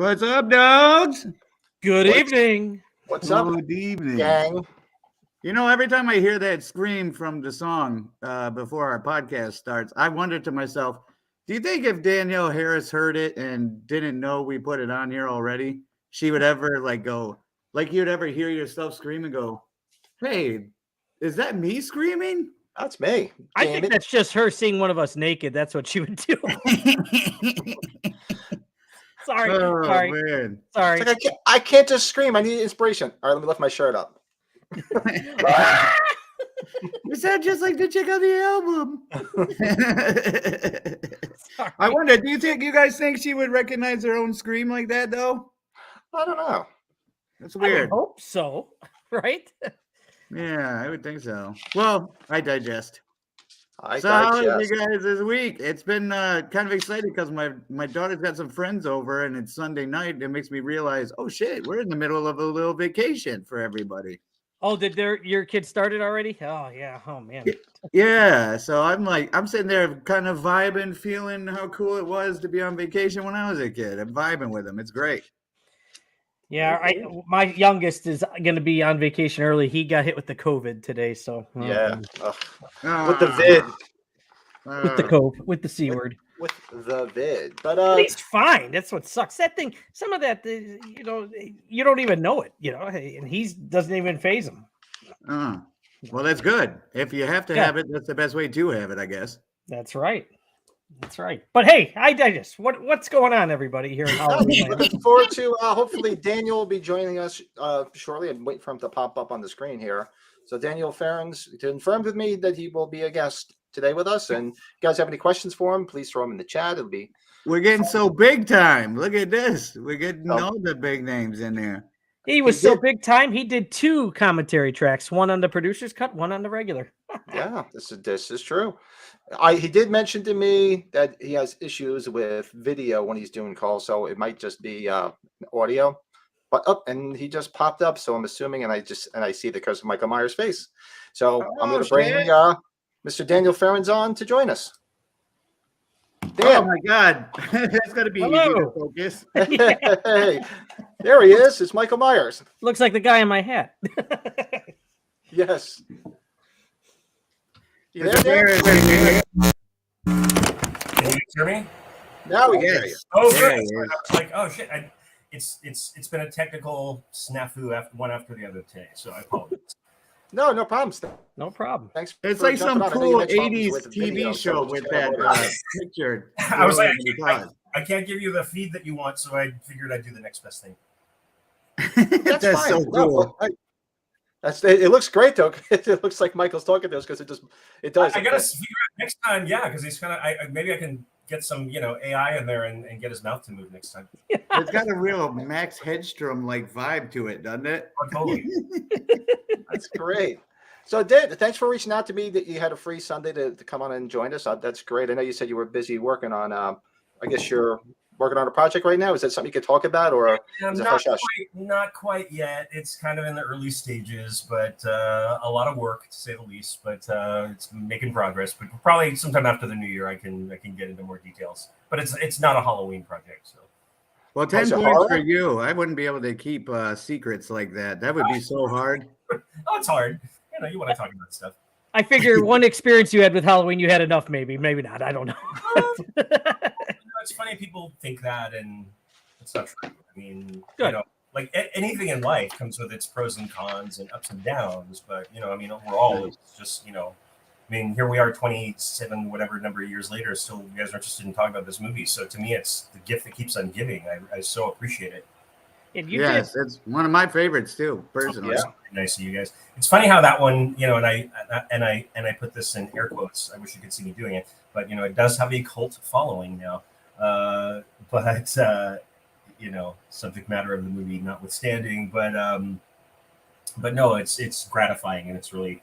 What's up, dogs? Good evening. What's up, Good evening. gang? You know, every time I hear that scream from the song before our podcast starts, I wonder to myself, do you think if Danielle Harris heard it and didn't know we put it on here already, she would ever go, like you'd ever hear yourself scream and go, hey, is that me screaming? That's me. I think that's just her seeing one of us naked. That's what she would do. Sorry. Man. Sorry. It's like I can't just scream. I need inspiration. All right, let me lift my shirt up. You sound just like the chick on the album. I wonder, do you guys think she would recognize her own scream like that, though? I don't know. That's weird. I hope so, right? Yeah, I would think so. Well, I digest. I How digest. are you guys this week? It's been kind of exciting because my daughter's got some friends over and it's Sunday night. It makes me realize, oh shit, we're in the middle of a little vacation for everybody. Oh, did your kids started already? Oh yeah. Oh man. Yeah. So I'm sitting there kind of vibing, feeling how cool it was to be on vacation when I was a kid. I'm vibing with them. It's great. Yeah, my youngest is going to be on vacation early. He got hit with the COVID today, so Yeah. With the vid. With the C word. With the vid. But he's fine. That's what sucks. That thing, some of that, you don't even know it, and he doesn't even phase him. Well, that's good. If you have to have it, that's the best way to have it, I guess. That's right. That's right. But hey, I digest. What's going on, everybody here in Halloween? Looking forward to hopefully Daniel will be joining us shortly. And wait for him to pop up on the screen here. So Daniel Farrands confirmed with me that he will be a guest today with us. And if you guys have any questions for him, please throw them in the chat. We're getting so big time. Look at this. We're getting all the big names in there. He was so big time. He did 2 commentary tracks, one on the producer's cut, one on the regular. Yeah, this is true. He did mention to me that he has issues with video when he's doing calls, so it might just be audio. But and he just popped up, so I'm assuming, and I see the curse of Michael Myers' face. So I'm going to bring Mr. Daniel Farrands on to join us. Dan. Oh my God, that's got to be easy to focus. Hey, there he is. It's Michael Myers. Looks like the guy in my hat. Yes. You there, Dan? Can you hear me? Now we can hear you. Oh, good. I was like, oh shit! It's been a technical snafu after the other today, so I apologize. No problems. No problem. Thanks. It's like some cool '80s TV show with that picture. I was like, I can't give you the feed that you want, so I figured I'd do the next best thing. That's fine. So cool. It looks great though. It looks like Michael's talking to us because it does. I gotta figure out next time, because he's maybe I can get some AI in there and get his mouth to move next time. It's got a real Max Headstrom like vibe to it, doesn't it? Oh, totally. That's great. So, Dan, thanks for reaching out to me that you had a free Sunday to come on and join us. That's great. I know you said you were busy working on. I guess you're working on a project right now. Is that something you could talk about, or is it not quite yet? It's kind of in the early stages, but a lot of work to say the least. But it's making progress. But probably sometime after the new year, I can get into more details. But it's not a Halloween project, so. Well, 10 points for you. I wouldn't be able to keep secrets like that. That would be so hard. Oh, it's hard. You want to talk about stuff. I figure one experience you had with Halloween, you had enough. Maybe not. I don't know. It's funny people think that, and it's not true. I mean, good. Like anything in life comes with its pros and cons and ups and downs. But overall, it's just here we are, 27 whatever number of years later. Still, you guys are interested in talking about this movie. So to me, it's the gift that keeps on giving. I so appreciate it. Yes, it's one of my favorites too, personally. Yeah. Nice of you guys. It's funny how that one, and I put this in air quotes. I wish you could see me doing it, but it does have a cult following now. But subject matter of the movie notwithstanding, but no, it's gratifying and it's really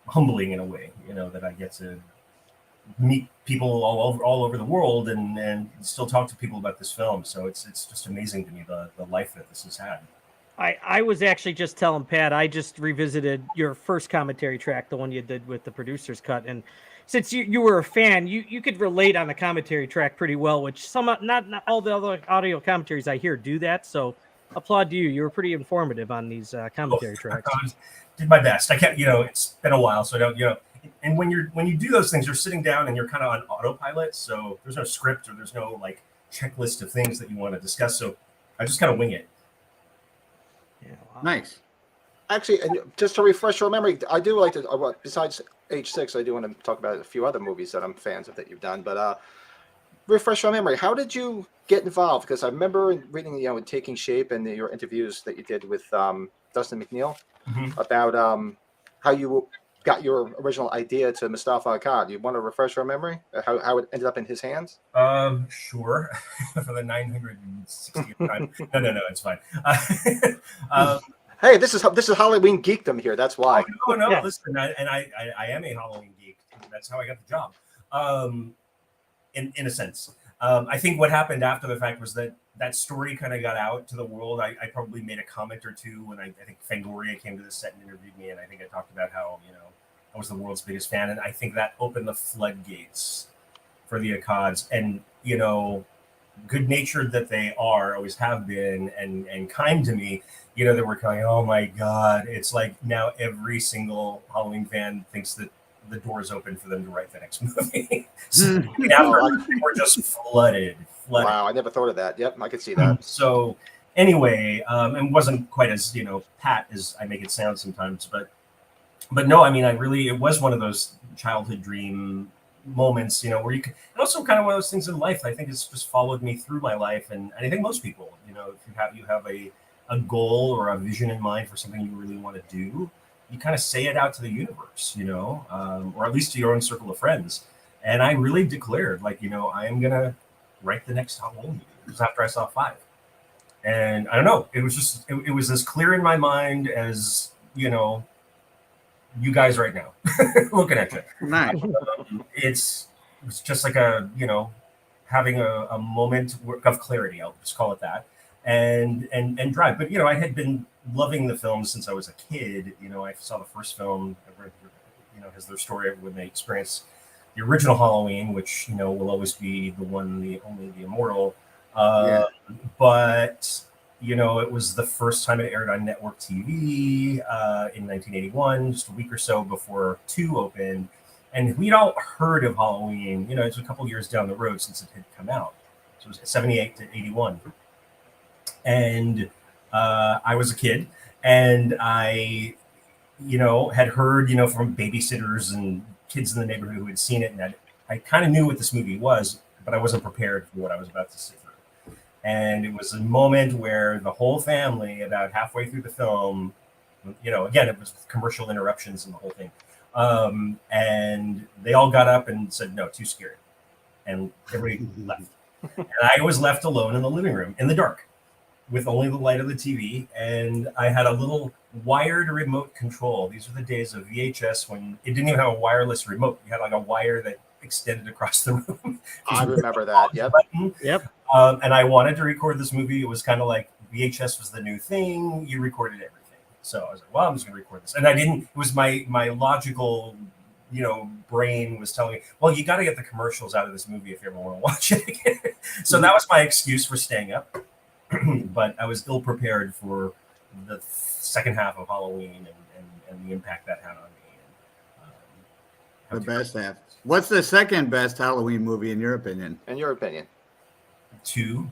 humbling in a way, that I get to meet people all over the world and still talk to people about this film. So it's just amazing to me the life that this has had. I was actually just telling Pat, I just revisited your first commentary track, the one you did with the producer's cut, and since you were a fan, you could relate on the commentary track pretty well, which some not all the other audio commentaries I hear do that. So applaud to you. You were pretty informative on these commentary tracks. I did my best. I can't, it's been a while, so I don't, and when you do those things, you're sitting down and you're kind of on autopilot. So there's no script or there's no like checklist of things that you want to discuss. So I just kind of wing it. Yeah, wow. Nice. Actually, and just to refresh your memory, I do like to. Besides H6, I do want to talk about a few other movies that I'm fans of that you've done. But refresh your memory. How did you get involved? Because I remember reading, it taking shape and your interviews that you did with Dustin McNeil about how you got your original idea to Mustafa Akkad. You want to refresh your memory? How it ended up in his hands? Sure. For the 960th time. No, it's fine. Hey, this is Halloween geekdom here. That's why. Oh, no, Yeah. listen, I am a Halloween geek. That's how I got the job. In a sense, I think what happened after the fact was that story kind of got out to the world. I probably made a comment or two when I think Fangoria came to the set and interviewed me, and I think I talked about how I was the world's biggest fan, and I think that opened the floodgates for the Akkads. And good-natured that they are, always have been, and kind to me. They were going, oh my God, it's like now every single Halloween fan thinks that the door is open for them to write the next movie. So we're just flooded. Wow, I never thought of that. Yep, I could see that. So anyway, and wasn't quite as pat as I make it sound sometimes, but no, I mean, it was one of those childhood dream moments, where you can, and also kind of one of those things in life. I think it's just followed me through my life, and I think most people, if you have a goal or a vision in mind for something you really want to do, you kind of say it out to the universe, or at least to your own circle of friends. And I really declared, I am going to write the next Halloween movie. It was after I saw 5. And I don't know, it was just, it was as clear in my mind as, you guys right now looking at you. Nice. It's just like having a moment of clarity. I'll just call it that. And drive. But I had been loving the film since I was a kid. I saw the first film, has their story when they experienced the original Halloween, which will always be the one, the only, the immortal. But it was the first time it aired on network TV in 1981, just a week or so before 2 opened. And we'd all heard of Halloween. It's a couple years down the road since it had come out. So it was 78 to 81. And I was a kid, and I, had heard, from babysitters and kids in the neighborhood who had seen it, and I kind of knew what this movie was, but I wasn't prepared for what I was about to sit through. And it was a moment where the whole family, about halfway through the film, again, it was commercial interruptions and the whole thing, and they all got up and said, no, too scary. And everybody left. And I was left alone in the living room in the dark, with only the light of the TV, and I had a little wired remote control. These are the days of VHS when it didn't even have a wireless remote. You had like a wire that extended across the room. I remember that. Yep. Yep. And I wanted to record this movie. It was kind of like VHS was the new thing. You recorded everything. So I was like, well, I'm just going to record this. And I didn't. It was my logical, brain was telling me, well, you got to get the commercials out of this movie if you ever want to watch it again. So that was my excuse for staying up. But I was ill prepared for the second half of Halloween and the impact that had on me. The best half. What's the second best Halloween movie in your opinion? In your opinion? 2,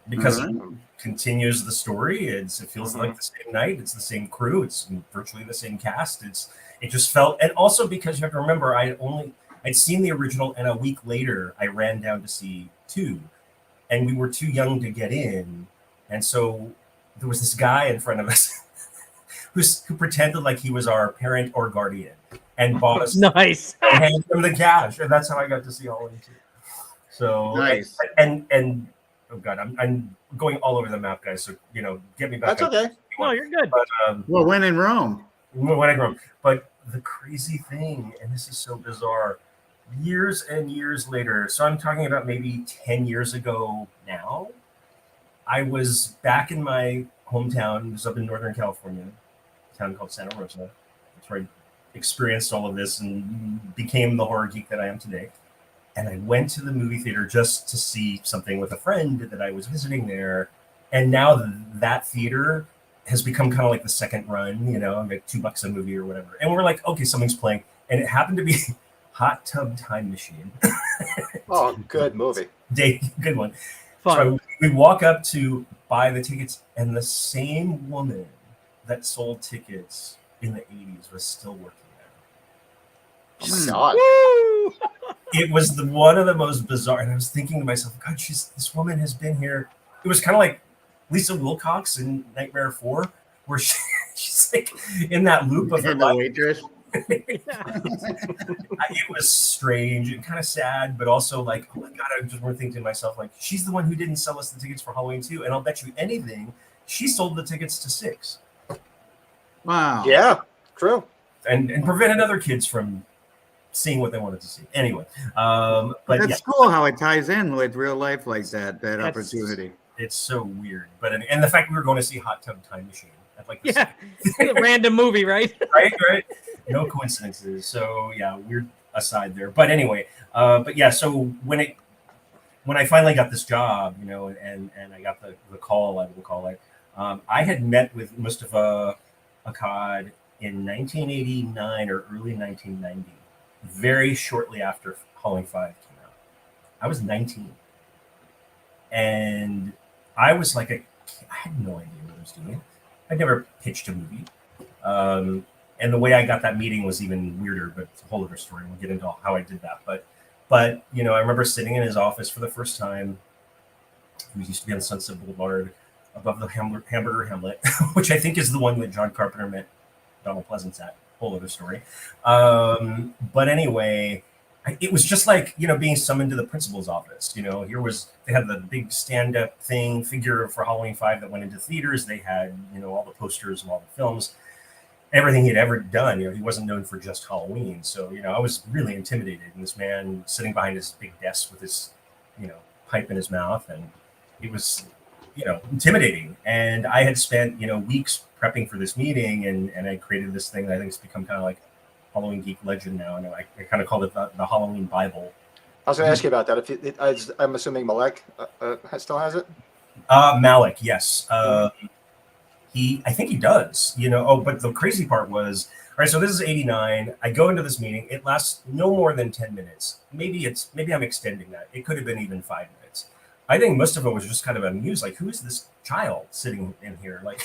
because All right. it continues the story. It feels like the same night. It's the same crew. It's virtually the same cast. It just felt, and also because you have to remember, I'd seen the original, and a week later I ran down to see 2. And we were too young to get in. And so there was this guy in front of us who pretended like he was our parent or guardian and bought us Nice. and handed him the cash. And that's how I got to see Halloween 2. So, Nice. and oh God, I'm going all over the map, guys. So, get me back. That's okay. No, you're good. But, Well, when in Rome. when I grew up. But the crazy thing, and this is so bizarre, years and years later, so I'm talking about maybe 10 years ago now, I was back in my hometown. It was up in Northern California, a town called Santa Rosa. That's where I experienced all of this and became the horror geek that I am today. And I went to the movie theater just to see something with a friend that I was visiting there. And now that theater has become kind of like the second run, like $2 a movie or whatever. And we're like, okay, something's playing. And it happened to be Hot Tub Time Machine. Oh, good movie. Good one. Fun. So we walk up to buy the tickets, and the same woman that sold tickets in the 80s was still working there. Oh my God. Woo! It was one of the most bizarre. And I was thinking to myself, God, this woman has been here. It was kind of like Lisa Wilcox in Nightmare 4, where she's like in that loop of her And the life. waitress. It was strange and kind of sad, but also like, oh my God, I just remember thinking to myself, like, she's the one who didn't sell us the tickets for Halloween 2. And I'll bet you anything, she sold the tickets to 6. Wow. Yeah, true. And prevented other kids from seeing what they wanted to see. Anyway, but That's yeah, cool how it ties in with real life like that opportunity. it's so weird. But and the fact we were going to see Hot Tub Time Machine, I'd like to Yeah, a random movie, right? right. No coincidences. So yeah, weird aside there. But anyway, but yeah. So when I finally got this job, and I got the call, I will call it. I had met with Mustafa Akkad in 1989 or early 1990, very shortly after Halloween 5 came out. I was 19, and I was like I had no idea what I was doing. I'd never pitched a movie. And the way I got that meeting was even weirder, but it's a whole other story. We'll get into how I did that. But I remember sitting in his office for the first time. He used to be on Sunset Boulevard above the Hamburger Hamlet, which I think is the one that John Carpenter met Donald Pleasance at. Whole other story. But anyway, it was just like, being summoned to the principal's office. They had the big stand-up figure for Halloween 5 that went into theaters. They had, all the posters of all the films. Everything he'd ever done, he wasn't known for just Halloween. So, I was really intimidated. And this man sitting behind his big desk with his, pipe in his mouth. And it was, intimidating. And I had spent, weeks prepping for this meeting. And I created this thing that I think has become kind of like Halloween geek legend now. And I kind of called it the Halloween Bible. I was going to ask you about that. I'm assuming Malek still has it? Malik, yes. I think he does, but the crazy part was, all right, so this is 89. I go into this meeting. It lasts no more than 10 minutes. Maybe I'm extending that. It could have been even 5 minutes. I think Mustafa was just kind of amused, like, who is this child sitting in here? Like,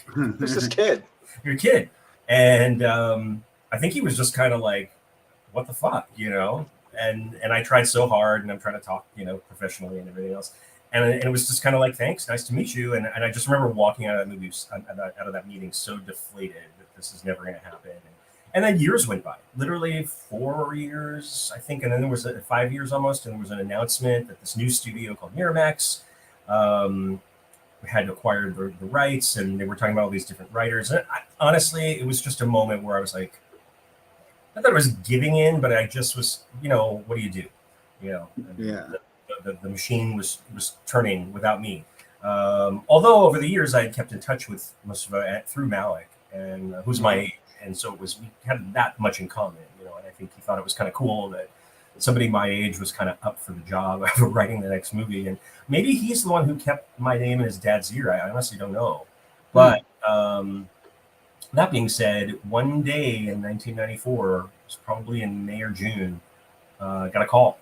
Who's this kid? You're a kid. And I think he was just kind of like, what the fuck, And I tried so hard, and I'm trying to talk, professionally and everything else. And it was just kind of like, thanks, nice to meet you. And I just remember walking out of that movie, out of that meeting, so deflated that this is never going to happen. And then years went by, literally 4 years, I think. And then there was 5 years almost, and there was an announcement that this new studio called Miramax had acquired the rights, and they were talking about all these different writers. And honestly, it was just a moment where I was like, I thought I was giving in, but I just was, what do you do? Yeah. The machine was turning without me. Although over the years I had kept in touch with Mustafa through Malik, and who's my age, and so we had that much in common, And I think he thought it was kind of cool that somebody my age was kind of up for the job of writing the next movie, and maybe he's the one who kept my name in his dad's ear. I honestly don't know, but that being said, one day in 1994, it was probably in May or June, got a call.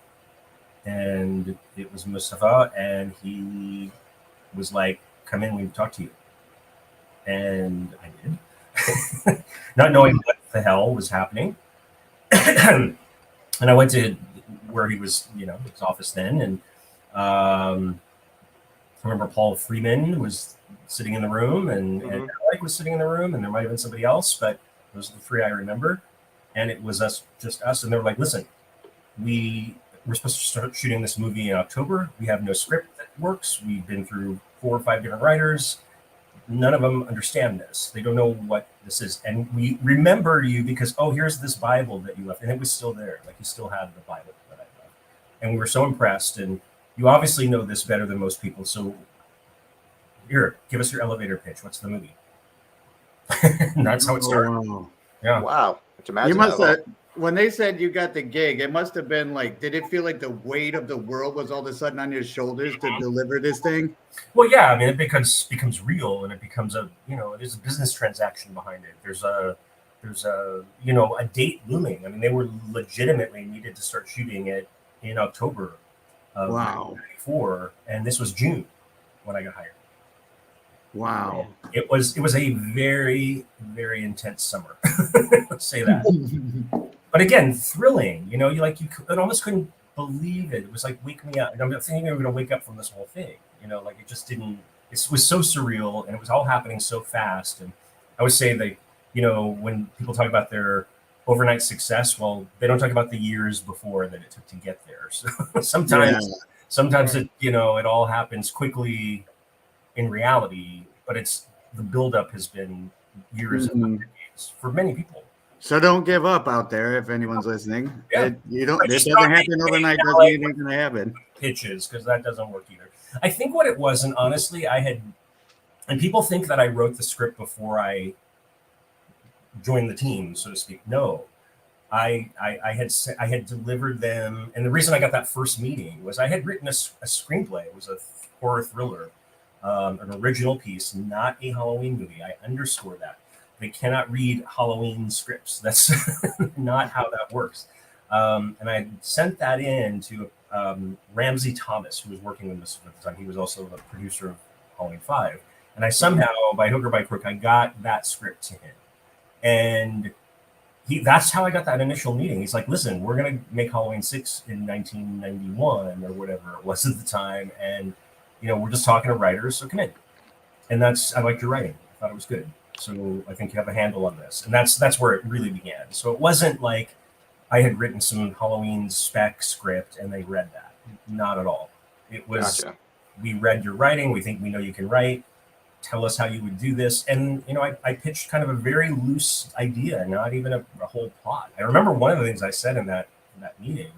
And it was Mustafa, and he was like, come in, we can talk to you. And I did, not knowing what the hell was happening. And I went to where he was, his office then. And I remember Paul Freeman was sitting in the room, and Alec was sitting in the room, and there might have been somebody else, but those are the three I remember. And it was just us. And they were like, listen, we're supposed to start shooting this movie in October. We have no script that works. We've been through 4 or 5 different writers. None of them understand this. They don't know what this is. And we remember you because, here's this Bible that you left. And it was still there. Like, you still had the Bible that I left. And we were so impressed. And you obviously know this better than most people. So here, give us your elevator pitch. What's the movie? And that's how it started. Wow. Yeah. Wow. Which imagine You must that have, when they said you got the gig, it must have been like, did it feel like the weight of the world was all of a sudden on your shoulders to deliver this thing? Well, yeah, I mean, it becomes real, and it becomes there's a business transaction behind it. There's a a date looming. I mean, they were legitimately needed to start shooting it in October of Wow. 1994, and this was June when I got hired. Wow. It was a very, very intense summer. Let's say that. But again, thrilling. You almost couldn't believe it. It was like wake me up. And I'm thinking we were going to wake up from this whole thing. Like it just didn't. It was so surreal, and it was all happening so fast. And I would say that when people talk about their overnight success, well, they don't talk about the years before that it took to get there. So sometimes it it all happens quickly in reality, but the buildup has been years and decades for many people. So don't give up out there if anyone's listening. Yeah. It doesn't happen overnight. Doesn't mean it's going to happen. Pitches, because that doesn't work either. I think what it was, and honestly, and people think that I wrote the script before I joined the team, so to speak. No, I had delivered them, and the reason I got that first meeting was I had written a screenplay. It was a horror thriller, an original piece, not a Halloween movie. I underscore that. They cannot read Halloween scripts. That's not how that works. And I sent that in to Ramsey Thomas, who was working with us at the time. He was also the producer of Halloween 5. And I somehow, by hook or by crook, I got that script to him. And that's how I got that initial meeting. He's like, listen, we're going to make Halloween 6 in 1991 or whatever it was at the time. And, we're just talking to writers, so come in. And I liked your writing. I thought it was good. So I think you have a handle on this. And that's where it really began. So it wasn't like I had written some Halloween spec script and they read that. Not at all. It was, We read your writing. We think we know you can write. Tell us how you would do this. And, I pitched kind of a very loose idea, not even a whole plot. I remember one of the things I said in that meeting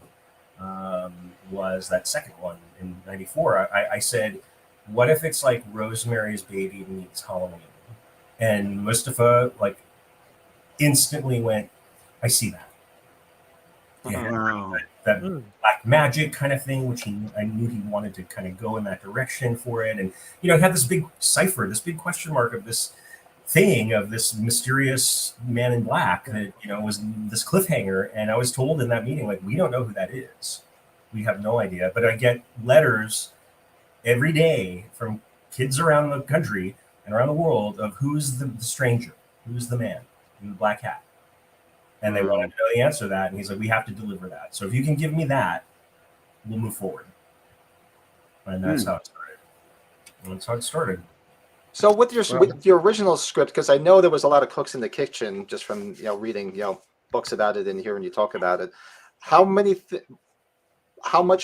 was that second one in 94. I said, what if it's like Rosemary's Baby meets Halloween? And Mustafa instantly went, I see that. Yeah, Wow. that black magic kind of thing, which I knew he wanted to kind of go in that direction for it. And, it had this big cipher, this big question mark of this thing, of this mysterious man in black that, was this cliffhanger. And I was told in that meeting, we don't know who that is. We have no idea. But I get letters every day from kids around the country and around the world of who's the stranger, who's the man in the black hat. And they wanted to know the answer to that. And he's like, we have to deliver that. So if you can give me that, we'll move forward. And that's how it started. That's how it started. So with your original script, because I know there was a lot of cooks in the kitchen just from reading books about it and hearing you talk about it. How much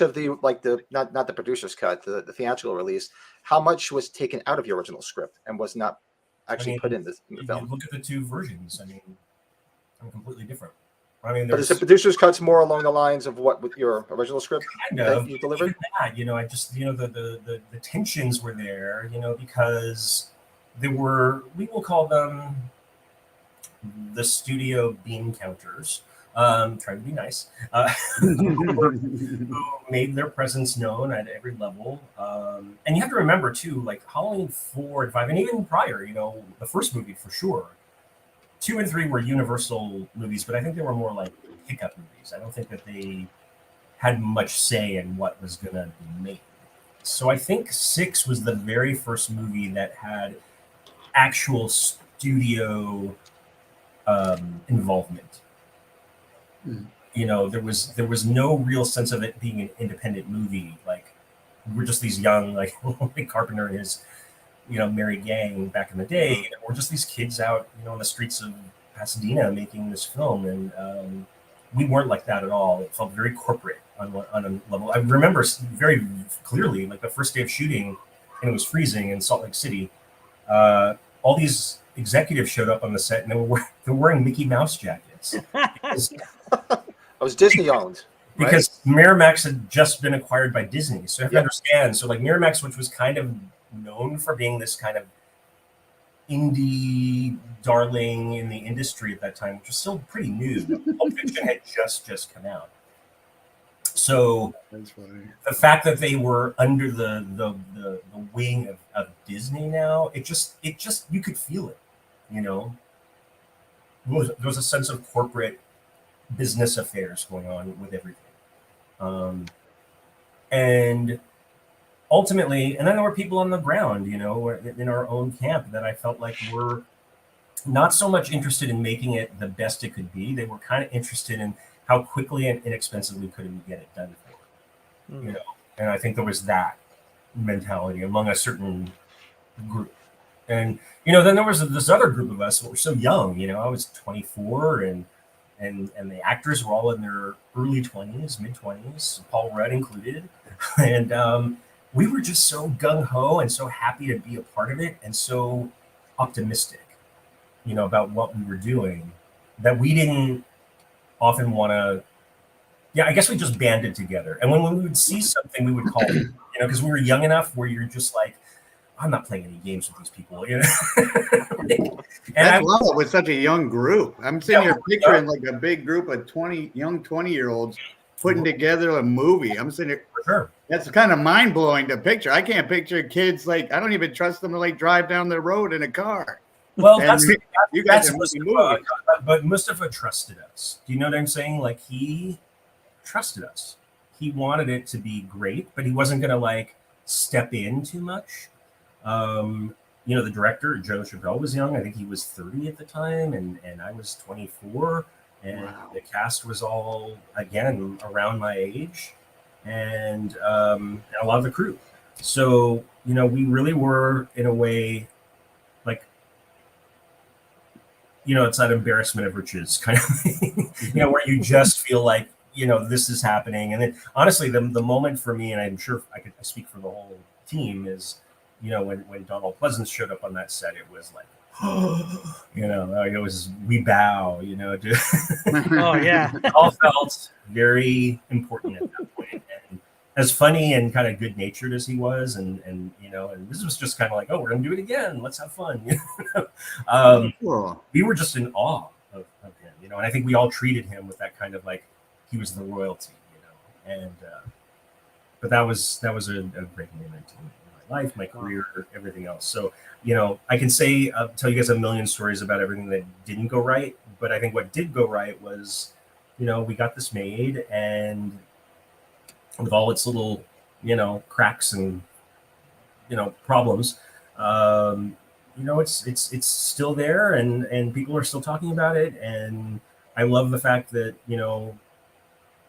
of the not the producer's cut, the theatrical release, how much was taken out of your original script and was not actually put in the film? Look at the two versions. I'm completely different. But is the producer's cuts more along the lines of what with your original script that you delivered? That, I just the tensions were there, because there were, we will call them the studio bean counters. Trying to be nice, who made their presence known at every level. And you have to remember too, Halloween 4 and 5, and even prior, the first movie for sure. 2 and 3 were Universal movies, but I think they were more like pickup movies. I don't think that they had much say in what was going to be made. So I think 6 was the very first movie that had actual studio involvement. There was no real sense of it being an independent movie. We're just these young, Carpenter and his, merry gang back in the day. We're just these kids out, on the streets of Pasadena making this film. And we weren't like that at all. It felt very corporate on a level. I remember very clearly, the first day of shooting, and it was freezing in Salt Lake City. All these executives showed up on the set, and they were wearing Mickey Mouse jackets. It was Disney owned. Right? Because Miramax had just been acquired by Disney. So you have to understand. So Miramax, which was kind of known for being this kind of indie darling in the industry at that time, which was still pretty new. Pulp Fiction had just come out. So That's funny. the fact that they were under the wing of Disney now, it just you could feel it, you know. There was a sense of corporate business affairs going on with everything. And ultimately, and then there were people on the ground, you know, in our own camp that I felt like were not so much interested in making it the best it could be. They were kind of interested in how quickly and inexpensively could we get it done for, you know. And I think there was that mentality among a certain group. And, you know, then there was this other group of us that were so young, you know. I was 24 and the actors were all in their early 20s, mid 20s, Paul Rudd included. And we were just so gung-ho and so happy to be a part of it and so optimistic, you know, about what we were doing that we didn't often want to. Yeah, I guess we just banded together. And when we would see something, we would call it, you know, because we were young enough where you're just like, I'm not playing any games with these people, you know. That's wild with such a young group. I'm sitting here picturing like a big group of young 20-year-olds putting together a movie. I'm sitting here. For sure. That's kind of mind-blowing to picture. I can't picture kids like, I don't even trust them to like drive down the road in a car. Well, you guys are making movies. But Mustafa trusted us. Do you know what I'm saying? Like, he trusted us. He wanted it to be great, but he wasn't going to like step in too much. You know, the director, Joe Chappelle, was young. I think he was 30 at the time, and I was 24. And Wow. The cast was all, again, around my age, and a lot of the crew. So, you know, we really were, in a way, like, you know, it's that embarrassment of riches kind of thing, you know, where you just feel like, you know, this is happening. And then, honestly, the moment for me, and I'm sure I speak for the whole team, is, you know, when Donald Pleasance showed up on that set, it was like, you know, it was, we bow, you know. Oh yeah. It all felt very important at that point. And as funny and kind of good natured as he was, and you know, and this was just kind of like, oh, we're gonna do it again. Let's have fun. You know? Cool. We were just in awe of him, you know, and I think we all treated him with that kind of like he was the royalty, you know. And but that was a great moment in my life, my career, everything else. So, you know, I can say, tell you guys a million stories about everything that didn't go right, but I think what did go right was, you know, we got this made, and with all its little, you know, cracks and, you know, problems, you know, it's still there, and people are still talking about it, and I love the fact that, you know,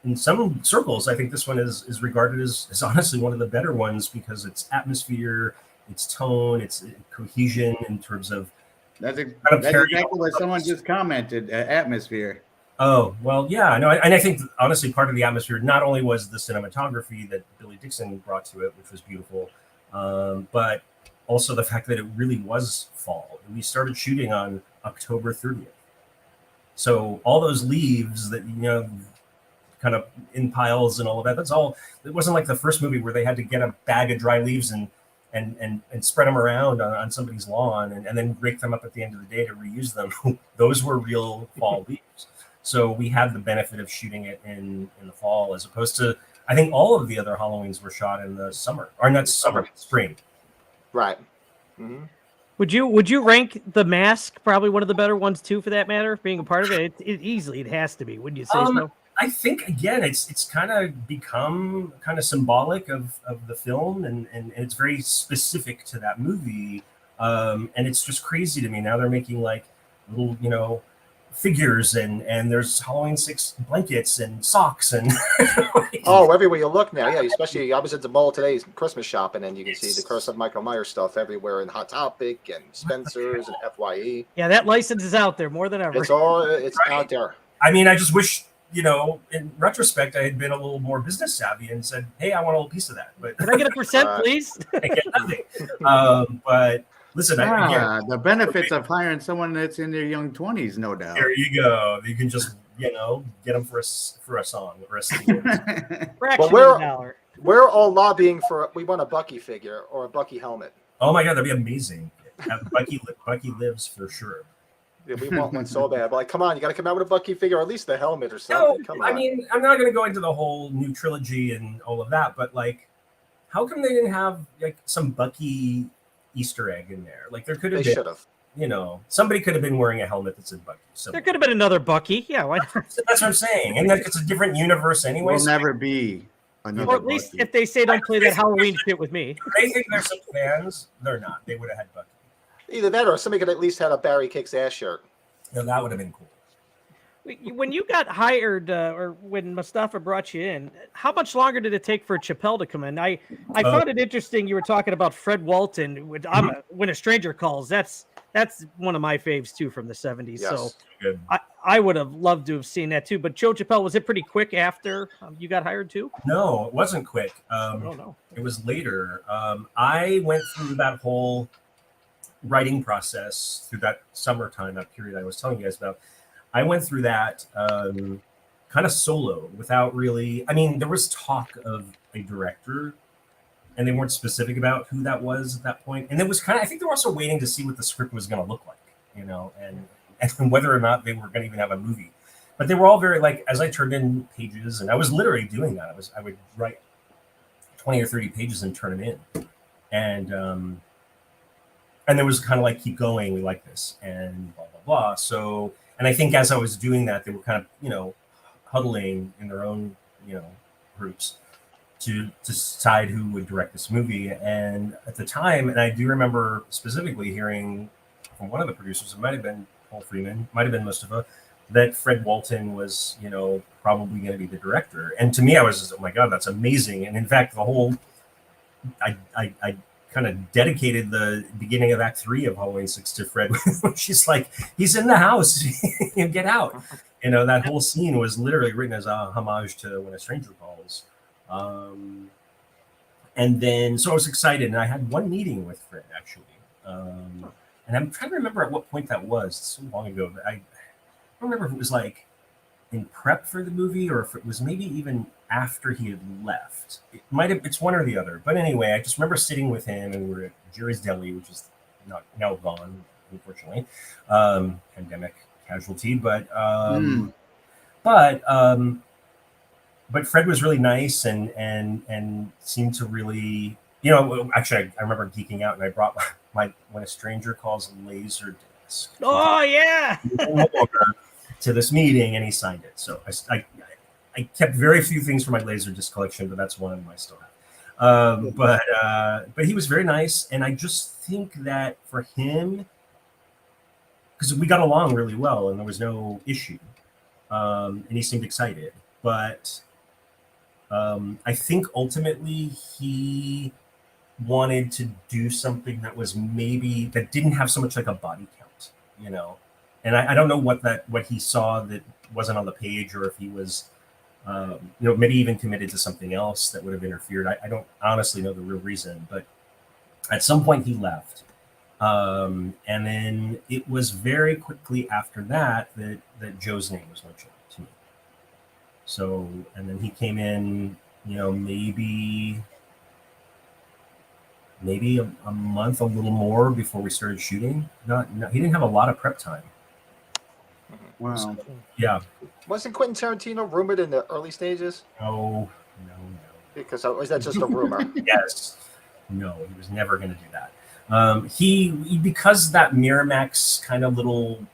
in some circles, I think this one is regarded as honestly one of the better ones because its atmosphere, its tone, its cohesion in terms of That's exactly what someone just commented. Atmosphere. Oh, well, yeah, no, and I think honestly part of the atmosphere not only was the cinematography that Billy Dixon brought to it, which was beautiful, but also the fact that it really was fall. We started shooting on October 30th, so all those leaves that, you know, kind of in piles and all of that. That's all. It wasn't like the first movie where they had to get a bag of dry leaves and spread them around on somebody's lawn and then break them up at the end of the day to reuse them. Those were real fall leaves. So we had the benefit of shooting it in the fall, as opposed to, I think all of the other Halloweens were shot in the summer, or not summer, spring. Right. Mm-hmm. Would you rank The Mask probably one of the better ones too, for that matter, being a part of it? It easily, it has to be. Wouldn't you say so? I think, again, it's kind of become kind of symbolic of the film, and it's very specific to that movie. And it's just crazy to me. Now they're making like little, you know, figures, and there's Halloween 6 blankets and socks and oh, everywhere you look now. Yeah, especially I was at the mall today Christmas shopping, and you can see the Curse of Michael Myers stuff everywhere in Hot Topic and Spencer's and FYE. Yeah, that license is out there more than ever. It's out there. I mean, I just wish, you know, in retrospect, I had been a little more business savvy and said, "Hey, I want a little piece of that." But can I get a percent, please? I get nothing. But listen, the benefits of hiring someone that's in their young 20s, no doubt. There you go. You can just, you know, get them for a song or a CD. Fraction of a dollar. We're all lobbying for. We want a Bucky figure or a Bucky helmet. Oh my God, that'd be amazing. Bucky lives for sure. Yeah, we want one so bad. But like, come on, you got to come out with a Bucky figure, or at least the helmet or No, something. Come on. I mean, I'm not going to go into the whole new trilogy and all of that, but like, how come they didn't have like some Bucky Easter egg in there? Like, there could They have been, should have. somebody could have been wearing a helmet that said Bucky. So There could have been another Bucky. Yeah, why not? that's what I'm saying. And like, it's a different universe anyway. Will So never be another. Or at least Bucky. if they say don't play that Halloween shit with me. they think they're some fans. They're not. They would have had Bucky. Either that, or somebody could at least had a Barry Kicks Ass shirt. No, that would have been cool. When you got hired, or when Mustafa brought you in, how much longer did it take for Chappelle to come in? I found it interesting. You were talking about Fred Walton when a stranger calls. That's one of my faves too from the '70s. Yes. So Good. I would have loved to have seen that too. But Joe Chappelle, was it pretty quick after you got hired too? No, it wasn't quick. Oh no. It was later. I went through that whole writing process through that summertime, that period I was telling you guys about. I went through that kind of solo without really. I mean, there was talk of a director, and they weren't specific about who that was at that point. And it was kind of. I think they were also waiting to see what the script was going to look like, and whether or not they were going to even have a movie. But they were all very like. As I turned in pages, and I was literally doing that. I would write 20 or 30 pages and turn them in, and there was kind of like, keep going, we like this, and blah blah blah. So. And I think as I was doing that, they were kind of, huddling in their own, groups to decide who would direct this movie. And at the time, and I do remember specifically hearing from one of the producers, it might have been Paul Freeman, might have been Mustafa, that Fred Walton was, probably going to be the director. And to me, I was just, oh my God, that's amazing. And in fact, the whole, I kind of dedicated the beginning of Act 3 of Halloween 6 to Fred. She's like, he's in the house, get out. That whole scene was literally written as a homage to When a Stranger Calls. And then, so I was excited, and I had one meeting with Fred, actually. And I'm trying to remember at what point that was. It's so long ago. But I don't remember if it was like in prep for the movie or if it was maybe even after he had left. It might have, it's one or the other. But anyway, I just remember sitting with him, and we were at Jerry's Deli, which is not now gone, unfortunately. Pandemic casualty. But Fred was really nice and seemed to really, actually I remember geeking out, and I brought my When a Stranger Calls laser disc. Oh yeah. To this meeting, and he signed it. So I kept very few things from my laser disc collection, but that's one of them I still have. But he was very nice, and I just think that for him, because we got along really well and there was no issue, and he seemed excited. But I think ultimately he wanted to do something that was that didn't have so much like a body count, And I don't know what he saw that wasn't on the page, or if he was, maybe even committed to something else that would have interfered. I don't honestly know the real reason, but at some point he left. And then it was very quickly after that Joe's name was mentioned to me. So, and then he came in, maybe a month, a little more before we started shooting. He didn't have a lot of prep time. Wow. So, yeah. Wasn't Quentin Tarantino rumored in the early stages? No. Because or is that just a rumor? Yes. No, he was never going to do that. He because that Miramax kind of little,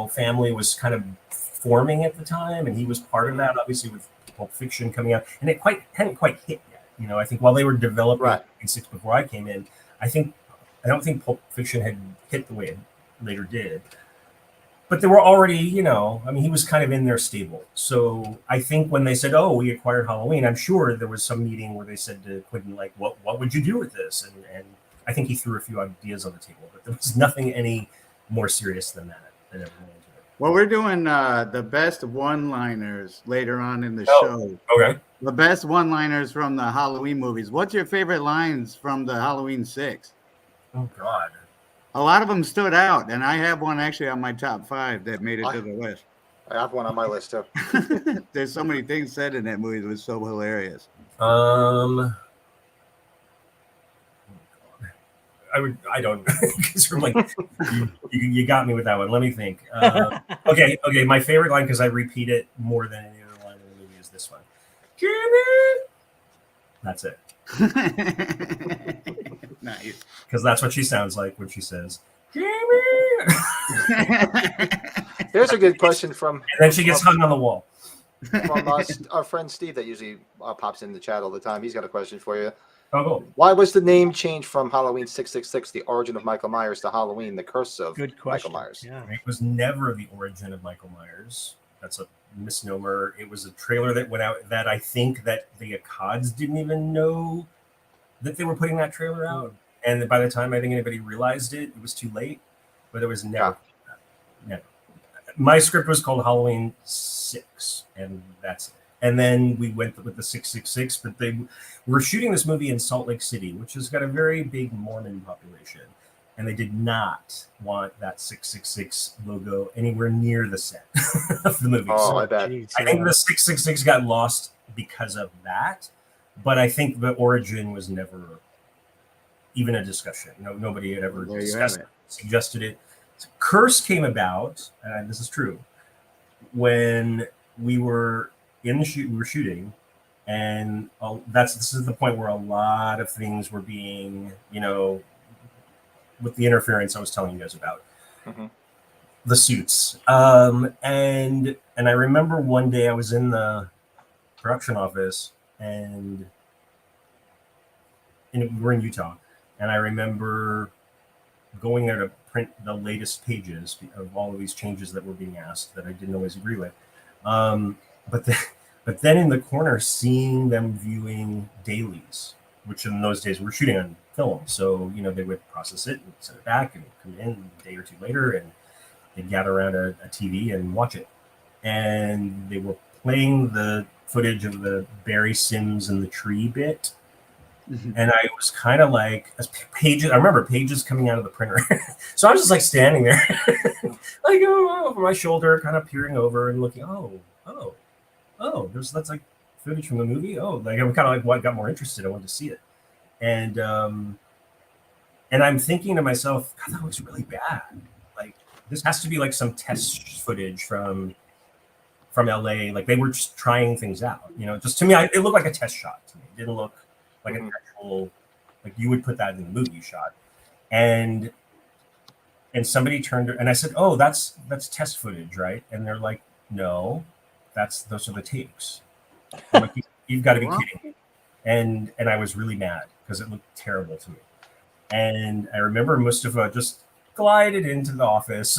family was kind of forming at the time, and he was part of that, obviously, with Pulp Fiction coming out, and it hadn't quite hit yet. I think while they were developing in 6 before I came in, I don't think Pulp Fiction had hit the way it later did. But they were already, he was kind of in their stable. So I think when they said, "Oh, we acquired Halloween," I'm sure there was some meeting where they said to Quentin, like, "What would you do with this?" And I think he threw a few ideas on the table, but there was nothing any more serious than that. Well, we're doing the best one-liners later on in the show. Okay. The best one-liners from the Halloween movies. What's your favorite lines from the Halloween 6? Oh God. A lot of them stood out, and I have one actually on my top 5 that made it to the list. I have one on my list too. There's so many things said in that movie that was so hilarious. I don't, because we're like, you got me with that one. Let me think. Okay. My favorite line, because I repeat it more than any other line in the movie, is this one. Jimmy. That's it. Nice. Because that's what she sounds like when she says, Jimmy. Here's a good question from. And then she gets hung on the wall. From our friend Steve that usually pops in the chat all the time. He's got a question for you. Oh, cool. Why was the name changed from Halloween 666, the origin of Michael Myers, to Halloween, the curse of Good question. Michael Myers? Yeah. It was never the origin of Michael Myers. That's a misnomer. It was a trailer that went out that I think that the Akkads didn't even know that they were putting that trailer out. And by the time I think anybody realized it, it was too late. But it was never. Never. My script was called Halloween 6, and that's it. And then we went with the 666, but they were shooting this movie in Salt Lake City, which has got a very big Mormon population. And they did not want that 666 logo anywhere near the set of the movie. Oh, So I bet. Jeez, I think the 666 got lost because of that. But I think the origin was never even a discussion. Nobody had ever There you discussed have it, it. suggested it. Curse came about, and this is true, when we were in the shoot, we were shooting, and this is the point where a lot of things were being, with the interference I was telling you guys about, the suits, and I remember one day I was in the production office, and we're in Utah, and I remember going there to print the latest pages of all of these changes that were being asked that I didn't always agree with. But then in the corner, seeing them viewing dailies, which in those days we were shooting on film. So, they would process it and send it back and come in a day or two later, and they'd gather around a TV and watch it. And they were playing the footage of the Barry Sims and the tree bit. And I was kind of like, pages. I remember pages coming out of the printer. So I was just like standing there, like over my shoulder, kind of peering over and looking. That's like footage from the movie. Oh, like I'm kind of like what got more interested. I wanted to see it, and I'm thinking to myself, God, that looks really bad. Like this has to be like some test footage from LA. Like they were just trying things out. Just to me, it looked like a test shot to me. It didn't look like an actual, like you would put that in the movie shot. And somebody turned, and I said, "Oh, that's test footage, right?" And they're like, "No, those are the takes." I'm like, "You've got to be kidding me!" And I was really mad because it looked terrible to me. And I remember Mustafa just glided into the office,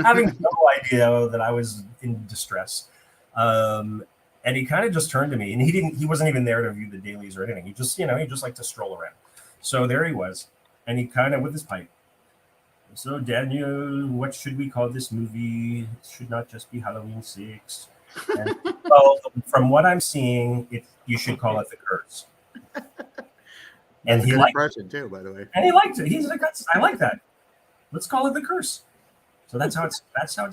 having no idea that I was in distress. And he kind of just turned to me, and he wasn't even there to view the dailies or anything. He just liked to stroll around. So there he was, and he kind of with his pipe. So Daniel, what should we call this movie? It should not just be Halloween 6. And, well, from what I'm seeing, you should call it The Curse. And he liked it too, by the way. And he liked it. He's like, I like that. Let's call it The Curse. So that's how it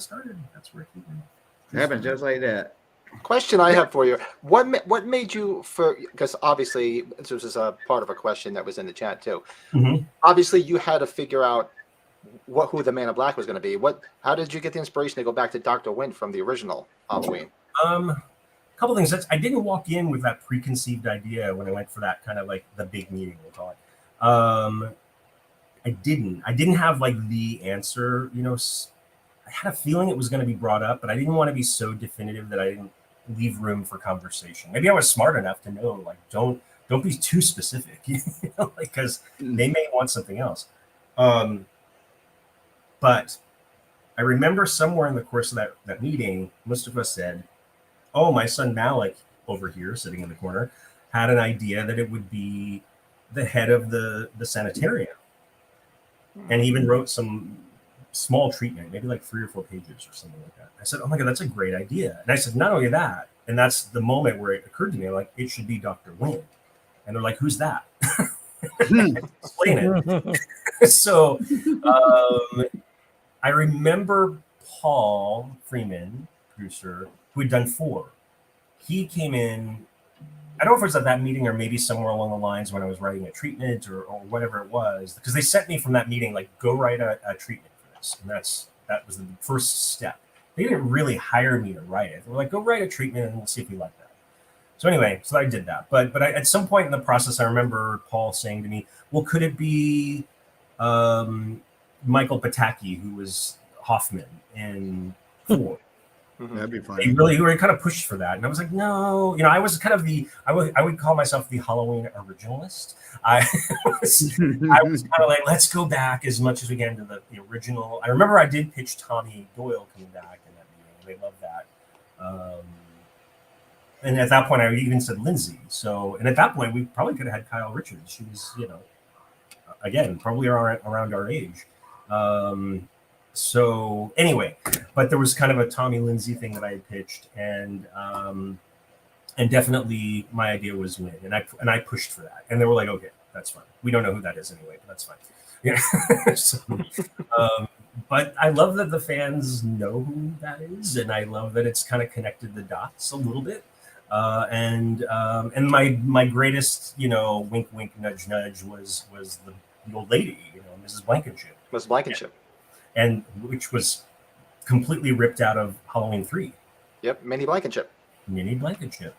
started. That's where it happened just like that. Question I have for you: What made you because obviously this was a part of a question that was in the chat too. Mm-hmm. Obviously, you had to figure out who the Man in Black was going to be. How did you get the inspiration to go back to Dr. Wynn from the original Halloween? A couple things. I didn't walk in with that preconceived idea when I went for that kind of like the big meeting, we'll call it. I didn't have like the answer. I had a feeling it was going to be brought up, but I didn't want to be so definitive that I didn't leave room for conversation. Maybe I was smart enough to know, like, don't be too specific, because they may want something else. But I remember somewhere in the course of that meeting, Mustafa said, "Oh, my son Malik over here, sitting in the corner, had an idea that it would be the head of the sanitarium," and he even wrote some small treatment, maybe like 3 or 4 pages or something like that. I said, "Oh my God, that's a great idea." And I said, not only that, and that's the moment where it occurred to me, like, it should be Dr. Wynn. And they're like, "Who's that?" Explain it. So I remember Paul Freeman, producer, who had done 4. He came in. I don't know if it was at that meeting or maybe somewhere along the lines when I was writing a treatment or whatever it was, because they sent me from that meeting, like, go write a treatment for this. And that was the first step. They didn't really hire me to write it. They were like, go write a treatment and we'll see if we like that. So anyway, so I did that. But at some point in the process, I remember Paul saying to me, well, could it be Michael Pataki, who was Hoffman in 4? That'd be fun. They really kind of pushed for that, and I was like, no, I was kind of I would call myself the Halloween originalist. I was kind of like, let's go back as much as we can to the original. I remember I did pitch Tommy Doyle coming back in that meeting, and they loved that. And at that point, I even said Lindsay. So, and at that point, we probably could have had Kyle Richards. She was, again, probably around our age. So anyway, but there was kind of a Tommy Lindsay thing that I had pitched, and definitely my idea was Win, and I pushed for that, and they were like, okay, that's fine. We don't know who that is anyway, but that's fine. Yeah. So, but I love that the fans know who that is, and I love that it's kind of connected the dots a little bit. And my greatest, wink, wink, nudge, nudge was the old lady, Mrs. Blankenship. Mrs. Blankenship. And which was completely ripped out of Halloween 3. Yep, Minnie Blankenship. Minnie Blankenship.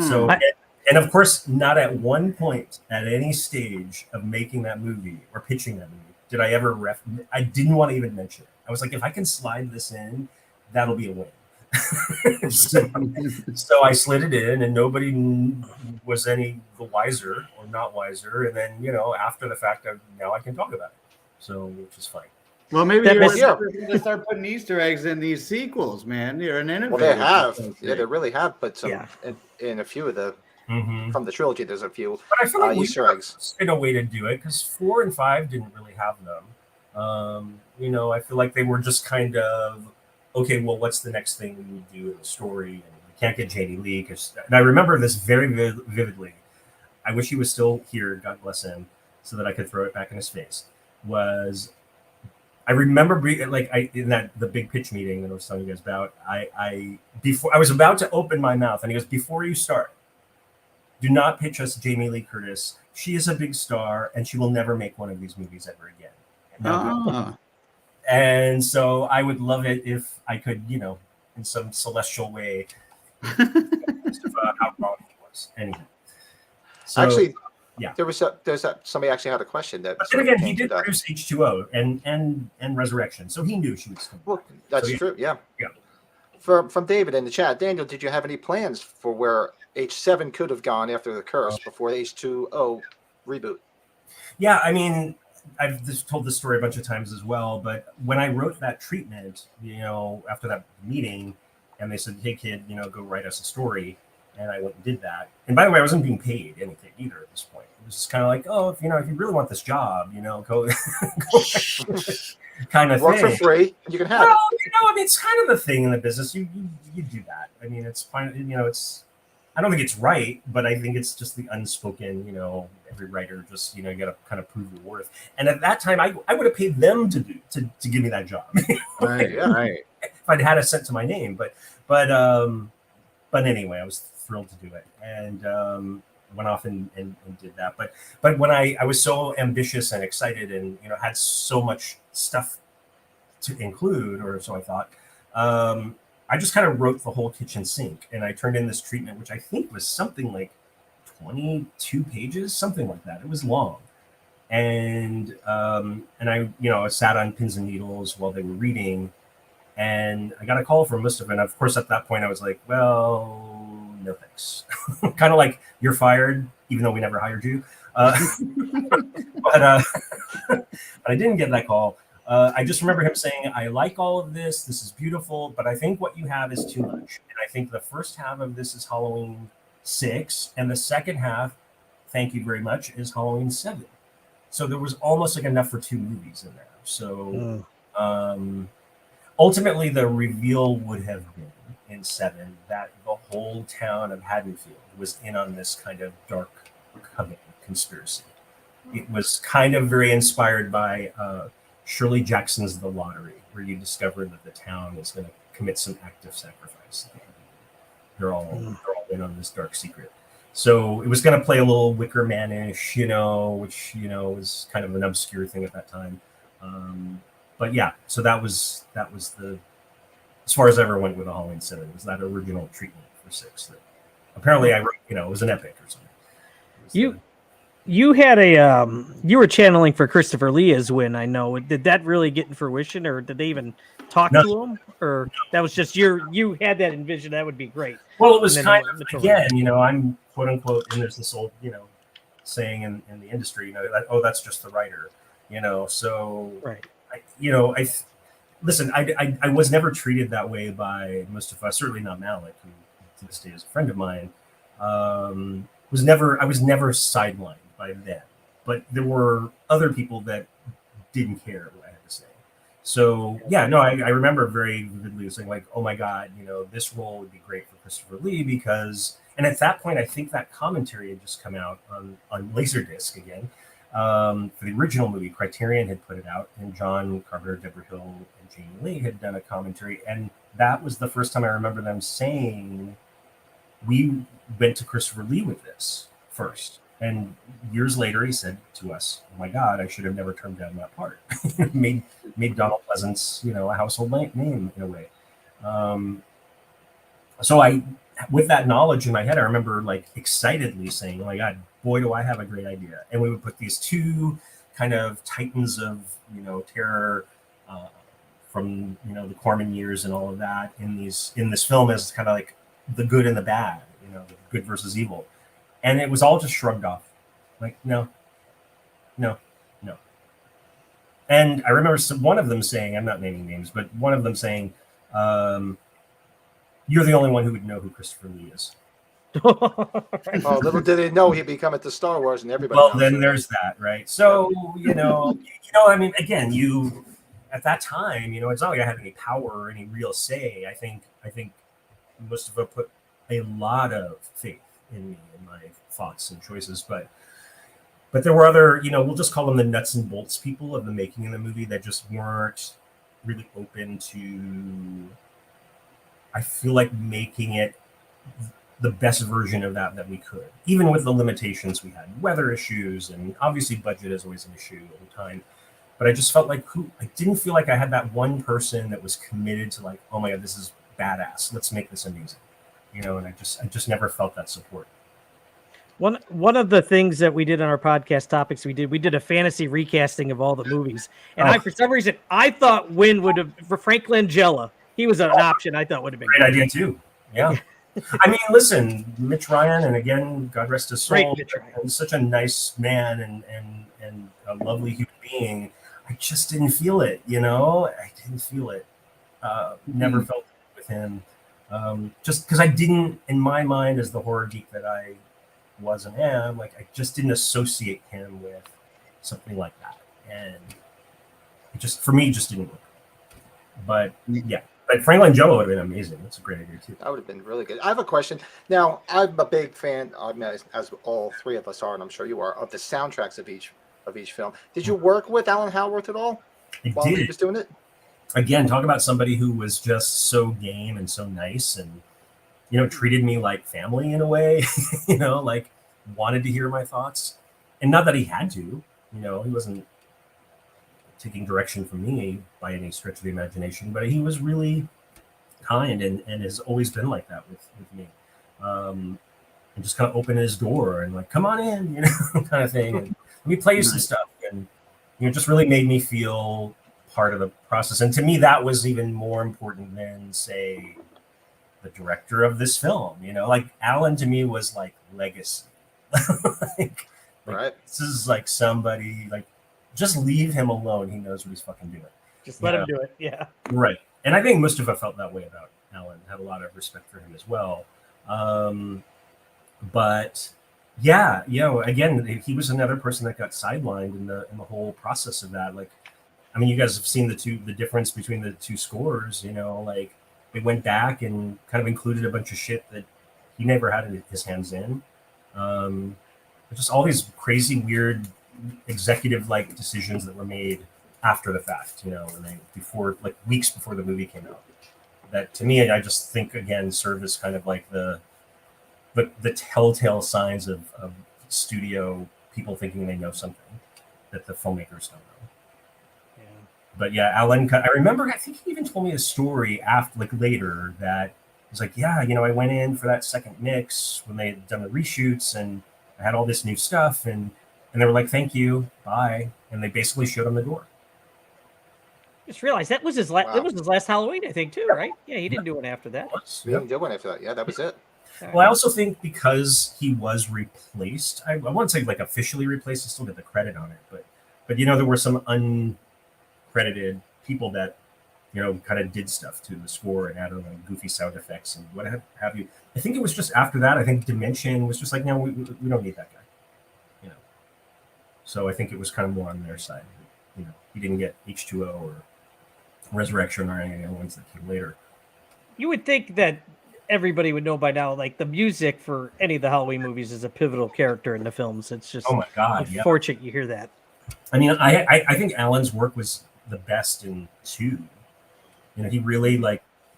So, and of course, not at one point at any stage of making that movie or pitching that movie did I ever I didn't want to even mention it. I was like, if I can slide this in, that'll be a win. So I slid it in, and nobody was any the wiser or not wiser. And then, after the fact, now I can talk about it. So, which is fine. Well, maybe you're to start putting Easter eggs in these sequels, man. You're an innovator. Well, they have. Yeah, they really have put some in a few of the from the trilogy. There's a few but I feel like Easter eggs. In a way to do it, because 4 and 5 didn't really have them. I feel like they were just kind of okay. Well, what's the next thing we would do in the story? And we can't get Janie Lee, and I remember this very vividly. I wish he was still here. God bless him, so that I could throw it back in his face. I remember in the big pitch meeting that I was telling you guys about, I was about to open my mouth, and he goes, before you start, do not pitch us Jamie Lee Curtis. She is a big star, and she will never make one of these movies ever again. And so I would love it if I could, in some celestial way, about how wrong he was. Anyway. So, actually, yeah, somebody actually had a question that. But then again, he did produce H2O and Resurrection, so he knew she was coming. Well, that's true. Yeah. Yeah. From David in the chat, Daniel, did you have any plans for where H7 could have gone after the curse before the H2O reboot? Yeah, I mean, I've just told this story a bunch of times as well, but when I wrote that treatment, after that meeting, and they said, "Hey, kid, go write us a story." And I went and did that. And by the way, I wasn't being paid anything either at this point. It was just kind of like, oh, if you really want this job, go kind of work thing. For free. You can have it. I mean, it's kind of the thing in the business. You do that. I mean, it's fine. It's. I don't think it's right, but I think it's just the unspoken. Every writer just you got to kind of prove your worth. And at that time, I would have paid them to give me that job. Right. If I'd had a cent to my name, but anyway, I was thrilled to do it, and went off and did that. But when I was so ambitious and excited, and had so much stuff to include, or so I thought, I just kind of wrote the whole kitchen sink, and I turned in this treatment, which I think was something like 22 pages, something like that. It was long, and I sat on pins and needles while they were reading. And I got a call from Mustafa, and of course, at that point, I was like, "Well, no thanks." Kind of like you're fired, even though we never hired you. But I didn't get that call. I just remember him saying, "I like all of this. This is beautiful, but I think what you have is too much. And I think the first half of this is Halloween 6, and the second half, thank you very much, is Halloween 7." So there was almost like enough for 2 movies in there. So. Ultimately, the reveal would have been in 7 that the whole town of Haddonfield was in on this kind of dark coven conspiracy. It was kind of very inspired by Shirley Jackson's The Lottery, where you discover that the town is going to commit some act of sacrifice. They're all in on this dark secret. So it was going to play a little Wicker Man-ish, which was kind of an obscure thing at that time. But yeah, so that was the as far as I ever went with a Halloween 7 was that original treatment for 6 that apparently I wrote, it was an epic or something. You had you were channeling for Christopher Lee as Win, I know. Did that really get in fruition, or did they even talk to him, or that was just you had that envision that would be great? Well, it was kind of, again, I'm quote unquote, and there's this old, saying in the industry, that's just the writer, so right. Listen, I was never treated that way by Mustafa, certainly not Malik, who to this day is a friend of mine. I was never sidelined by them, but there were other people that didn't care what I had to say. So yeah, no, I remember very vividly saying like, oh my God, this role would be great for Christopher Lee because, and at that point, I think that commentary had just come out on Laserdisc again. For the original movie, Criterion had put it out, and John Carter, Deborah Hill, and Jamie Lee had done a commentary, and that was the first time I remember them saying, we went to Christopher Lee with this first. And years later, he said to us, oh my God, I should have never turned down that part. made Donald Pleasance, a household name in a way. So with that knowledge in my head, I remember like excitedly saying, oh my God, boy, do I have a great idea. And we would put these two kind of titans of, terror from, the Corman years and all of that in this film as kind of like the good and the bad, the good versus evil. And it was all just shrugged off. Like, no. And I remember one of them saying, I'm not naming names, but one of them saying, you're the only one who would know who Christopher Lee is. Oh, little did they know he'd become at the Star Wars and everybody. Well, then there's that, right? So, I mean, again, at that time, it's not like I had any power or any real say. I think Mustafa put a lot of faith in me and my thoughts and choices, but there were other, we'll just call them the nuts and bolts people of the making of the movie that just weren't really open to, I feel like, making it the best version of that we could, even with the limitations we had, weather issues, and obviously budget is always an issue all the time. But I just felt like I didn't feel like I had that one person that was committed to like, oh my God, this is badass. Let's make this amazing. And I just never felt that support. One of the things that we did on our podcast topics, we did a fantasy recasting of all the movies. And for some reason, I thought Win would have, for Frank Langella, he was an option I thought would have been great idea too. Yeah. I mean, listen, Mitch Ryan, and again, God rest his soul, and such a nice man and a lovely human being. I just didn't feel it, I didn't feel it. Never felt it with him. Just because I didn't, in my mind, as the horror geek that I was and am, like I just didn't associate him with something like that, and it just for me just didn't work. But yeah, but Frank Langella would have been amazing. That's a great idea too. That would have been really good. I have a question. Now, I'm a big fan, as all three of us are, and I'm sure you are, of the soundtracks of each film. Did you work with Alan Howarth at all while he was doing it? Again, talk about somebody who was just so game and so nice and, treated me like family in a way, like wanted to hear my thoughts. And not that he had to, he wasn't taking direction from me by any stretch of the imagination, but he was really kind and has always been like that with me. And just kind of open his door and like, come on in, kind of thing. And let me play you some stuff. And, just really made me feel part of the process. And to me, that was even more important than, say, the director of this film. Like Alan to me was like legacy. Right. This is like somebody, like, just leave him alone. He knows what he's fucking doing. Just let him do it. Yeah. Right. And I think Mustafa felt that way about Alan, had a lot of respect for him as well. But yeah, again, he was another person that got sidelined in the whole process of that. Like, I mean, you guys have seen the difference between the two scores, like they went back and kind of included a bunch of shit that he never had his hands in. Just all these crazy, weird executive like decisions that were made after the fact, and weeks before the movie came out. That to me, I just think again served as kind of like the the telltale signs of studio people thinking they know something that the filmmakers don't know. Yeah. But yeah, Alan, I remember, I think he even told me a story after, like later, that was like, yeah, I went in for that second mix when they had done the reshoots and I had all this new stuff, and they were like, thank you, bye, and they basically showed him the door. Just realized that was his last. Wow. It was his last Halloween, I think, too, right? Yeah, he didn't do it after that. We didn't do one after that. Yeah, that was it. Well, I also think because he was replaced, I won't say like officially replaced, I still get the credit on it, but there were some uncredited people that kind of did stuff to the score and added like goofy sound effects and what have you. I think it was just after that. I think Dimension was just like, no, we don't need that guy. So I think it was kind of more on their side. He didn't get H2O or Resurrection or any of the ones that came later. You would think that everybody would know by now, like the music for any of the Halloween movies is a pivotal character in the films. It's just oh my god, unfortunate you hear that. I mean, I think Alan's work was the best in 2. He really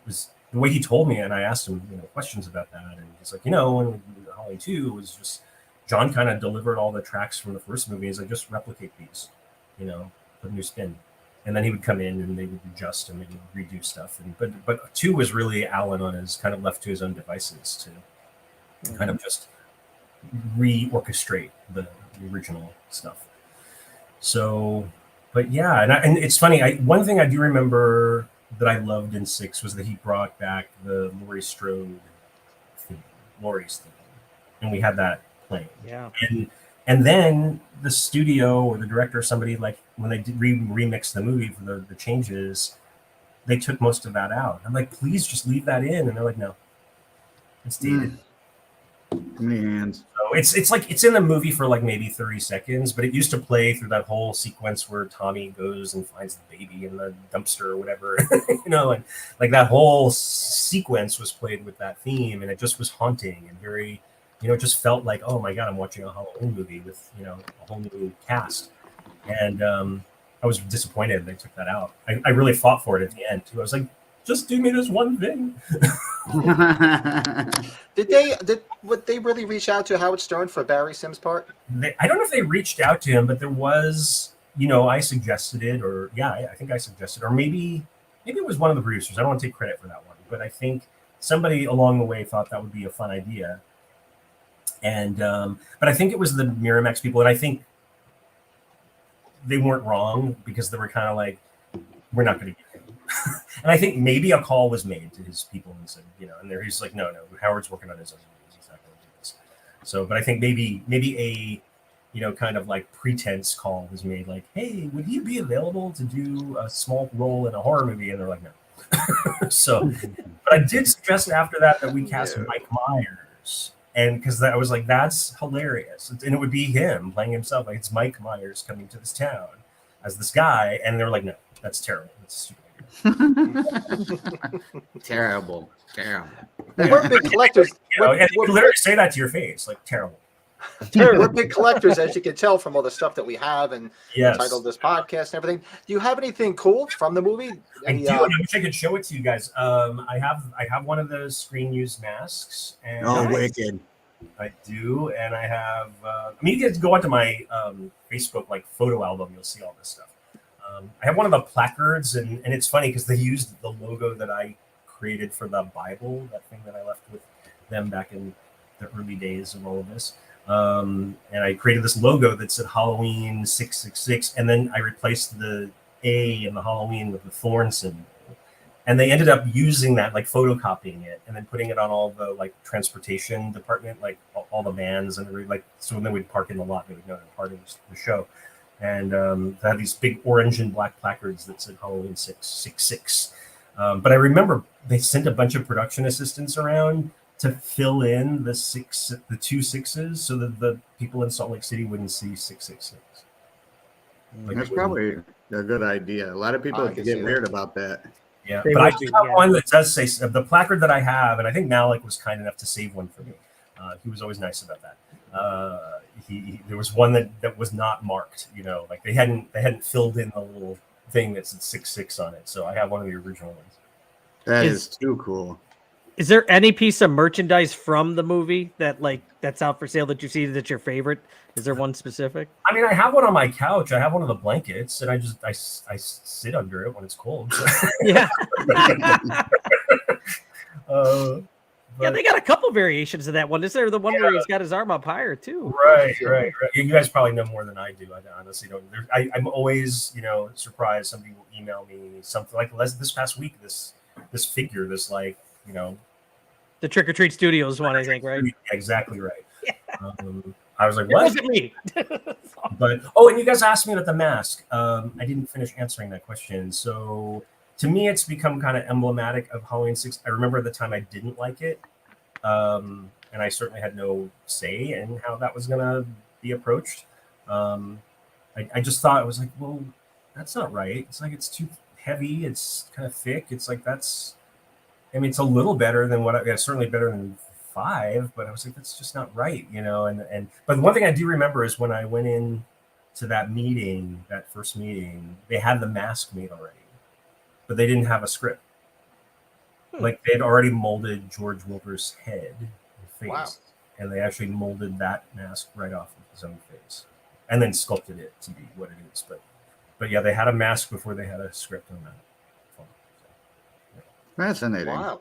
was the way he told me, and I asked him questions about that, and he's like, when Halloween 2 was just John kind of delivered all the tracks from the first movie. He's like, just replicate these, put a new spin. And then he would come in and they would adjust and they would redo stuff. But 2 was really Alan on his kind of left to his own devices to kind of just reorchestrate the original stuff. So, but yeah, and it's funny. One thing I do remember that I loved in 6 was that he brought back the Laurie Strode theme, Laurie's theme, and we had that playing. Yeah. And then the studio or the director or somebody, like when they did remix the movie for the changes, they took most of that out. I'm like, please just leave that in. And they're like, no, it's dated. Too many hands. So it's like it's in the movie for like maybe 30 seconds, but it used to play through that whole sequence where Tommy goes and finds the baby in the dumpster or whatever, and like that whole sequence was played with that theme, and it just was haunting and very. It just felt like, oh my god, I'm watching a Halloween movie with a whole new cast, and I was disappointed they took that out. I really fought for it at the end too. I was like, just do me this one thing. Would they really reach out to Howard Stern for Barry Sims' part? I don't know if they reached out to him, but there was, I suggested it, or I think I suggested, or maybe it was one of the producers. I don't want to take credit for that one, but I think somebody along the way thought that would be a fun idea. And but I think it was the Miramax people, and I think they weren't wrong because they were kind of like, we're not going to get him. And I think maybe a call was made to his people and said, and he's like, no, Howard's working on his own movies. He's not going to do this. So, but I think maybe a kind of like pretense call was made, like, hey, would he be available to do a small role in a horror movie? And they're like, no. So, but I did suggest after that we cast Mike Myers. And because I was like, that's hilarious. And it would be him playing himself. Like, it's Mike Myers coming to this town as this guy. And they were like, no, that's terrible. That's stupid. Terrible. We're big collectors. And you literally say that to your face, like, terrible. We're big collectors, as you can tell from all the stuff that we have and the title of this podcast and everything. Do you have anything cool from the movie? I do. I wish I could show it to you guys. I have one of those screen used masks. And wicked! I do, and I have. You guys go onto my Facebook photo album. You'll see all this stuff. I have one of the placards, and it's funny because they used the logo that I created for the Bible, that thing that I left with them back in the early days of all of this. And I created this logo that said Halloween 666, and then I replaced the A in the Halloween with the thorn symbol. And they ended up using that, photocopying it, and then putting it on all the transportation department, all the vans, and so when they would park in the lot, they would know they're part of the show. And they had these big orange and black placards that said Halloween 666. But I remember they sent a bunch of production assistants around to fill in the 2 6s so that the people in Salt Lake City wouldn't see 666. That's probably a good idea. A lot of people get weird about that. Yeah, but I have one that does say the placard that I have, and I think Malik was kind enough to save one for me. He was always nice about that. There was one that was not marked. They hadn't filled in the little thing that said 66 on it. So I have one of the original ones. That is too cool. Is there any piece of merchandise from the movie that's out for sale that you see that's your favorite? Is there one specific? I mean, I have one on my couch. I have one of the blankets, and I sit under it when it's cold. So. Yeah. uh, Yeah, but- they got a couple variations of that one. Is there the one where he's got his arm up higher too? Right. You guys probably know more than I do. I honestly don't. I'm always, surprised. Somebody will email me something like this past week. This figure, this The Trick or Treat Studios one, I think, right? Exactly right. Yeah. I was like, It what? wasn't me. But and you guys asked me about the mask. I didn't finish answering that question. So to me, it's become kind of emblematic of Halloween 6. I remember at the time I didn't like it. And I certainly had no say in how that was going to be approached. I just thought it was like, well, that's not right. It's like it's too heavy. It's kind of thick. It's like it's a little better than certainly better than 5, but I was like, that's just not right, but one thing I do remember is when I went in to that first meeting, they had the mask made already, but they didn't have a script. Like they'd already molded George Wilbur's head and face, Wow. and they actually molded that mask right off of his own face, and then sculpted it to be what it is. But yeah, they had a mask before they had a script on that. Fascinating. Wow.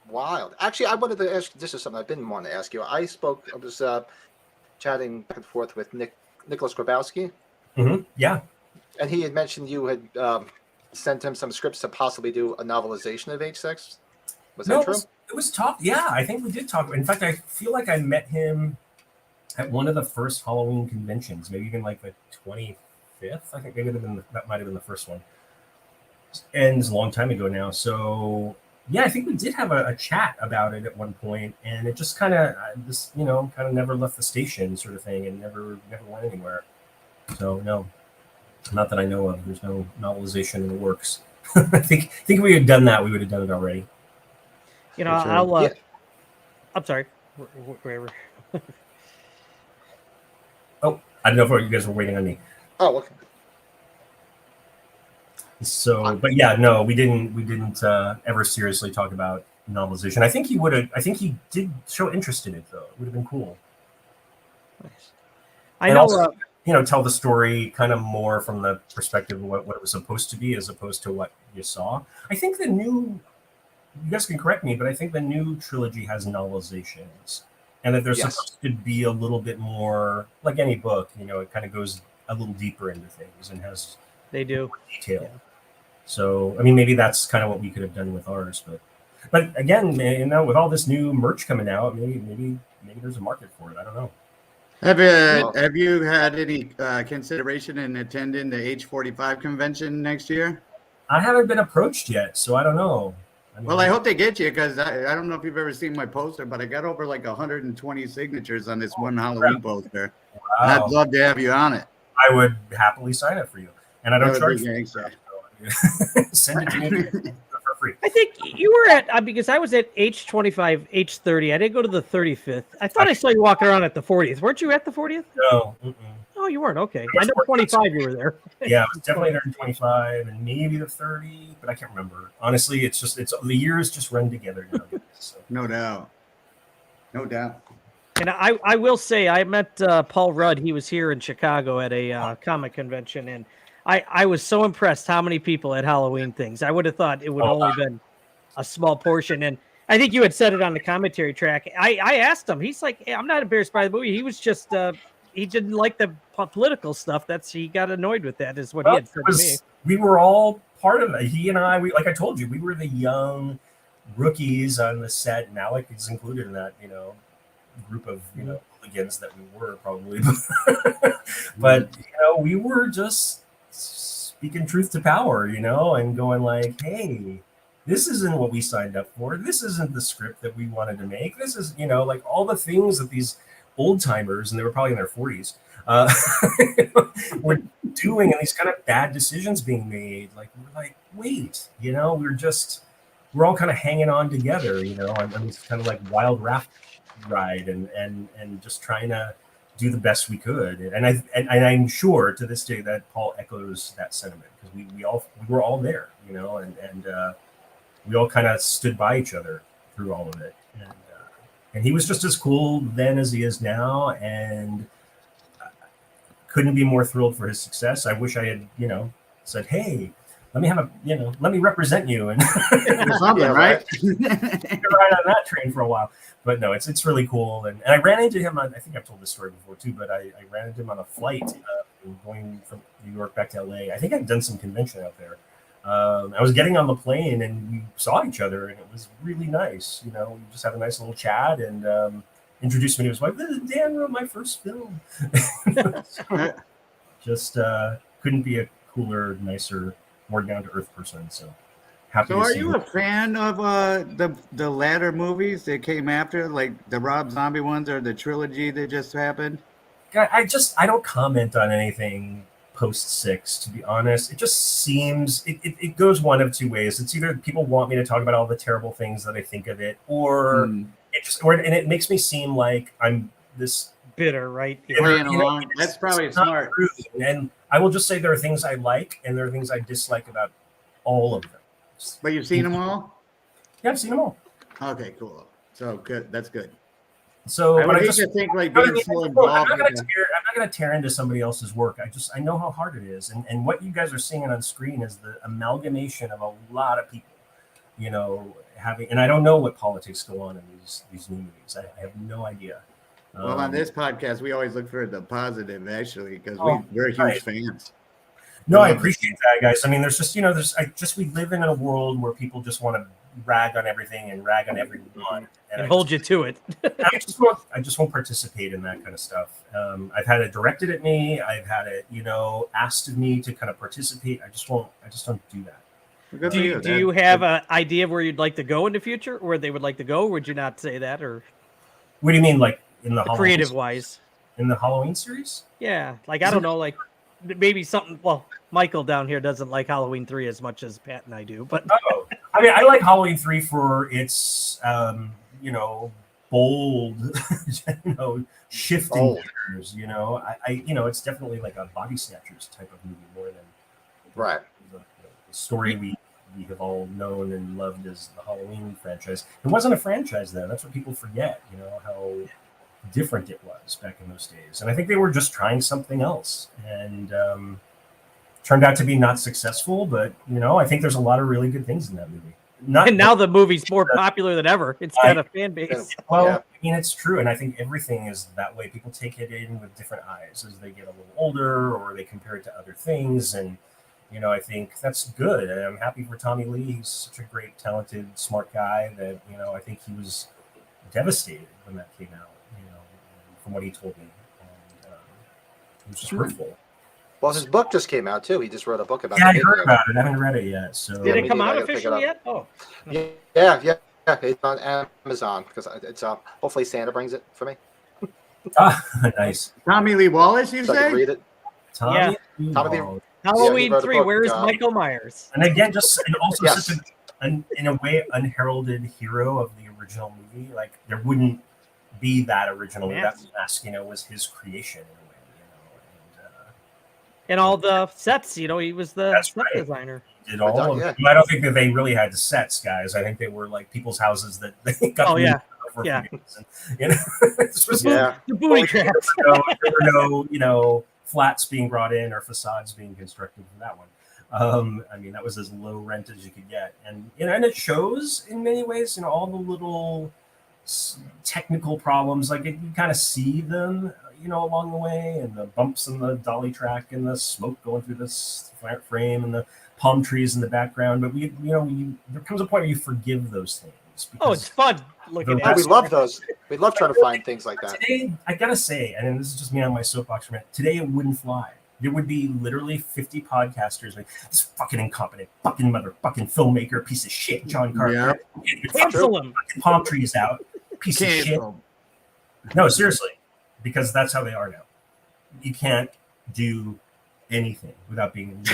Wild. Actually, I wanted to ask. This is something I've been wanting to ask you. I was chatting back and forth with Nicholas Grabowski. Mm-hmm. Yeah. And he had mentioned you had sent him some scripts to possibly do a novelization of H6. Was that true? It was talk. Yeah, I think we did talk. In fact, I feel like I met him at one of the first Halloween conventions, maybe even like the 25th. I think maybe that might have been the first one. And it's a long time ago now. So yeah, I think we did have a chat about it at one point, and it just kind of never left the station, sort of thing, and never went anywhere. So no, not that I know of. There's no novelization in the works. I think if we had done that, we would have done it already. Sure. I'll. I'm sorry. Wherever. Oh, I don't know if you guys were waiting on me. Oh, okay. So, but yeah, no, we didn't ever seriously talk about novelization. I think he did show interest in it, though. It would have been cool. Nice. I know. Also, tell the story kind of more from the perspective of what it was supposed to be, as opposed to what you saw. I think you guys can correct me, but I think the new trilogy has novelizations, and that there's supposed to be a little bit more, like any book, it kind of goes a little deeper into things and has they do more detail. Yeah. So, I mean, maybe that's kind of what we could have done with ours, but again, with all this new merch coming out, maybe there's a market for it. I don't know. Have you had any consideration in attending the H45 convention next year? I haven't been approached yet, so I don't know. Well, I hope they get you, because I don't know if you've ever seen my poster, but I got over like 120 signatures on this one Halloween poster. Wow. And I'd love to have you on it. I would happily sign up for you, and I don't charge you. Gangster. Send it to me for free. I think you were at because I was at H25, H30. I didn't go to the 35th. I thought I saw you walking around at the 40th. Weren't you at the 40th? No. Oh, you weren't. Okay. I know 25 you were there. Yeah, it was definitely 125 and maybe the 30, but I can't remember. Honestly, it's the years just run together now. So. No doubt. And I will say I met Paul Rudd. He was here in Chicago at a comic convention, and I was so impressed how many people had Halloween things. I would have thought it would only been a small portion. And I think you had said it on the commentary track. I asked him. He's like, hey, I'm not embarrassed by the movie. He was just he didn't like the political stuff. He got annoyed with that, is what he had said to me. We were all part of it. He and I, like I told you, we were the young rookies on the set, and Alec is included in that, group of hooligans that we were probably. But we were just speaking truth to power, and going like, hey, this isn't what we signed up for. This isn't the script that we wanted to make. This is, like all the things that these old timers, and they were probably in their 40s, were doing, and these kind of bad decisions being made. Like, we're like, wait, we're all kind of hanging on together, on this kind of like wild raft ride, and just trying to do the best we could. And I'm sure to this day that Paul echoes that sentiment, because we were all there, and we all kind of stood by each other through all of it. And he was just as cool then as he is now, and couldn't be more thrilled for his success. I wish I had, said, hey, let me represent you and Or something, right? ride on that train for a while. But no, it's really cool. And I ran into him I think I've told this story before too, but I ran into him on a flight going from New York back to LA. I think I'd done some convention out there. I was getting on the plane and we saw each other, and it was really nice. We just had a nice little chat, and introduced me to his wife. This is Dan wrote my first film. Just couldn't be a cooler, nicer, more down to earth person. So happy. So, are you a fan of the latter movies that came after, like the Rob Zombie ones or the trilogy that just happened? I don't comment on anything post 6, to be honest. It just seems it goes one of two ways. It's either people want me to talk about all the terrible things that I think of it, or and it makes me seem like I'm this bitter, right? Playing along. That's probably smart. True. And I will just say there are things I like and there are things I dislike about all of them. But you've seen them all? Yeah, I've seen them all. Okay, cool. So good. That's good. So, I but would I hate to think like I'm being so not involved. going to tear into somebody else's work. I know how hard it is, and what you guys are seeing on screen is the amalgamation of a lot of people, having. And I don't know what politics go on in these new movies. I have no idea. Well, on this podcast, we always look for the positive, actually, because we're huge right. fans. No, I appreciate that, guys. I mean, there's just, we live in a world where people just want to rag on everything and rag on everyone. And hold you to it. I just won't participate in that kind of stuff. I've had it directed at me. I've had it, asked of me to kind of participate. I just don't do that. Do you have an idea of where you'd like to go in the future, or where they would like to go? Or would you not say that? Or what do you mean, like in the creative wise? In the Halloween series? Yeah, like I don't know, like maybe something. Well, Michael down here doesn't like Halloween 3 as much as Pat and I do, but I mean, I like Halloween 3 for its bold, shifting gears. It's definitely like a body snatchers type of movie more than the story we have all known and loved as the Halloween franchise. It wasn't a franchise then. That's what people forget. How different it was back in those days, and I think they were just trying something else, and turned out to be not successful. But I think there's a lot of really good things in that movie. And now the movie's more popular than ever. It's got a fan base. Well, I mean, it's true. And I think everything is that way. People take it in with different eyes as they get a little older, or they compare it to other things. And, I think that's good. And I'm happy for Tommy Lee. He's such a great, talented, smart guy that, I think he was devastated when that came out, from what he told me. And it was just hurtful. Well, his book just came out too. He just wrote a book about. Yeah, I heard about it. I haven't read it yet. So did it come out officially yet? Oh, yeah. It's on Amazon because it's hopefully Santa brings it for me. Nice. Tommy Lee Wallace, you so say? I can read it. Tommy Halloween 3. Where's Michael Myers? And again, such an in a way unheralded hero of the original movie. Like there wouldn't be that original. That mask, was his creation. And all the sets, he was the set designer. Did all of them. I don't think that they really had the sets, guys. I think they were like people's houses that they got. Oh yeah, this was the booty traps. There were no, flats being brought in or facades being constructed for that one. I mean, that was as low rent as you could get, and and it shows in many ways. All the little technical problems, like you kind of see them. Along the way, and the bumps in the dolly track, and the smoke going through this flat frame, and the palm trees in the background. But there comes a point where you forgive those things. It's fun looking at. We love those. We love trying to find things like that. Today, I gotta say, and this is just me on my soapbox for a minute. Today, it wouldn't fly. There would be literally 50 podcasters like this fucking incompetent, fucking motherfucking filmmaker, piece of shit, John Carter. Cancel him. Palm trees out, piece of shit. No, seriously. Because that's how they are now. You can't do anything without being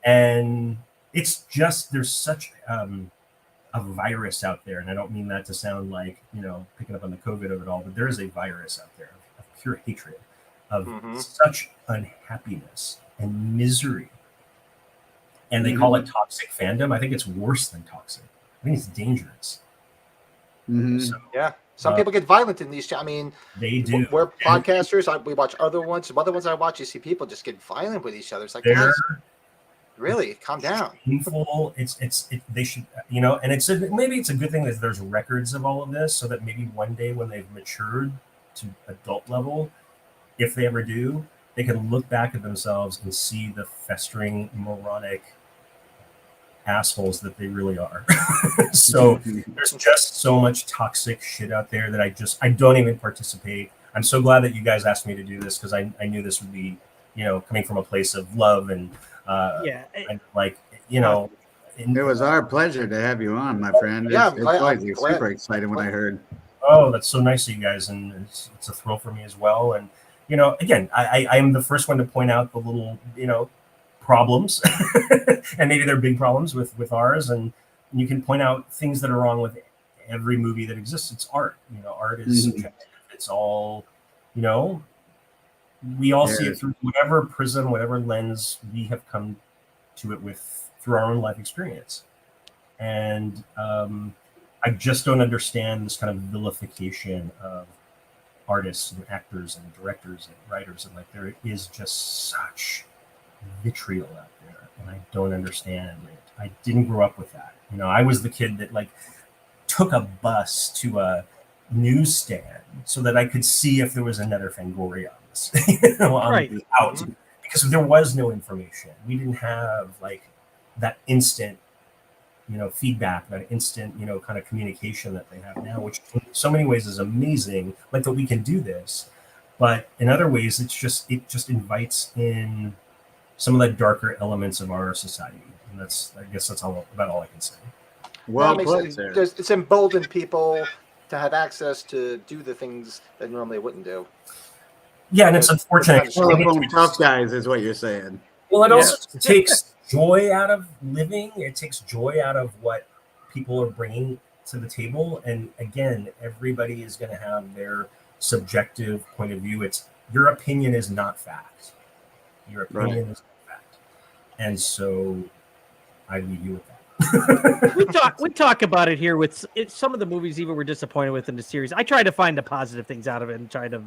and it's just there's such a virus out there, and I don't mean that to sound like picking up on the COVID of it all, but there is a virus out there of pure hatred, of such unhappiness and misery, and they call it toxic fandom. I think it's worse than toxic. think it's dangerous. Mhm. So Yeah. Some people get violent in these. I mean, they do. we're podcasters. We watch other ones. Some other ones I watch, you see people just get violent with each other. It's like, They're guys, really, calm down. painful. They should, and maybe it's a good thing that there's records of all of this, so that maybe one day when they've matured to adult level, if they ever do, they can look back at themselves and see the festering moronic assholes that they really are. So there's just so much toxic shit out there that I don't even participate. I'm so glad that you guys asked me to do this, because I knew this would be, coming from a place of love and and like, It was our pleasure to have you on, my friend. Yeah, It's always super exciting when I heard. Oh, that's so nice of you guys, and it's a thrill for me as well. And again, I am the first one to point out the little problems, and maybe they're big problems with ours, and you can point out things that are wrong with every movie that exists. It's art. Art is subjective. It's all, we all see it through whatever prism, whatever lens we have come to it with through our own life experience. And I just don't understand this kind of vilification of artists and actors and directors and writers. And like, there is just such vitriol out there, and I don't understand it. I didn't grow up with that. I was the kid that like took a bus to a newsstand so that I could see if there was another Fangoria out, because there was no information. We didn't have like that instant feedback, that instant kind of communication that they have now, which in so many ways is amazing, like that we can do this. But in other ways, it just invites in some of the darker elements of our society, and I guess that's about all I can say. Well, it's emboldened people to have access to do the things that normally wouldn't do. Yeah, and it's unfortunate. Tough guys is what you're saying. Well, it also takes joy out of living. It takes joy out of what people are bringing to the table. And again, everybody is going to have their subjective point of view. It's your opinion is not fact. Your opinion is not fact. And so I leave you with that. we talk about it here with some of the movies even we're disappointed with in the series. I try to find the positive things out of it and try to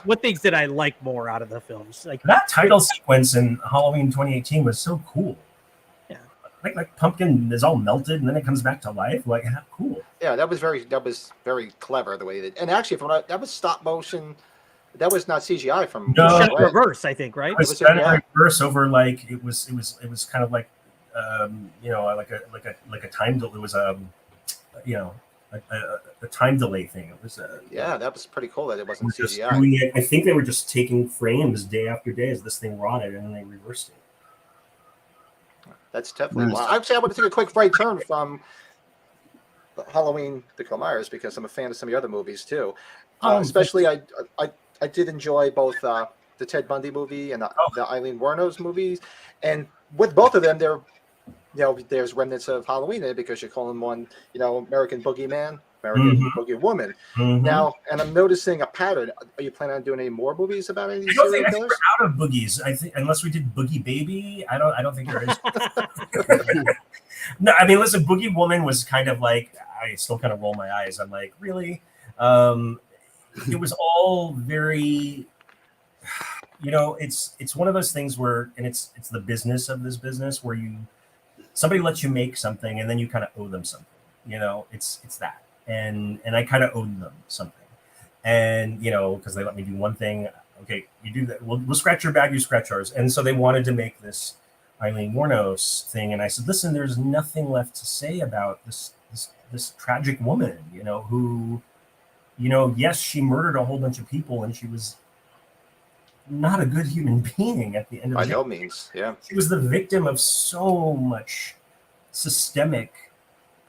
what things did I like more out of the films. Like that title sequence in Halloween 2018 was so cool. Yeah, like Pumpkin is all melted and then it comes back to life. Like, how cool. Yeah, that was very clever the way that. And actually, that was stop motion. That was not CGI from reverse, I think, right? It was done in reverse over like it was kind of like like a time delay. It was a time delay thing. It was that was pretty cool that it wasn't CGI. I think they were just taking frames day after day as this thing rotted, and then they reversed it. That's definitely wow. Actually, I want to take a quick right turn from Halloween to Myers because I'm a fan of some of the other movies too. Especially, I did enjoy both the Ted Bundy movie and the Eileen Wuornos movies, and with both of them, there's remnants of Halloween in it because you're calling one, American Boogeyman, American Boogie Woman. Now, and I'm noticing a pattern. Are you planning on doing any more movies about any of these serial killers? We're out of boogies. I think unless we did Boogie Baby, I don't think there is. No, I mean, listen, Boogie Woman was kind of like, I still kind of roll my eyes. I'm like, really? It was all very, it's one of those things where, and it's the business of this business where somebody lets you make something and then you kind of owe them something, it's that. And I kind of owed them something. And, because they let me do one thing. Okay, you do that. We'll scratch your bag, you scratch ours. And so they wanted to make this Eileen Wuornos thing. And I said, listen, there's nothing left to say about this tragic woman, who, yes, she murdered a whole bunch of people and she was not a good human being at the end of the day. By no means, yeah. She was the victim of so much systemic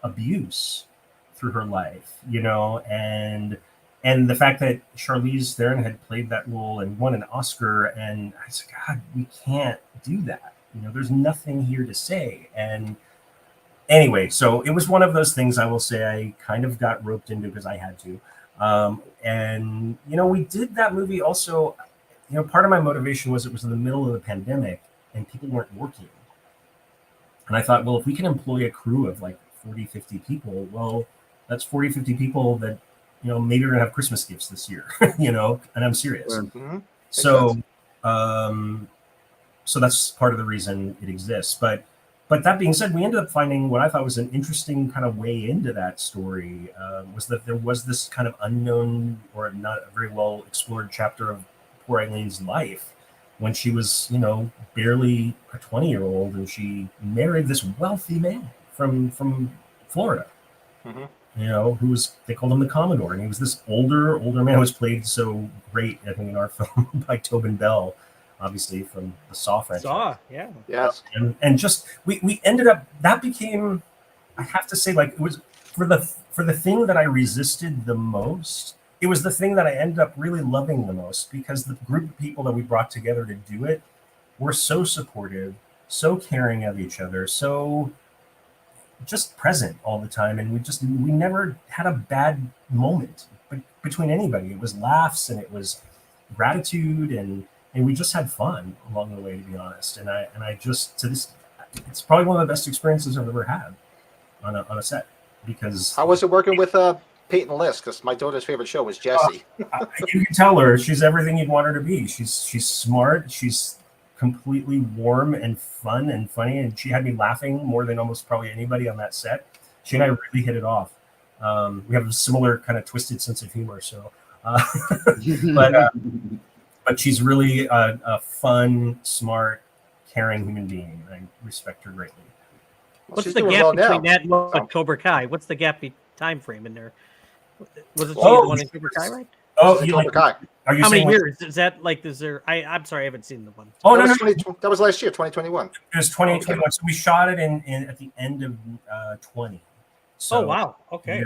abuse through her life, and the fact that Charlize Theron had played that role and won an Oscar, and I said, God, we can't do that. There's nothing here to say. And anyway, so it was one of those things I will say I kind of got roped into because I had to. And, we did that movie also, part of my motivation was it was in the middle of the pandemic and people weren't working. And I thought, well, if we can employ a crew of like 40, 50 people. Well, that's 40, 50 people that, maybe are going to have Christmas gifts this year, and I'm serious. Sure. Mm-hmm. So, so that's part of the reason it exists. But that being said, we ended up finding what I thought was an interesting kind of way into that story, was that there was this kind of unknown or not very well explored chapter of poor Eileen's life when she was, barely a 20-year-old, and she married this wealthy man from Florida. Mm-hmm. They called him the Commodore, and he was this older man who was played so great, I think, in our film by Tobin Bell, obviously from the Saw franchise. Saw, yeah. Yes. And just we ended up, that became, I have to say, like, it was for the thing that I resisted the most. It was the thing that I ended up really loving the most, because the group of people that we brought together to do it were so supportive, so caring of each other, so just present all the time, and we never had a bad moment between anybody. It was laughs, and it was gratitude, and we just had fun along the way, to be honest. And I just, to this, it's probably one of the best experiences I've ever had on a set. Because how was it working with Peyton List? Because my daughter's favorite show was Jessie. You can tell her she's everything you'd want her to be. She's smart. She's completely warm and fun and funny, and she had me laughing more than almost probably anybody on that set. She and I really hit it off. We have a similar kind of twisted sense of humor, so but she's really a fun, smart, caring human being. I respect her greatly. Well, What's she's the doing gap well between now. that and what So- Cobra Kai? What's the gap time frame in there? Was it she Oh, the one in Cobra Kai, right? Oh, She's in you Cobra Kai. are you How many saying years is that? Like, is there? I'm sorry, I haven't seen the one. Oh, that, no, was no, 20, that was last year, 2021. it was 2021. So we shot it in at the end of 20. So, Oh wow, okay.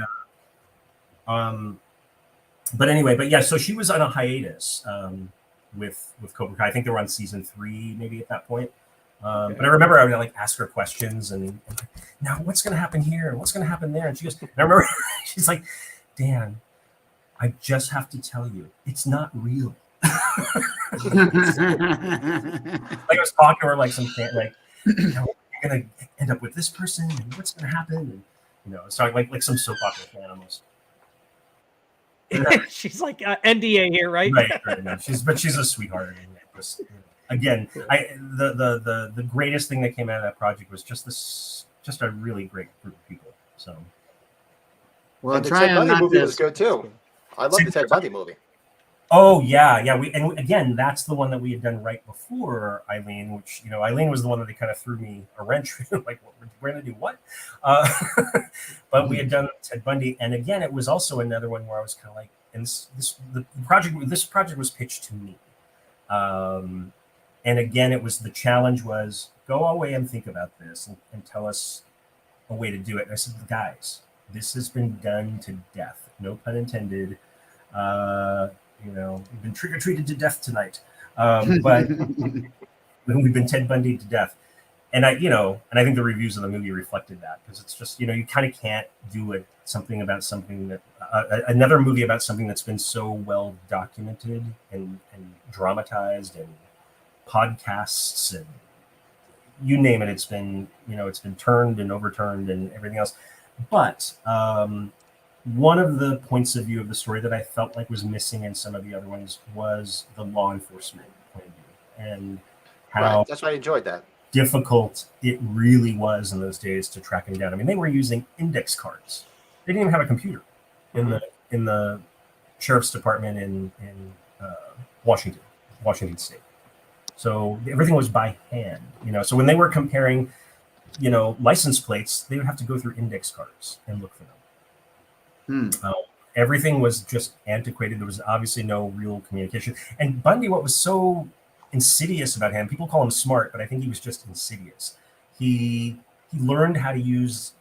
Yeah. But anyway, so she was on a hiatus with Cobra Kai. I think they were on season 3, maybe at that point. But I remember I would like ask her questions, and now what's going to happen here and what's going to happen there, and she goes, and I remember she's like, Dan, I just have to tell you, it's not real. Like I was talking to her like some fan, like, you're gonna end up with this person, and what's gonna happen, and so like some soap opera fan almost. She's like NDA here, right? Right. No, she's a sweetheart. And just, again, the greatest thing that came out of that project was just a really great group of people. So, Well, And the Ted trying Bundy not movie to. was good too. I love the Ted Bundy movie. oh yeah. And again, that's the one that we had done right before Eileen, which Eileen was the one that they kind of threw me a wrench. Like, we're gonna do what? But we had done Ted Bundy, and again, it was also another one where I was kind of like, and this project was pitched to me, and again, it was the challenge was go away and think about this and tell us a way to do it. And I said, guys, this has been done to death. No pun intended. We've been trick-or-treated to death tonight. But we've been Ted Bundy to death. And I think the reviews of the movie reflected that, because it's just, you kind of can't do something about something that, another movie about something that's been so well documented and dramatized, and podcasts and you name it. It's been turned and overturned and everything else. But one of the points of view of the story that I felt like was missing in some of the other ones was the law enforcement point of view, and how Right. That's why I enjoyed that. difficult it really was in those days to track him down. I mean, they were using index cards. They didn't even have a computer in the sheriff's department in Washington State. So everything was by hand. So when they were comparing, license plates, they would have to go through index cards and look for them. Everything was just antiquated. There was obviously no real communication. And Bundy, what was so insidious about him, people call him smart, but I think he was just insidious. He learned how to use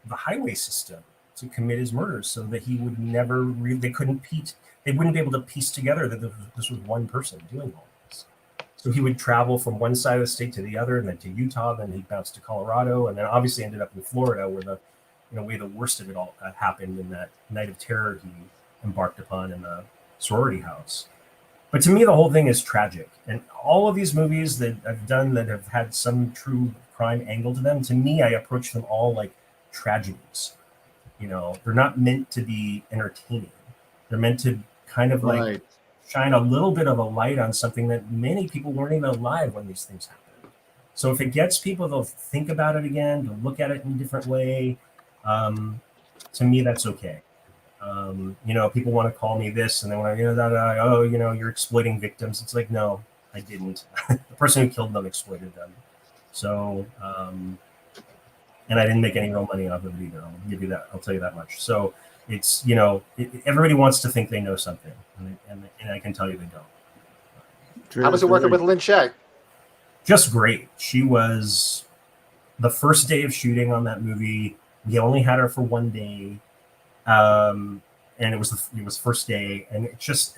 the highway system to commit his murders, so that he would never they wouldn't be able to piece together that this was one person doing all this. So he would travel from one side of the state to the other, and then to Utah, then he bounced to Colorado, and then obviously ended up in Florida, where the worst of it all happened in that night of terror he embarked upon in the sorority house. But to me, the whole thing is tragic. And all of these movies that I've done that have had some true crime angle to them, to me, I approach them all like tragedies. They're not meant to be entertaining. They're meant to kind of like Right. shine a little bit of a light on something that many people weren't even alive when these things happened. So if it gets people to think about it again, to look at it in a different way, to me, that's okay. People want to call me this, and they want to, you're exploiting victims. It's like, no, I didn't. The person who killed them exploited them. So, and I didn't make any real money off of it either. I'll tell you that much. So it's, everybody wants to think they know something, and I can tell you they don't. True, How was it working with Lynn Shay? Just great. She was the first day of shooting on that movie. We only had her for one day. And it was first day, and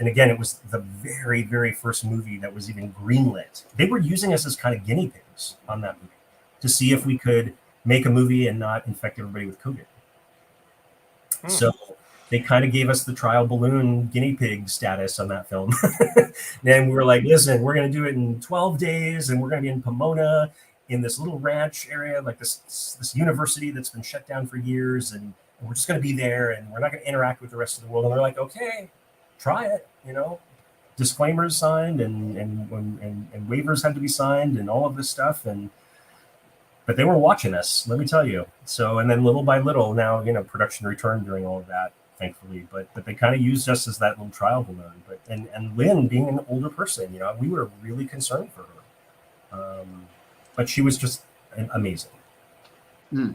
again, it was the very, very first movie that was even greenlit. They were using us as kind of guinea pigs on that movie to see if we could make a movie and not infect everybody with COVID. So they kind of gave us the trial balloon guinea pig status on that film. Then we were like, listen, we're going to do it in 12 days, and we're going to be in Pomona in this little ranch area, like this university that's been shut down for years, and we're just going to be there, and we're not going to interact with the rest of the world. And they're like, okay, try it. Disclaimers signed, and waivers had to be signed, and all of this stuff. But they were watching us, let me tell you. So, and then little by little, now production returned during all of that, thankfully. But they kind of used us as that little trial balloon. But and Lynn, being an older person, we were really concerned for her. But she was just amazing.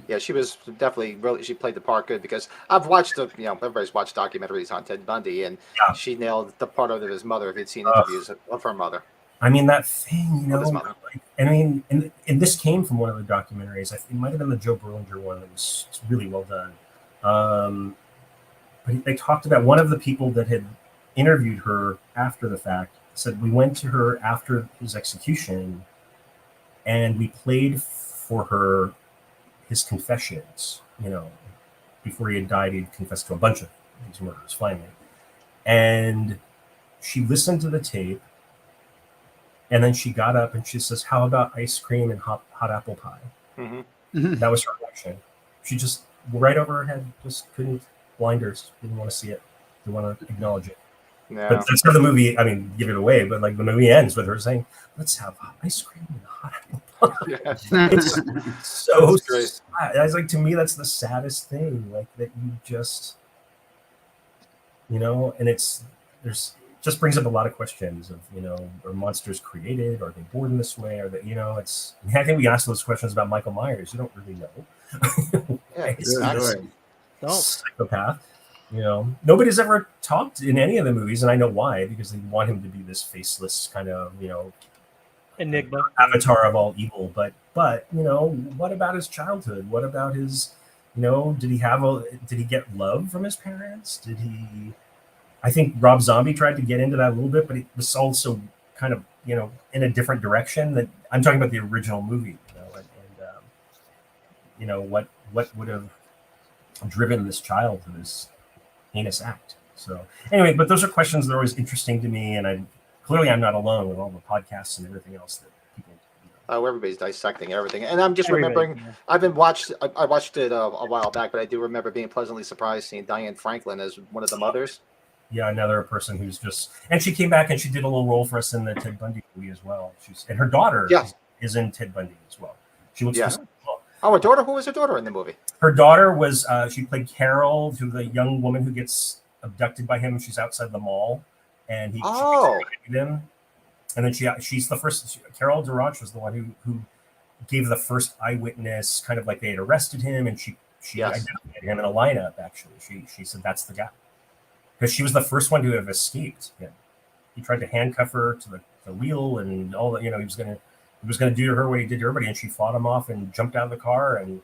Yeah, she was definitely she played the part good, because I've watched everybody's watched documentaries on Ted Bundy, and she nailed the part of his mother. If you'd seen interviews of her mother. I mean, that thing, Of his mother. and this came from one of the documentaries. It might have been the Joe Berlinger one that was really well done. But they talked about one of the people that had interviewed her after the fact said, we went to her after his execution, and we played for her his confessions, before he had died. He'd confessed to a bunch of these murders finally. And she listened to the tape, and then she got up and she says, how about ice cream and hot apple pie? Mm-hmm. That was her reaction. She just, right over her head, just couldn't, blinders, didn't want to see it, didn't want to acknowledge it. Yeah. But that's how the movie, give it away, but like the movie ends with her saying, let's have ice cream and hot apple pie. It's so sad. I was like, to me, that's the saddest thing. Like that you just, and just brings up a lot of questions of, are monsters created? Are they born this way? Are they, I think we asked those questions about Michael Myers. You don't really know. Yeah, He's exactly. Don't. psychopath. Nobody's ever talked in any of the movies, and I know why, because they want him to be this faceless kind of, Enigma. avatar of all evil. But what about his childhood? What about his, did he get love from his parents? I think Rob Zombie tried to get into that a little bit, but it was also kind of, in a different direction. That I'm talking about the original movie, what would have driven this child to this heinous act. So anyway, but those are questions that are always interesting to me, and I'm not alone with all the podcasts and everything else that people. Oh, everybody's dissecting everything, and I'm just remembering. I watched it a while back, but I do remember being pleasantly surprised seeing Diane Franklin as one of the mothers. Yeah, another person who's just, and she came back and she did a little role for us in the Ted Bundy movie as well. And her daughter is in Ted Bundy as well. She looks just well. Oh, her daughter. Who was her daughter in the movie? Her daughter was she played Carol, to the young woman who gets abducted by him. She's outside the mall, and he them. And then she's the first. Carol Durant was the one who gave the first eyewitness, kind of like they had arrested him, and she identified him in a lineup. Actually, she said that's the guy, because she was the first one to have escaped him. He tried to handcuff her to the wheel and all that. He was gonna do to her what he did to everybody, and she fought him off and jumped out of the car, and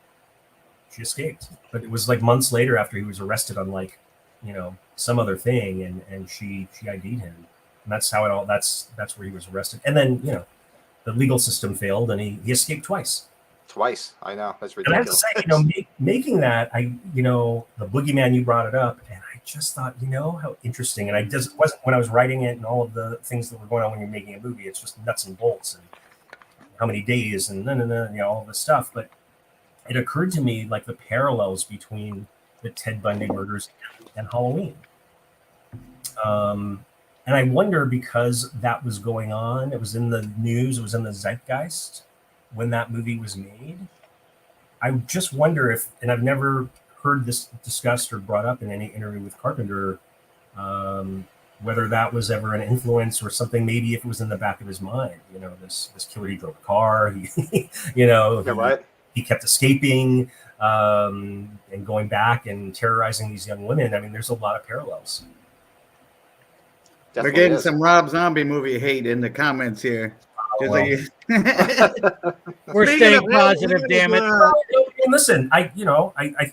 she escaped. But it was like months later after he was arrested on some other thing, and she ID'd him. And that's how it all. That's where he was arrested. And then the legal system failed, and he escaped twice. Twice, I know, that's And I have to ridiculous. say, making that, the boogeyman, you brought it up, and I just thought, how interesting. And it wasn't when I was writing it and all of the things that were going on when you're making a movie. It's just nuts and bolts and how many days and all this stuff. But it occurred to me like the parallels between the Ted Bundy murders and Halloween. And I wonder, because that was going on, it was in the news, it was in the zeitgeist when that movie was made. I just wonder if, and I've never heard this discussed or brought up in any interview with Carpenter, whether that was ever an influence or something. Maybe if it was in the back of his mind, this killer, he drove a car, he kept escaping and going back and terrorizing these young women. I mean, there's a lot of parallels. We're getting some Rob Zombie movie hate in the comments here. We're staying positive, damn it. And listen, I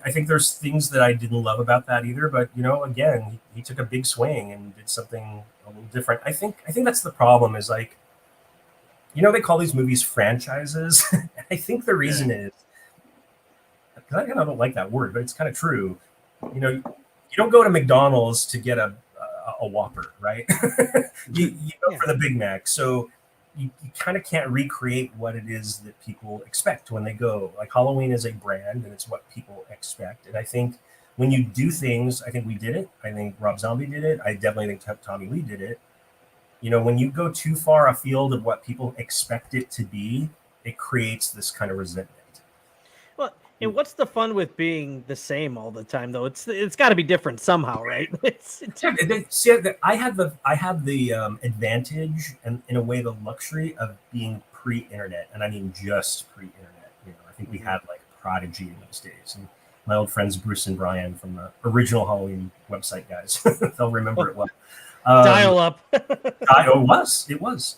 think there's things that I didn't love about that either, but again, he took a big swing and did something a little different. I think that's the problem, is like, they call these movies franchises. I think the reason is, because I kind of don't like that word, but it's kind of true. You don't go to McDonald's to get a Whopper, right? you go for the Big Mac. So you kind of can't recreate what it is that people expect when they go. Like, Halloween is a brand, and it's what people expect. And I think when you do things, I think we did it. I think Rob Zombie did it. I definitely think Tommy Lee did it. When you go too far afield of what people expect it to be, it creates this kind of resentment. Well, and what's the fun with being the same all the time, though? It's got to be different somehow, right? I have the advantage and, in a way, the luxury of being pre-internet, and I mean just pre-internet. I think we had like Prodigy in those days, and my old friends Bruce and Brian from the original Halloween website guys, they'll remember it well. Dial up. It was.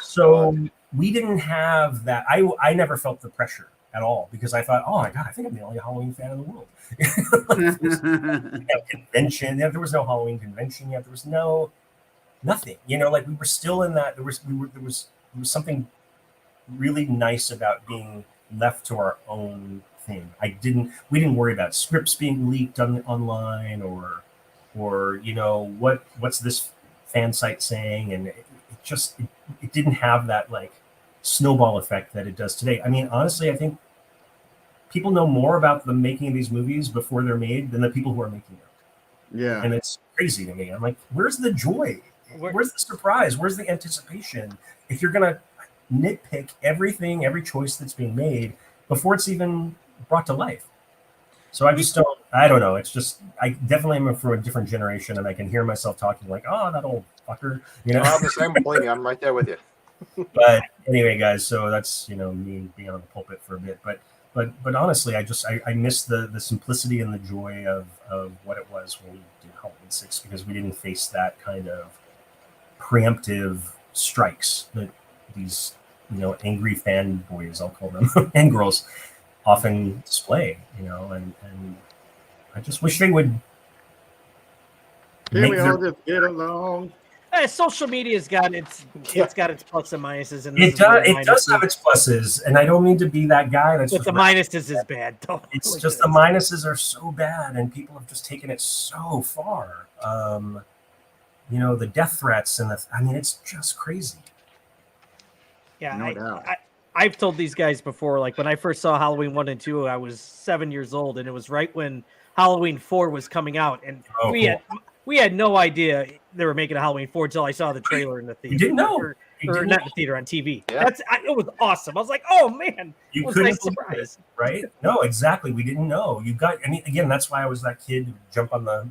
So we didn't have that. I never felt the pressure at all, because I thought, oh my God, I think I'm the only Halloween fan in the world. Convention. There was no Halloween convention yet. There was nothing. Like, we were still in that. There was something really nice about being left to our own thing. We didn't worry about scripts being leaked online or what's this fan site saying, and it didn't have that like snowball effect that it does today. I mean, honestly, I think people know more about the making of these movies before they're made than the people who are making them. Yeah. And it's crazy to me. I'm like, where's the joy? Where's the surprise? Where's the anticipation? If you're going to nitpick everything, every choice that's being made before it's even brought to life. So I don't know. It's just, I definitely am from a different generation, and I can hear myself talking like, oh, that old fucker. I'm the same. Believe me, I'm right there with you. But anyway, guys, so that's me being on the pulpit for a bit, but honestly, I miss the simplicity and the joy of what it was when we did Halloween 6, because we didn't face that kind of preemptive strikes that these angry fanboys, I'll call them, and girls, often display. And I just wish they would. Can we all just get along? Social media's got its plus and minuses, and it does have its pluses, and I don't mean to be that guy. But the minuses is bad. It's just the minuses are so bad, and people have just taken it so far. The death threats and it's just crazy. Yeah, no doubt. I've told these guys before, like when I first saw Halloween 1 and 2, I was 7 years old, and it was right when Halloween 4 was coming out, and we had no idea they were making a Halloween 4 until I saw the trailer in the theater. You didn't know. Or not in the theater, on TV. Yeah. It was awesome. I was like, oh man, you was couldn't nice surprise. It, right? No, exactly. We didn't know. Again, that's why I was that kid who jump on the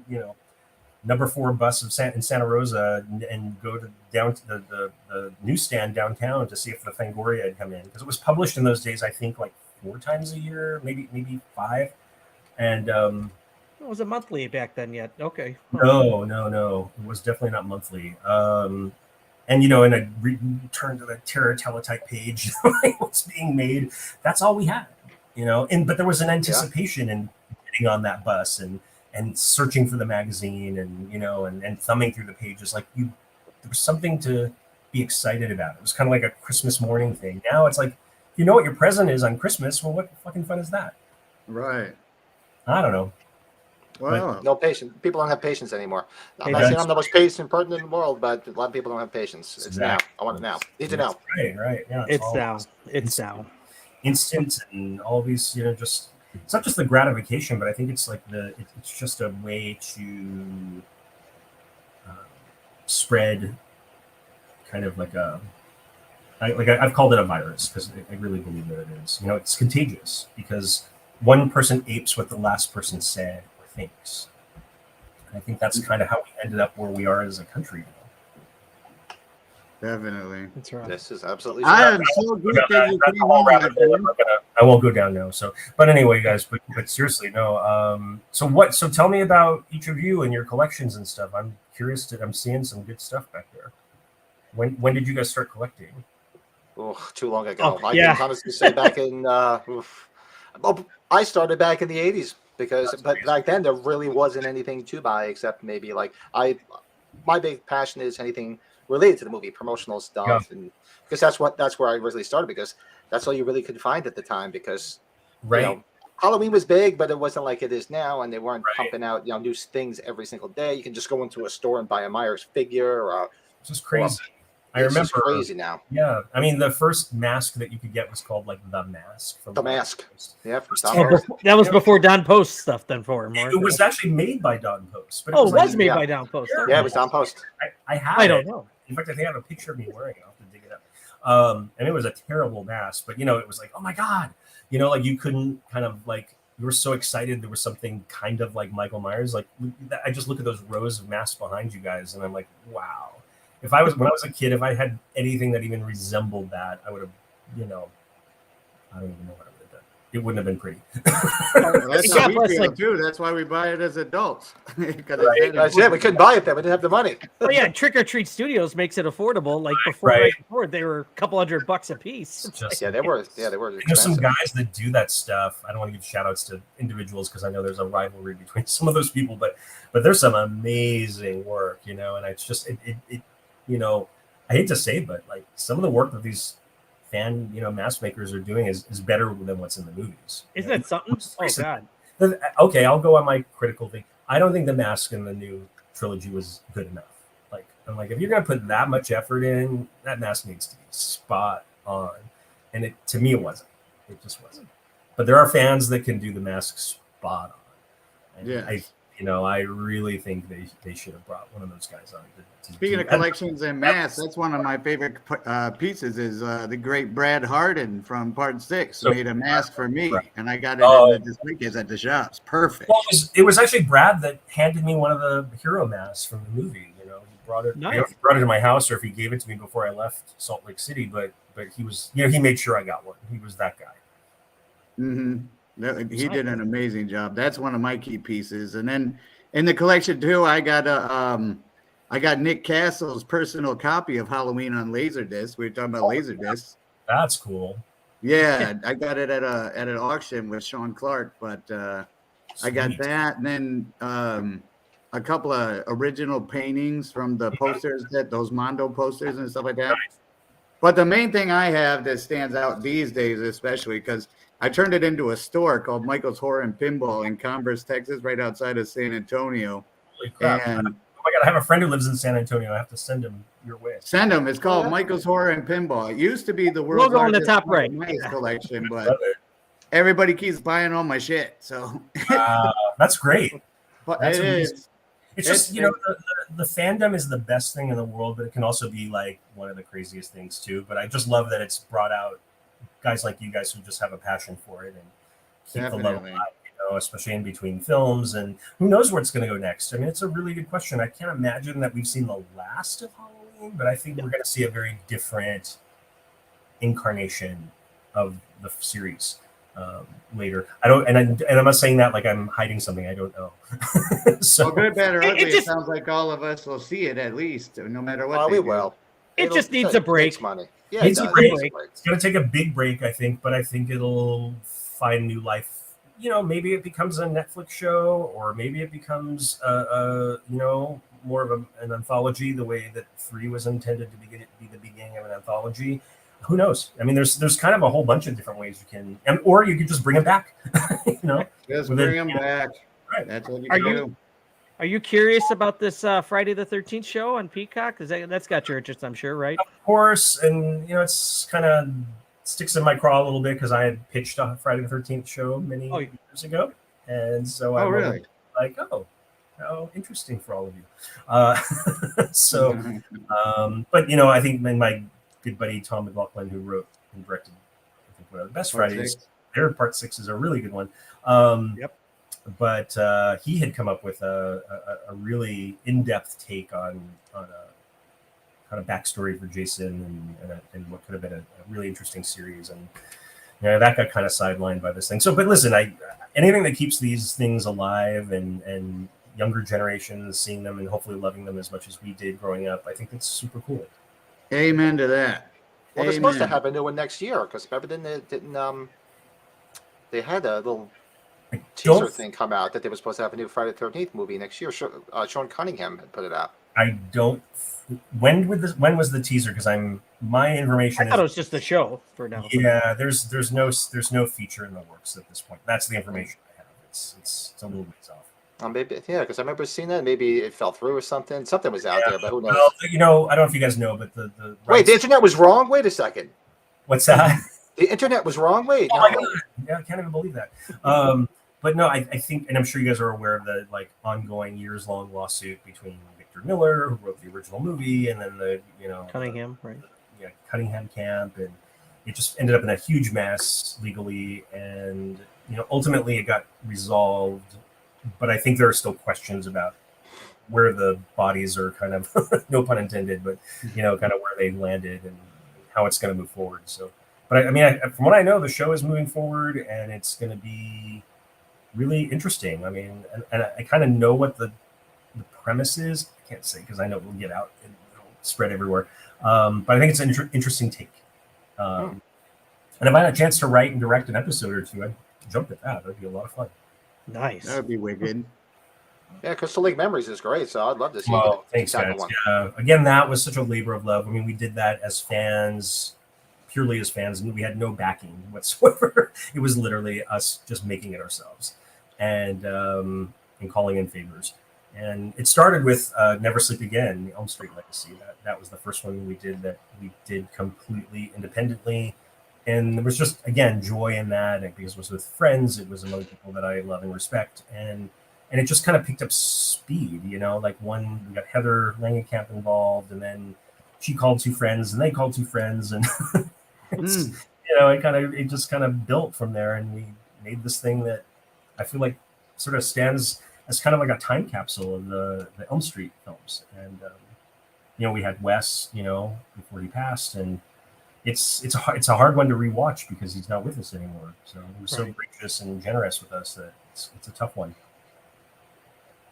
number 4 bus in Santa Rosa and go to down to the newsstand downtown to see if the Fangoria had come in, because it was published in those days, I think, like 4 times a year, maybe 5, and. Was it monthly back then yet? Okay. No. It was definitely not monthly. And I returned to the Terror Teletype page, what's being made. That's all we had, but there was an anticipation in getting on that bus and searching for the magazine and thumbing through the pages. Like, there was something to be excited about. It was kind of like a Christmas morning thing. Now it's like, you know what your present is on Christmas. Well, what fucking fun is that? Right. I don't know. Well, no patience. People don't have patience anymore. I'm not saying I'm the most patient person in the world, but a lot of people don't have patience. It's now. I want it now. Need to know. Right. Yeah. It's now. instant and all these, just it's not just the gratification, but I think it's like it's just a way to spread kind of like I've called it a virus because I really believe that it is. It's contagious because one person apes what the last person said or thinks. And I think that's kind of how we ended up where we are as a country. Definitely. That's right. This is absolutely. I am so good that you came on, my friend. I won't go down now. So, but anyway, guys, but seriously, no. So tell me about each of you and your collections and stuff. I'm curious. I'm seeing some good stuff back there. When did you guys start collecting? Oh, too long ago. Oh, I yeah. can honestly say back in. I started back in the '80s but back then there really wasn't anything to buy except maybe like my big passion is anything related to the movie, promotional stuff, and because that's where I really started because that's all you really could find at the time because Halloween was big, but it wasn't like it is now, and they weren't pumping out new things every single day. You can just go into a store and buy a Myers figure. It's just crazy. I It's remember just crazy now. Yeah, I mean the first mask that you could get was called like the mask. From The Mask. Yeah, from that was before Don Post stuff then for him. It was actually made by Don Post. But it was made by Don Post. Yeah, it was Don Post. I don't know. In fact, I think I have a picture of me wearing it. I'll have to dig it up. And it was a terrible mask, but it was like, oh my god, like you couldn't kind of like you were so excited there was something kind of like Michael Myers. Like I just look at those rows of masks behind you guys, and I'm like, wow. When I was a kid, if I had anything that even resembled that, I would have, I don't even know what I would have done. It wouldn't have been pretty. That's how we feel too. That's why we buy it as adults. We couldn't buy it then. We didn't have the money. Well, yeah, Trick or Treat Studios makes it affordable. Like before, they were a couple $100 a piece. They were. There's some guys that do that stuff. I don't want to give shout outs to individuals because I know there's a rivalry between some of those people, but there's some amazing work, and it's just it I hate to say, but like some of the work that these fan, mask makers are doing is better than what's in the movies. Isn't that something? Oh God. Okay, I'll go on my critical thing. I don't think the mask in the new trilogy was good enough. Like I'm like, if you're gonna put that much effort in, that mask needs to be spot on. And to me, it wasn't. It just wasn't. But there are fans that can do the mask spot on. And I really think they should have brought one of those guys on. Speaking of collections and masks, that's one of my favorite pieces. Is the great Brad Hardin from Part 6 made a mask for me, and I got it this weekend at the shops. Perfect. Well, it was actually Brad that handed me one of the hero masks from the movie. He brought it. Nice. He brought it to my house, or if he gave it to me before I left Salt Lake City. But he was, he made sure I got one. He was that guy. Mm-hmm. He did an amazing job. That's one of my key pieces. And then in the collection too, I got Nick Castle's personal copy of Halloween on Laserdisc. We were talking about Laserdisc. That's cool. Yeah, I got it at an auction with Sean Clark, but I got that, and then a couple of original paintings from the posters, those Mondo posters and stuff like that. But the main thing I have that stands out these days, especially because I turned it into a store called Michael's Horror and Pinball in Converse, Texas, right outside of San Antonio. Holy crap. And oh my God, I have a friend who lives in San Antonio. I have to send him your way. Send him. It's called Michael's Horror and Pinball. It used to be the world's logo on the largest top right collection, but everybody keeps buying all my shit. So that's great. But that's it is. It's just, the fandom is the best thing in the world, but it can also be like one of the craziest things too. But I just love that it's brought out guys like you guys who just have a passion for it and keep the love alive, especially in between films. And who knows where it's going to go next? I mean, it's a really good question. I can't imagine that we've seen the last of Halloween, but I think we're going to see a very different incarnation of the series later. I'm not saying that like I'm hiding something. I don't know. So well, good, bad, or ugly. It sounds like all of us will see it at least, no matter what. We will. It just needs a break. Money. Yeah, it needs a break. It's going to take a big break, I think, but I think it'll find new life. Maybe it becomes a Netflix show, or maybe it becomes more of an anthology, the way that 3 was intended to be the beginning of an anthology. Who knows? I mean, there's kind of a whole bunch of different ways you can, or you could just bring them back. Just bring them back. Right. That's what you can do. Are you curious about this Friday the 13th show on Peacock? Because that's got your interest, I'm sure, right? Of course, and it's kind of sticks in my craw a little bit because I had pitched a Friday the 13th show many years ago, and so I was like, oh, how interesting for all of you. But you know, I think my good buddy Tom McLaughlin, who wrote and directed, I think one of the best Fridays, their part 6 is a really good one. But he had come up with a really in-depth take on a kind of backstory for Jason and what could have been a really interesting series, and you know, that got kind of sidelined by this thing. So, but listen, anything that keeps these things alive and younger generations seeing them and hopefully loving them as much as we did growing up, I think that's super cool. Amen to that. Well, they're supposed to have a new one next year because remember they had a little teaser thing come out that they were supposed to have a new Friday the 13th movie next year. Sean Cunningham had put it out. I don't. When was the teaser? Because my information. I thought it was just the show for now. Yeah, there's no feature in the works at this point. That's the information I have. It's a little bit off. Maybe because I remember seeing that. Maybe it fell through or something. Something was out there, but who knows? Well, you know, I don't know if you guys know, but the wait, the internet was wrong. Wait a second. What's that? The internet was wrong. Wait. Oh my God! Yeah, I can't even believe that. But no, I think, and I'm sure you guys are aware of the ongoing years-long lawsuit between Victor Miller, who wrote the original movie, and then the Cunningham, right? Yeah, Cunningham camp, and it just ended up in a huge mess legally, and ultimately it got resolved. But I think there are still questions about where the bodies are kind of, no pun intended, but kind of where they landed and how it's going to move forward. So, but I mean, from what I know, the show is moving forward, and it's going to be really interesting. I mean, and I kind of know what the premise is. I can't say because I know it will get out and it'll spread everywhere. But I think it's an interesting take. And if I had a chance to write and direct an episode or two, I'd jump at that. That'd be a lot of fun. Nice. That would be wicked. Yeah, Crystal Lake Memories is great, so I'd love to see it. Well, thanks, guys. Yeah. Again, that was such a labor of love. I mean, we did that as fans, purely as fans, and we had no backing whatsoever. It was literally us just making it ourselves and calling in favors. And it started with Never Sleep Again, the Elm Street Legacy. That was the first one we did completely independently. And there was just, again, joy in that because it was with friends. It was among people that I love and respect. And it just kind of picked up speed, like one, we got Heather Langenkamp involved, and then she called 2 friends and they called 2 friends. And, it just kind of built from there. And we made this thing that I feel like sort of stands as kind of like a time capsule of the Elm Street films. And, we had Wes, before he passed, and it's a hard one to rewatch because he's not with us anymore. So he was so gracious and generous with us that it's a tough one.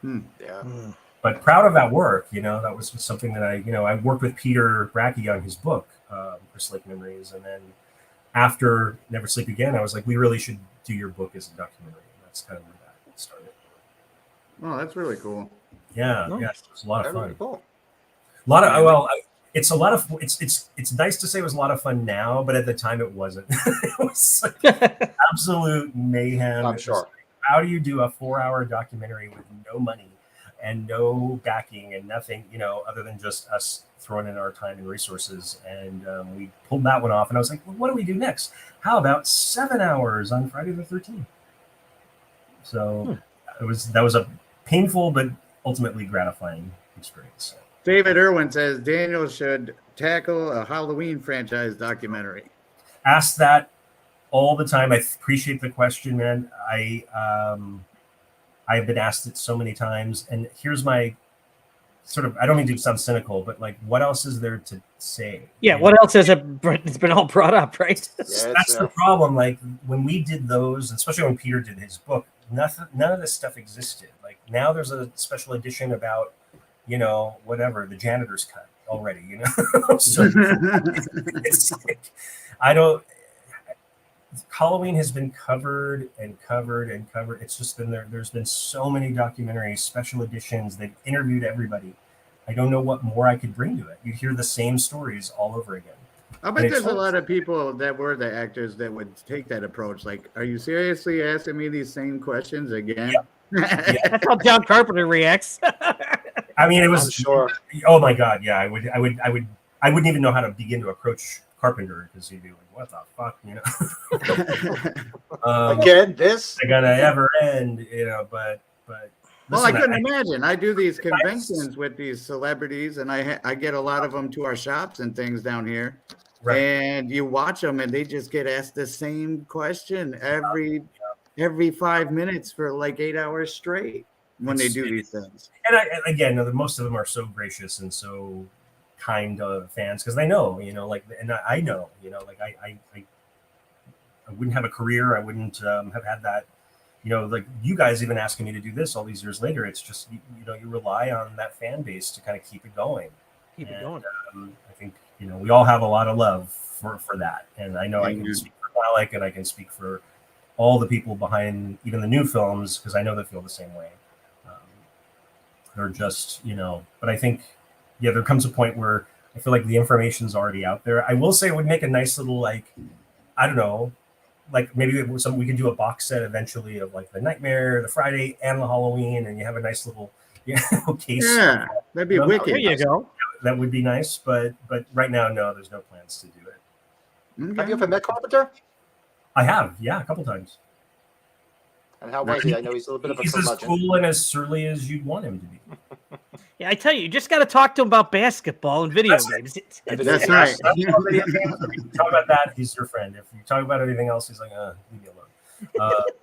Yeah. But proud of that work. That was something that I worked with Peter Brackey on his book, Crystal Lake Memories. And then after Never Sleep Again, I was like, we really should do your book as a documentary. And that's kind of where that started. Oh, that's really cool. Yeah. Nice. Yeah. It was a lot of fun. Really cool. A lot of, it's a lot of, it's nice to say it was a lot of fun now, but at the time it wasn't. It was like absolute mayhem. I'm sure. How do you do a 4-hour documentary with no money and no backing and nothing, other than just us throwing in our time and resources? And we pulled that one off, and I was like, well, what do we do next? How about 7 hours on Friday the 13th? So that was a painful but ultimately gratifying experience. David Irwin says Daniel should tackle a Halloween franchise documentary. Ask that all the time. I appreciate the question, man. I've been asked it so many times, and here's my sort of, I don't mean to sound cynical, but like, what else is there to say? Yeah, what else has it's been all brought up, right? Yeah, that's the problem. Like when we did those, especially when Peter did his book, none of this stuff existed. Like now there's a special edition about, whatever, the janitor's cut already, So it's like, Halloween has been covered and covered and covered. It's just been there's been so many documentaries, special editions. They've interviewed everybody. I don't know what more I could bring to it. You hear the same stories all over again. I bet there's a lot of people that were the actors that would take that approach. Like, are you seriously asking me these same questions again? Yeah. That's how John Carpenter reacts. I mean, it was I'm sure. Oh my God, yeah. I wouldn't even know how to begin to approach Carpenter, because he'd be like, "What the fuck," Again, this They're gonna ever end, But Well, I listen, couldn't imagine. I do these conventions with these celebrities, and I get a lot of them to our shops and things down here. right. And you watch them, and they just get asked the same question every 5 minutes for like 8 hours straight when they do these things. And again, most of them are so gracious and so kind of fans because they know, and I know, like I wouldn't have a career. I wouldn't have had that, like you guys even asking me to do this all these years later. It's just, you rely on that fan base to kind of keep it going. Keep it going. I think, we all have a lot of love for that. And I know I can speak for Alec and I can speak for all the people behind even the new films because I know they feel the same way. They're just, but I think, there comes a point where I feel like the information's already out there. I will say it would make a nice little, like, I don't know, like maybe we could do a box set eventually of like the Nightmare, the Friday, and the Halloween, and you have a nice little case. Yeah, that'd be wicked. There you go. That would be nice, but right now, no, there's no plans to do it. Okay. have you ever met Carpenter? I have, a couple times. And how was he? I know he's a little bit of a He's as curmudgeon. cool and as surly as you'd want him to be. Yeah, I tell you just got to talk to him about basketball and video games. That's right. If you talk about that, he's your friend. If you talk about anything else, he's like, leave me alone.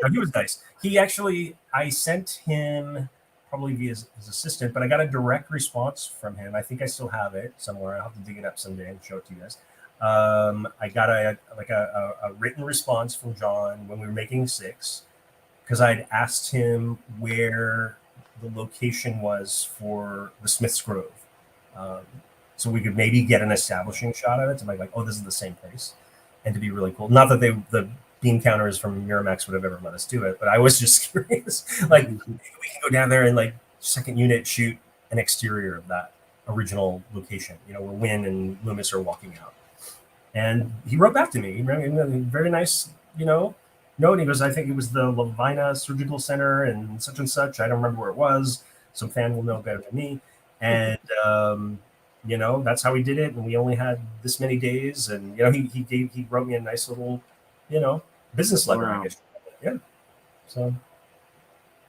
No, he was nice. He actually, I sent him probably via his assistant, but I got a direct response from him. I think I still have it somewhere. I'll have to dig it up someday and show it to you guys. I got a written response from John when we were making 6, because I'd asked him where the location was for the Smith's Grove. So we could maybe get an establishing shot of it to be like, oh, this is the same place. And to be really cool. Not that the bean counters from Miramax would have ever let us do it, but I was just curious. Like, we can go down there and like second unit shoot an exterior of that original location, where Wynn and Loomis are walking out. And he wrote back to me. He wrote me a very nice, note. And he goes, I think it was the Lavina Surgical Center and such. I don't remember where it was. Some fan will know better than me. And, that's how we did it. And we only had this many days. And, he wrote me a nice little, business letter, Wow. I guess. Yeah. So,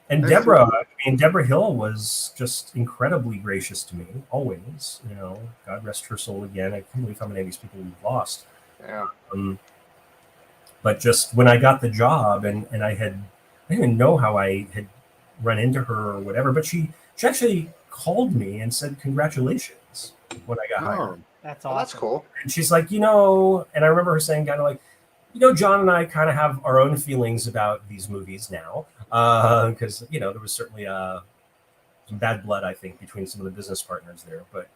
and Deborah Hill was just incredibly gracious to me, always. God rest her soul again. I can't believe how many of these people we've lost. Yeah. But just when I got the job and I didn't even know how I had run into her or whatever, but she actually called me and said congratulations when I got hired. That's Oh, awesome. that's cool. And she's like, and I remember her saying kind of like, John and I kind of have our own feelings about these movies now. Because, there was certainly some bad blood, I think, between some of the business partners there. But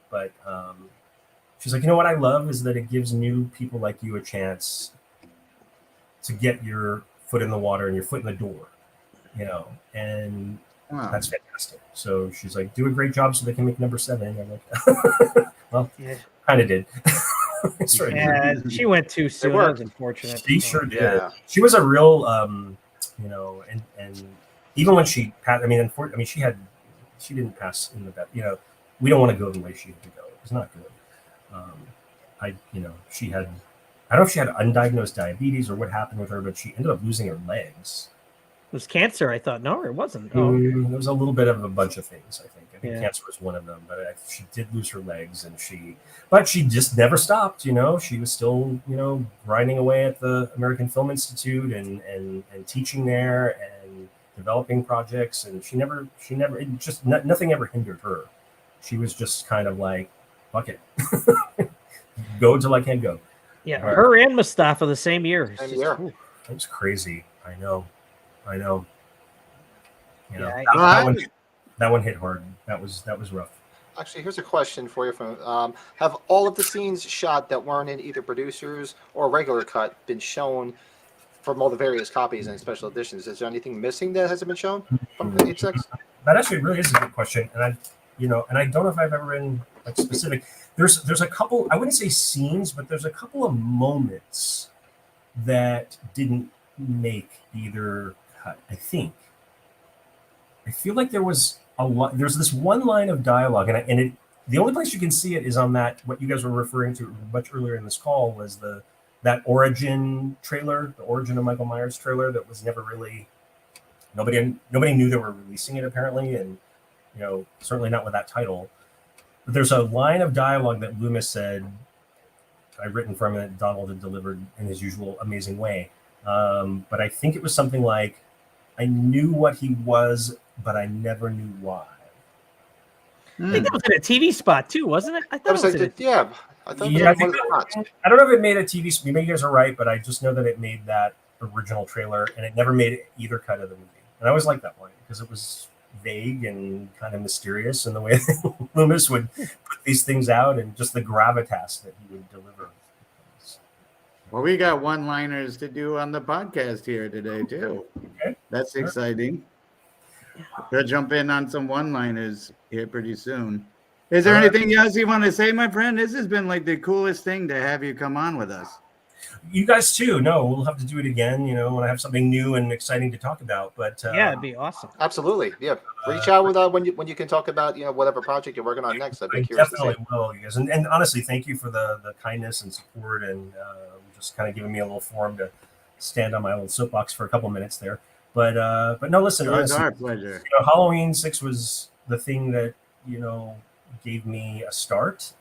she's like, what I love is that it gives new people like you a chance to get your foot in the water and your foot in the door, and Wow. that's fantastic. So she's like, do a great job so they can make number 7. I'm like, well, Yeah. kind of did. That's right. Yeah, she went too soon. That worked. was unfortunate. She sure did. Yeah. She was a real, and even when she passed, she didn't pass in the best. We don't want to go the way she had to go. It was not good. She had. I don't know if she had undiagnosed diabetes or what happened with her, but she ended up losing her legs. It was cancer, I thought. No, it wasn't. There was a little bit of a bunch of things, I think. I think Yeah. cancer was one of them, but she did lose her legs, and she just never stopped. She was still, grinding away at the American Film Institute and teaching there and developing projects, and she never, nothing ever hindered her. She was just kind of like, fuck it, go until I can't go. Yeah, her and Mustafa the same year. It's Same just- year. ooh. That was crazy. I know. Yeah, That one hit hard. That was rough. Actually, here's a question for you from have all of the scenes shot that weren't in either producers or regular cut been shown from all the various copies and special editions? Is there anything missing that hasn't been shown from the H6? That actually really is a good question, and I don't know if I've ever been like specific. There's a couple. I wouldn't say scenes, but there's a couple of moments that didn't make either cut. I feel like there was a lot. There's this one line of dialogue, and the only place you can see it is on that, what you guys were referring to much earlier in this call was that origin trailer, the origin of Michael Myers trailer that was never really, nobody knew they were releasing it apparently, and certainly not with that title. But there's a line of dialogue that Loomis said, I've written from it, Donald had delivered in his usual amazing way. But I think it was something like, I knew what he was, but I never knew why. I think that was in a TV spot too, wasn't it? I thought it was in yeah. I thought Yeah, it was I don't know if it made a TV. Maybe you guys are right, but I just know that it made that original trailer, and it never made either cut of the movie. And I always liked that one because it was vague and kind of mysterious in the way that Loomis would put these things out, and just the gravitas that he would deliver. Well, we got one-liners to do on the podcast here today too. Okay. That's exciting. We'll jump in on some one-liners here pretty soon. Is there anything else you want to say, my friend? This has been like the coolest thing to have you come on with us. You guys too. No, we'll have to do it again, when I have something new and exciting to talk about. But yeah, it'd be awesome. Absolutely. Yeah. Reach out with when you can talk about, whatever project you're working on next. I'd be curious definitely to see. will, you guys. And honestly, thank you for the kindness and support, and just kind of giving me a little forum to stand on my little soapbox for a couple minutes there. But no, listen, It was honestly, our pleasure. Halloween 6 was the thing that gave me a start.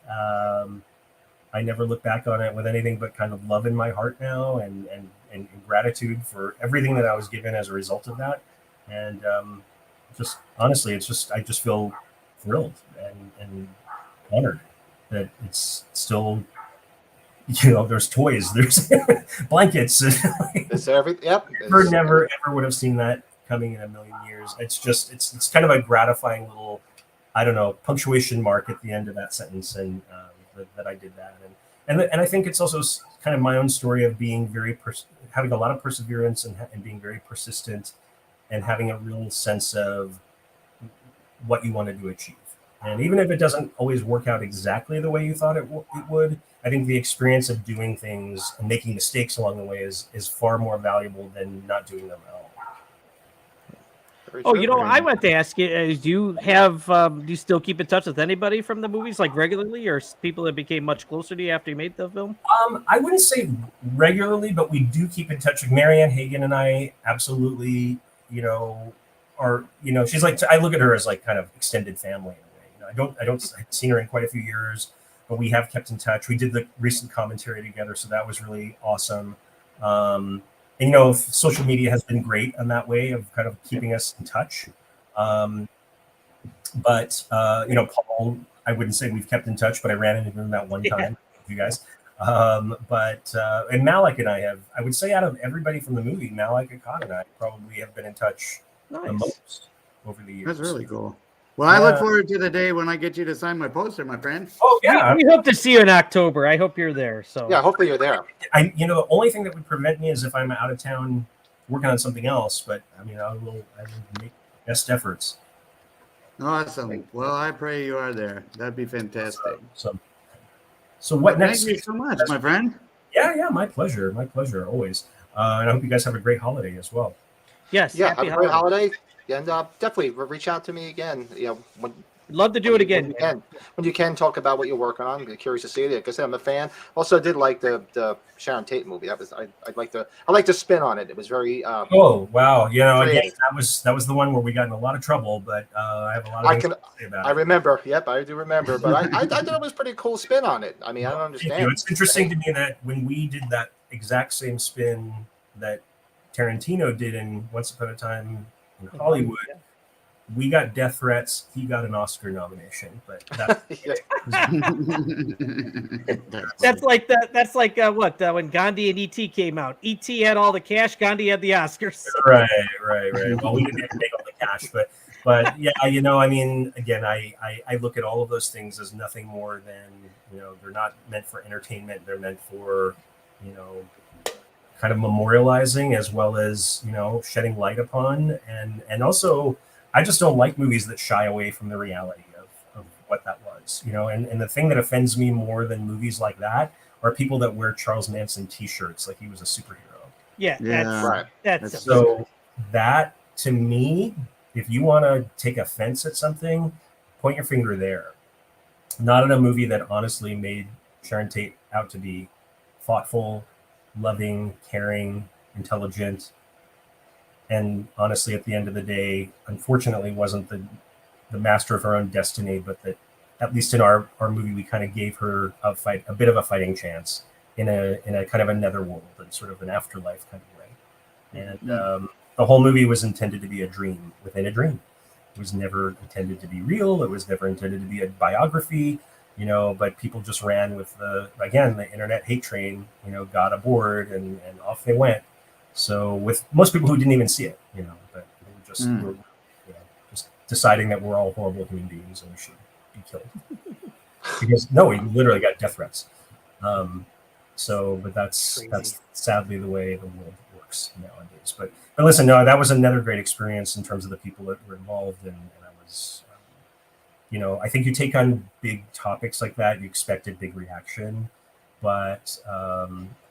I never look back on it with anything but kind of love in my heart now, and gratitude for everything that I was given as a result of that. And just honestly, I just feel thrilled and honored that it's still, there's toys, there's blankets. It's everything. Yep. Never ever would have seen that coming in a million years. It's just, it's kind of a gratifying little, I don't know, punctuation mark at the end of that sentence, and that I did that, and I think it's also kind of my own story of being having a lot of perseverance and being very persistent, and having a real sense of what you wanted to achieve. And even if it doesn't always work out exactly the way you thought it would, I think the experience of doing things and making mistakes along the way is far more valuable than not doing them at all. Oh, I want to ask you: do you still keep in touch with anybody from the movies, like regularly, or people that became much closer to you after you made the film? I wouldn't say regularly, but we do keep in touch. With Marianne Hagen and I absolutely, are she's like, I look at her as like kind of extended family in a way. I haven't seen her in quite a few years, but we have kept in touch. We did the recent commentary together, so that was really awesome. And social media has been great in that way of kind of keeping us in touch. But Paul, I wouldn't say we've kept in touch, but I ran into him that one time with you guys. And Malik and I would say out of everybody from the movie, Malik, Akkad, and I probably have been in touch the most over the years. That's really cool. Well, I look forward to the day when I get you to sign my poster, my friend. Oh yeah, we hope to see you in October. I hope you're there. So yeah, hopefully you're there. The only thing that would prevent me is if I'm out of town working on something else. But I will make best efforts. Awesome. Well, I pray you are there. That'd be fantastic. So what next? Thank you so much, my friend. Yeah, my pleasure. My pleasure, always. And I hope you guys have a great holiday as well. Yes. Yeah, have a great holiday. And definitely reach out to me again. Love to do it again. When you can talk about what you're working on. I'm curious to see it. Like I said, I'm a fan. Also, did like the Sharon Tate movie. That was I like the spin on it. It was very. Oh wow! Again, that was the one where we got in a lot of trouble. But I have a lot of things to say about it. I remember. Yep, I do remember. But I thought it was a pretty cool spin on it. I mean, I don't understand. It's interesting to me that when we did that exact same spin that Tarantino did in Once Upon a Time in Hollywood, we got death threats. He got an Oscar nomination, but that's like that. That's like when Gandhi and ET came out. ET had all the cash. Gandhi had the Oscars. Right. Well, we didn't make all the cash, but yeah, again, I look at all of those things as nothing more than they're not meant for entertainment. They're meant for kind of memorializing as well as shedding light upon, and also I just don't like movies that shy away from the reality of what that was, and the thing that offends me more than movies like that are people that wear Charles Manson t-shirts like he was a superhero. Yeah. That's right. That's so that to me, if you want to take offense at something, point your finger there. not in a movie that honestly made Sharon Tate out to be thoughtful, loving, caring, intelligent, and honestly, at the end of the day, unfortunately, wasn't the master of her own destiny, but that at least in our movie, we kind of gave her a bit of a fighting chance in a kind of a netherworld and sort of an afterlife kind of way. And the whole movie was intended to be a dream within a dream. It was never intended to be real. It was never intended to be a biography, but people just ran with the internet hate train, got aboard and off they went. So with most people who didn't even see it, but they were just, just deciding that we're all horrible human beings and we should be killed. Because we literally got death threats. But that's sadly the way the world works nowadays. But listen, no, that was another great experience in terms of the people that were involved, and I was, I think you take on big topics like that, you expect a big reaction, but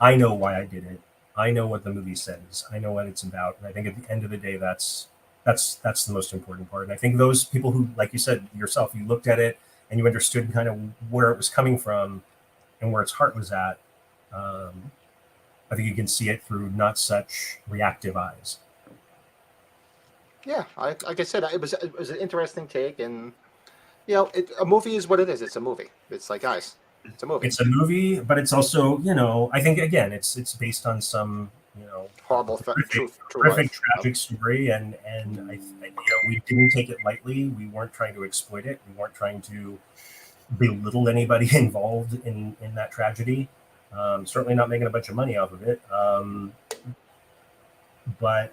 I know why I did it. I know what the movie says. I know what it's about, and I think at the end of the day, that's the most important part. And I think those people who, like you said yourself, you looked at it and you understood kind of where it was coming from and where its heart was at. I think you can see it through not such reactive eyes. Yeah, like I said, it was an interesting take, and a movie is what it is. It's a movie. It's like, guys, it's a movie. It's a movie, but it's also, I think again, it's based on some, horrible, horrific, tragic story, and we didn't take it lightly. We weren't trying to exploit it. We weren't trying to belittle anybody involved in that tragedy. Certainly not making a bunch of money off of it. But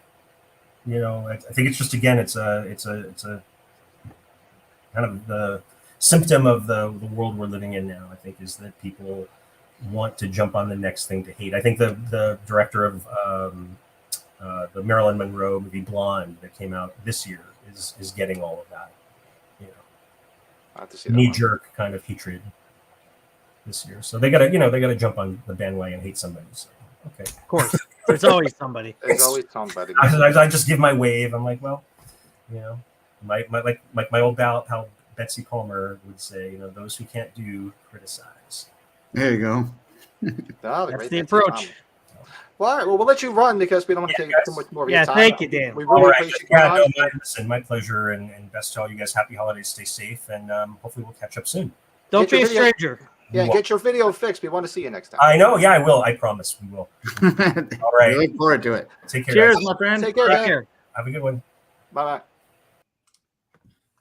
I think it's just, again, it's a kind of the symptom of the world we're living in now. I think is that people want to jump on the next thing to hate. I think the director of the Marilyn Monroe movie Blonde that came out this year is getting all of that. I have to see that knee jerk kind of hatred this year. So they gotta jump on the bandwagon and hate somebody. So, okay. Of course. There's always somebody. There's always somebody. I just give my wave. I'm like, well, my old pal Betsy Palmer would say, those who can't do, criticize. There you go. That's the approach. Well, all right. Well, we'll let you run because we don't want to take too much more of your time. Thank you, Dan. We really appreciate your time. My pleasure, and best to all you guys. Happy holidays. Stay safe, and hopefully we'll catch up soon. Don't be a stranger. Yeah, get your video fixed. We want to see you next time. I know. Yeah, I will. I promise we will. All right. We look forward to it. Take care. Cheers, guys. my friend. Take care. Have a good one. Bye-bye.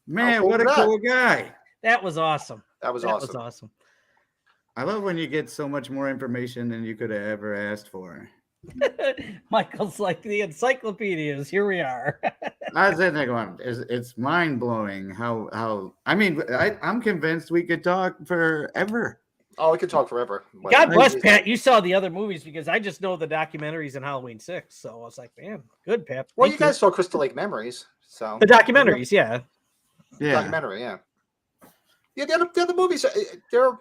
Man, what a cool guy. That was awesome. That was awesome. I love when you get so much more information than you could have ever asked for. Michael's like the encyclopedias. Here we are. I was sitting there going, it's mind blowing how I'm convinced we could talk forever. Oh, we could talk forever. God bless Pat. You saw the other movies because I just know the documentaries in Halloween 6. So I was like, man, good, Pat. Well, you guys saw Crystal Lake Memories. So the documentaries, yeah. Documentary, yeah. Yeah, the other movies, they're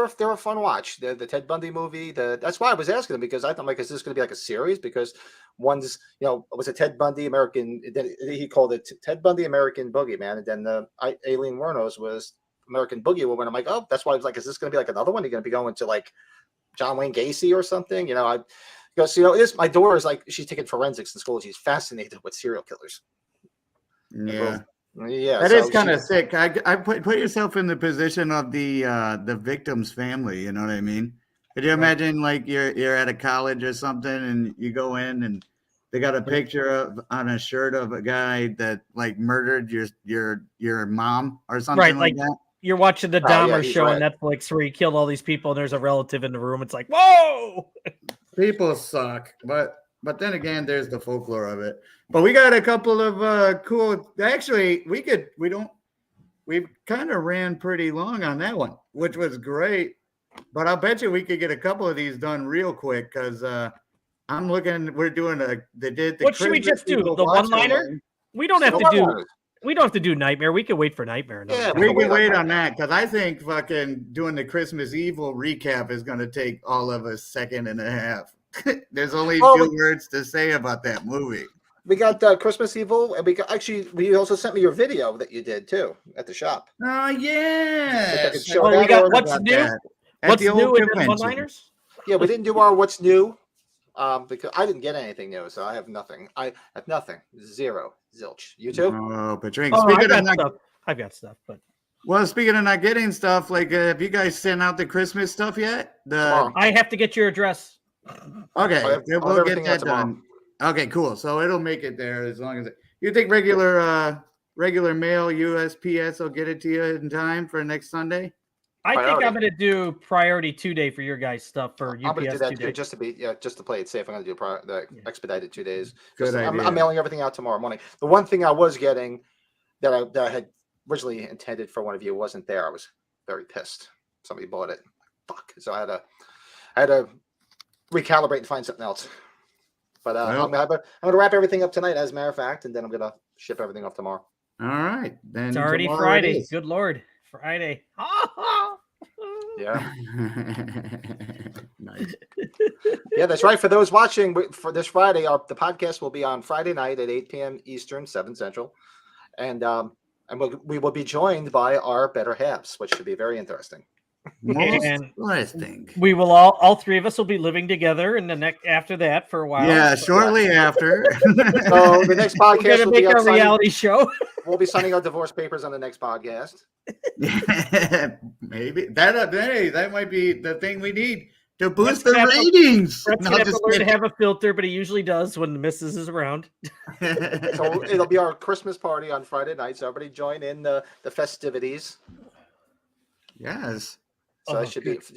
a fun watch. The Ted Bundy movie. That's why I was asking them, because I thought, like, is this going to be like a series? Because one's, was a Ted Bundy American. Then he called it Ted Bundy American Boogeyman, and then Aileen Wuornos was American Boogie Woman. I'm like, oh, that's why I was like, is this going to be like another one? You're going to be going to like John Wayne Gacy or something? My daughter is like, she's taking forensics in school. She's fascinated with serial killers. Yeah. Yeah, that is kind of sick. I put yourself in the position of the victim's family. You know what I mean? Could you imagine, like, you're at a college or something, and you go in and they got a picture on a shirt of a guy that like murdered your mom or something like that? You're watching the Dahmer show on Netflix where he killed all these people, and there's a relative in the room. It's like, whoa! People suck, but then again, there's the folklore of it. But we got a couple of cool. Actually, we kind of ran pretty long on that one, which was great. But I'll bet you we could get a couple of these done real quick because I'm looking. We're doing what should we just do? The one-liner? We don't have to do. We don't have to do Nightmare. We can wait for Nightmare. Yeah, we can wait on that because I think fucking doing the Christmas Evil recap is going to take all of a second and a half. There's only 2 words to say about that movie. We got Christmas Evil, and we also sent me your video that you did too at the shop. Oh yeah. could show Oh, we that got or what's about new. that at What's the new old in the convention. one-liners? Yeah, we didn't do our what's new, because I didn't get anything new, so I have nothing. I have nothing, zero, zilch. You too? Oh, Patrick. Oh, Speaking of not, stuff. I've got stuff, but speaking of not getting stuff, like, have you guys sent out the Christmas stuff yet? Tomorrow. I have to get your address. Okay, I'll have we'll get everything out that tomorrow. done. Okay, cool. So it'll make it there as long as you think regular mail USPS will get it to you in time for next Sunday. I think Priority. I'm going to do priority 2-day for your guys' stuff for UPS I'm going to do that 2-day. too, just to play it safe. I'm going to do the expedited 2 days. Good idea. I'm mailing everything out tomorrow morning. The one thing I was getting that I had originally intended for one of you wasn't there. I was very pissed. Somebody bought it. Fuck. So I had to recalibrate and find something else. But I'm gonna wrap everything up tonight, as a matter of fact, and then I'm gonna ship everything off tomorrow. All right, then It's already tomorrow Friday. it is. Good Lord. Friday. Yeah. Nice. Yeah, that's right. For those watching for this Friday, the podcast will be on Friday night at 8 p.m. Eastern, 7 Central, and we will be joined by our better halves, which should be very interesting. Most And interesting. we will all three of us will be living together in the next after that for a while. Yeah, shortly after. So the next We're podcast gonna will be make our signing, reality show. we'll be signing our divorce papers on the next podcast. Maybe that might be the thing we need to boost Brett's the gonna have to- ratings. Brett's No, gonna have to just learn to kidding. have a filter, but he usually does when the missus is around. So it'll be our Christmas party on Friday night. So everybody join in the festivities. Yes. So Oh, it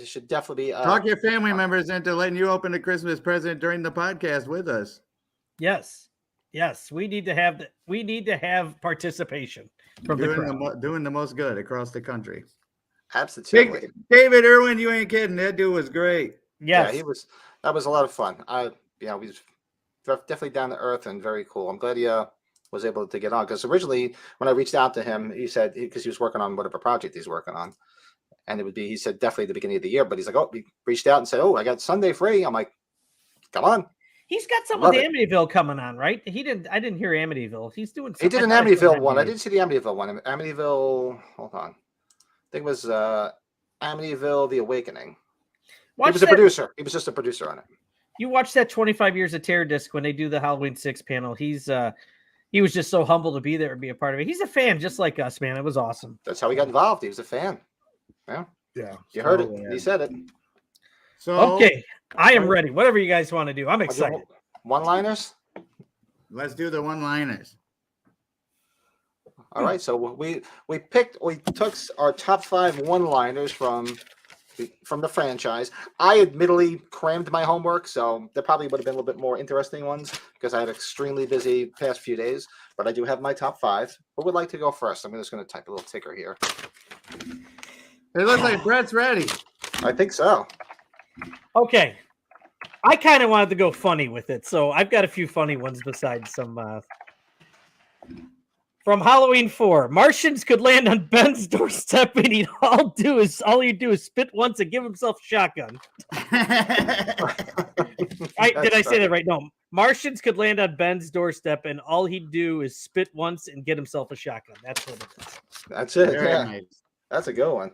should definitely be. Talk your family members into letting you open a Christmas present during the podcast with us. Yes. We need to have participation from the crowd. Doing the most good across the country. Absolutely. Big David Irwin, you ain't kidding. That dude was great. Yes. Yeah, that was a lot of fun. He's definitely down to earth and very cool. I'm glad he was able to get on, because originally when I reached out to him, he said, because he was working on whatever project he's working on, and he said definitely the beginning of the year, but he's like, oh, he reached out and said, oh, I got Sunday free. I'm like, come on. He's got some Love with it. Amityville coming on, right? I didn't hear Amityville. He's doing He did an I thought I saw Amityville one. I Amityville. didn't see the Amityville one. Amityville, hold on. I think it was Amityville: The Awakening. He was a producer. He was just a producer on it. You watch that 25 Years of Terror disc when they do the Halloween 6 panel. He was just so humble to be there and be a part of it. He's a fan just like us, man. It was awesome. That's how he got involved. He was a fan. Yeah. Yeah. You heard it. He said it. So Okay. I am ready. Whatever you guys want to do. I'm excited. One-liners? let's do the one-liners. All right. So we took our top 5 one-liners from the franchise. I admittedly crammed my homework, so there probably would have been a little bit more interesting ones because I had extremely busy past few days, but I do have my top 5. Who would like to go first? I'm just going to type a little ticker here. It looks like Brett's ready. I think so. Okay. I kind of wanted to go funny with it, so I've got a few funny ones besides some. From Halloween 4, Martians could land on Ben's doorstep, and all he'd do is spit once and give himself a shotgun. Did I say that right? No. Martians could land on Ben's doorstep, and all he'd do is spit once and get himself a shotgun. That's what it is. That's it. Very Yeah. nice. That's a good one.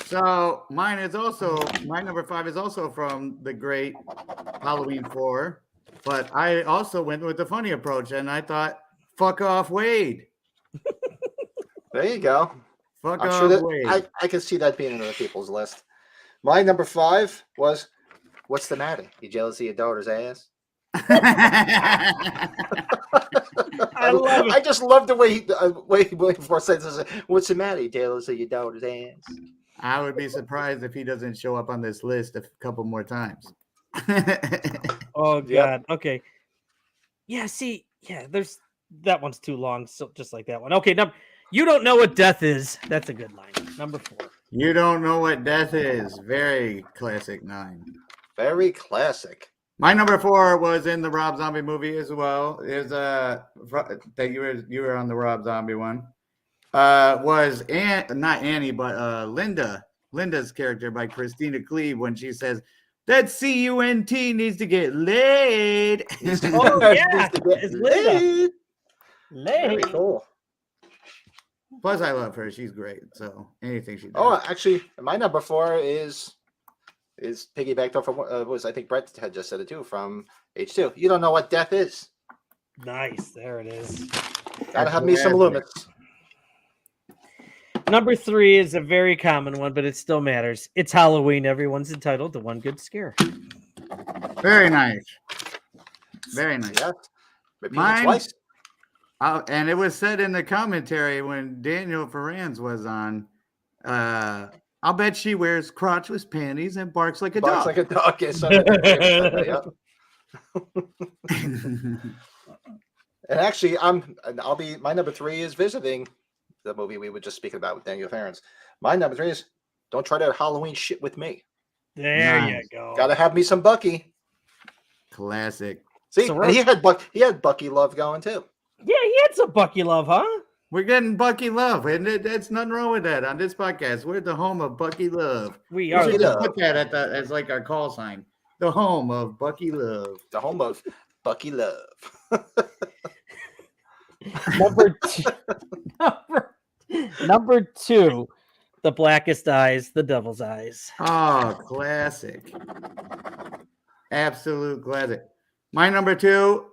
So my number 5 is also from the great Halloween 4, but I also went with the funny approach, and I thought, fuck off, Wade. There you go. Fuck I'm off, sure that Wade. I can see that being in other people's list. My number 5 was, what's the matter? You jealous of your daughter's ass? I love it. I just love the way William Forsythe says, what's the matter? You jealous of your daughter's ass? I would be surprised if he doesn't show up on this list a couple more times. Oh, God. Yep. Okay. Yeah, see, there's that one's too long, so just like that one. Okay, you don't know what death is. That's a good line. Number 4. You don't know what death is. Very classic 9. Very classic. My number 4 was in the Rob Zombie movie as well. Is that you were on the Rob Zombie one. Was not Annie, but Linda's character by Christina Cleave when she says, That CUNT needs to get laid. Oh, yeah. Needs to get It's Linda. laid. Very Lay. cool. Plus, I love her. She's great. So anything she does. Oh, actually, my number 4 is piggybacked off of what was I think Brett had just said it too from H2. You don't know what death is. Nice. There it is. Gotta have me some Loomis. Number 3 is a very common one, but it still matters. It's Halloween. Everyone's entitled to one good scare. Very nice. Very nice. Yeah. Repeat Mine- it twice. And it was said in the commentary when Daniel Farrands was on. I'll bet she wears crotchless panties and barks like a Barks dog. like a dog. Yes, yeah. And actually, I'll be my number 3 is visiting the movie we were just speaking about with Daniel Farrands. My number 3 is don't try that Halloween shit with me. There Nice. you go. Gotta have me some Bucky. Classic. See, So and he had Bucky love going too. Yeah, he had some Bucky love, huh? We're getting Bucky love, and that's nothing wrong with that on this podcast. We're the home of Bucky love. We We are. should Bucky just Love. put that as like our call sign. The home of Bucky love. The home of Bucky love. Number two, number 2, the blackest eyes, the devil's eyes. Oh, classic. Absolute classic. My number 2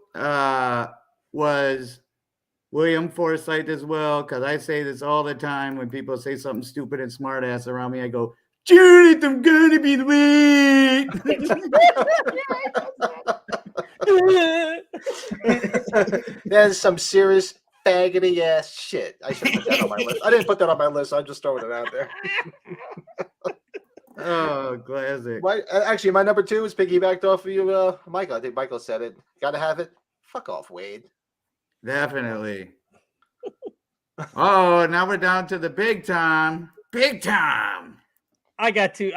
was William Forsythe as well, because I say this all the time when people say something stupid and smart ass around me. I go, Judith, I'm gonna be late. That's some serious faggoty ass shit. I should put that on my list. I didn't put that on my list. I'm just throwing it out there. Oh, classic. Actually, my number 2 is piggybacked off of you, Michael. I think Michael said it. Gotta have it. Fuck off, Wade. Definitely. Oh, now we're down to the big time. Big time. I got to.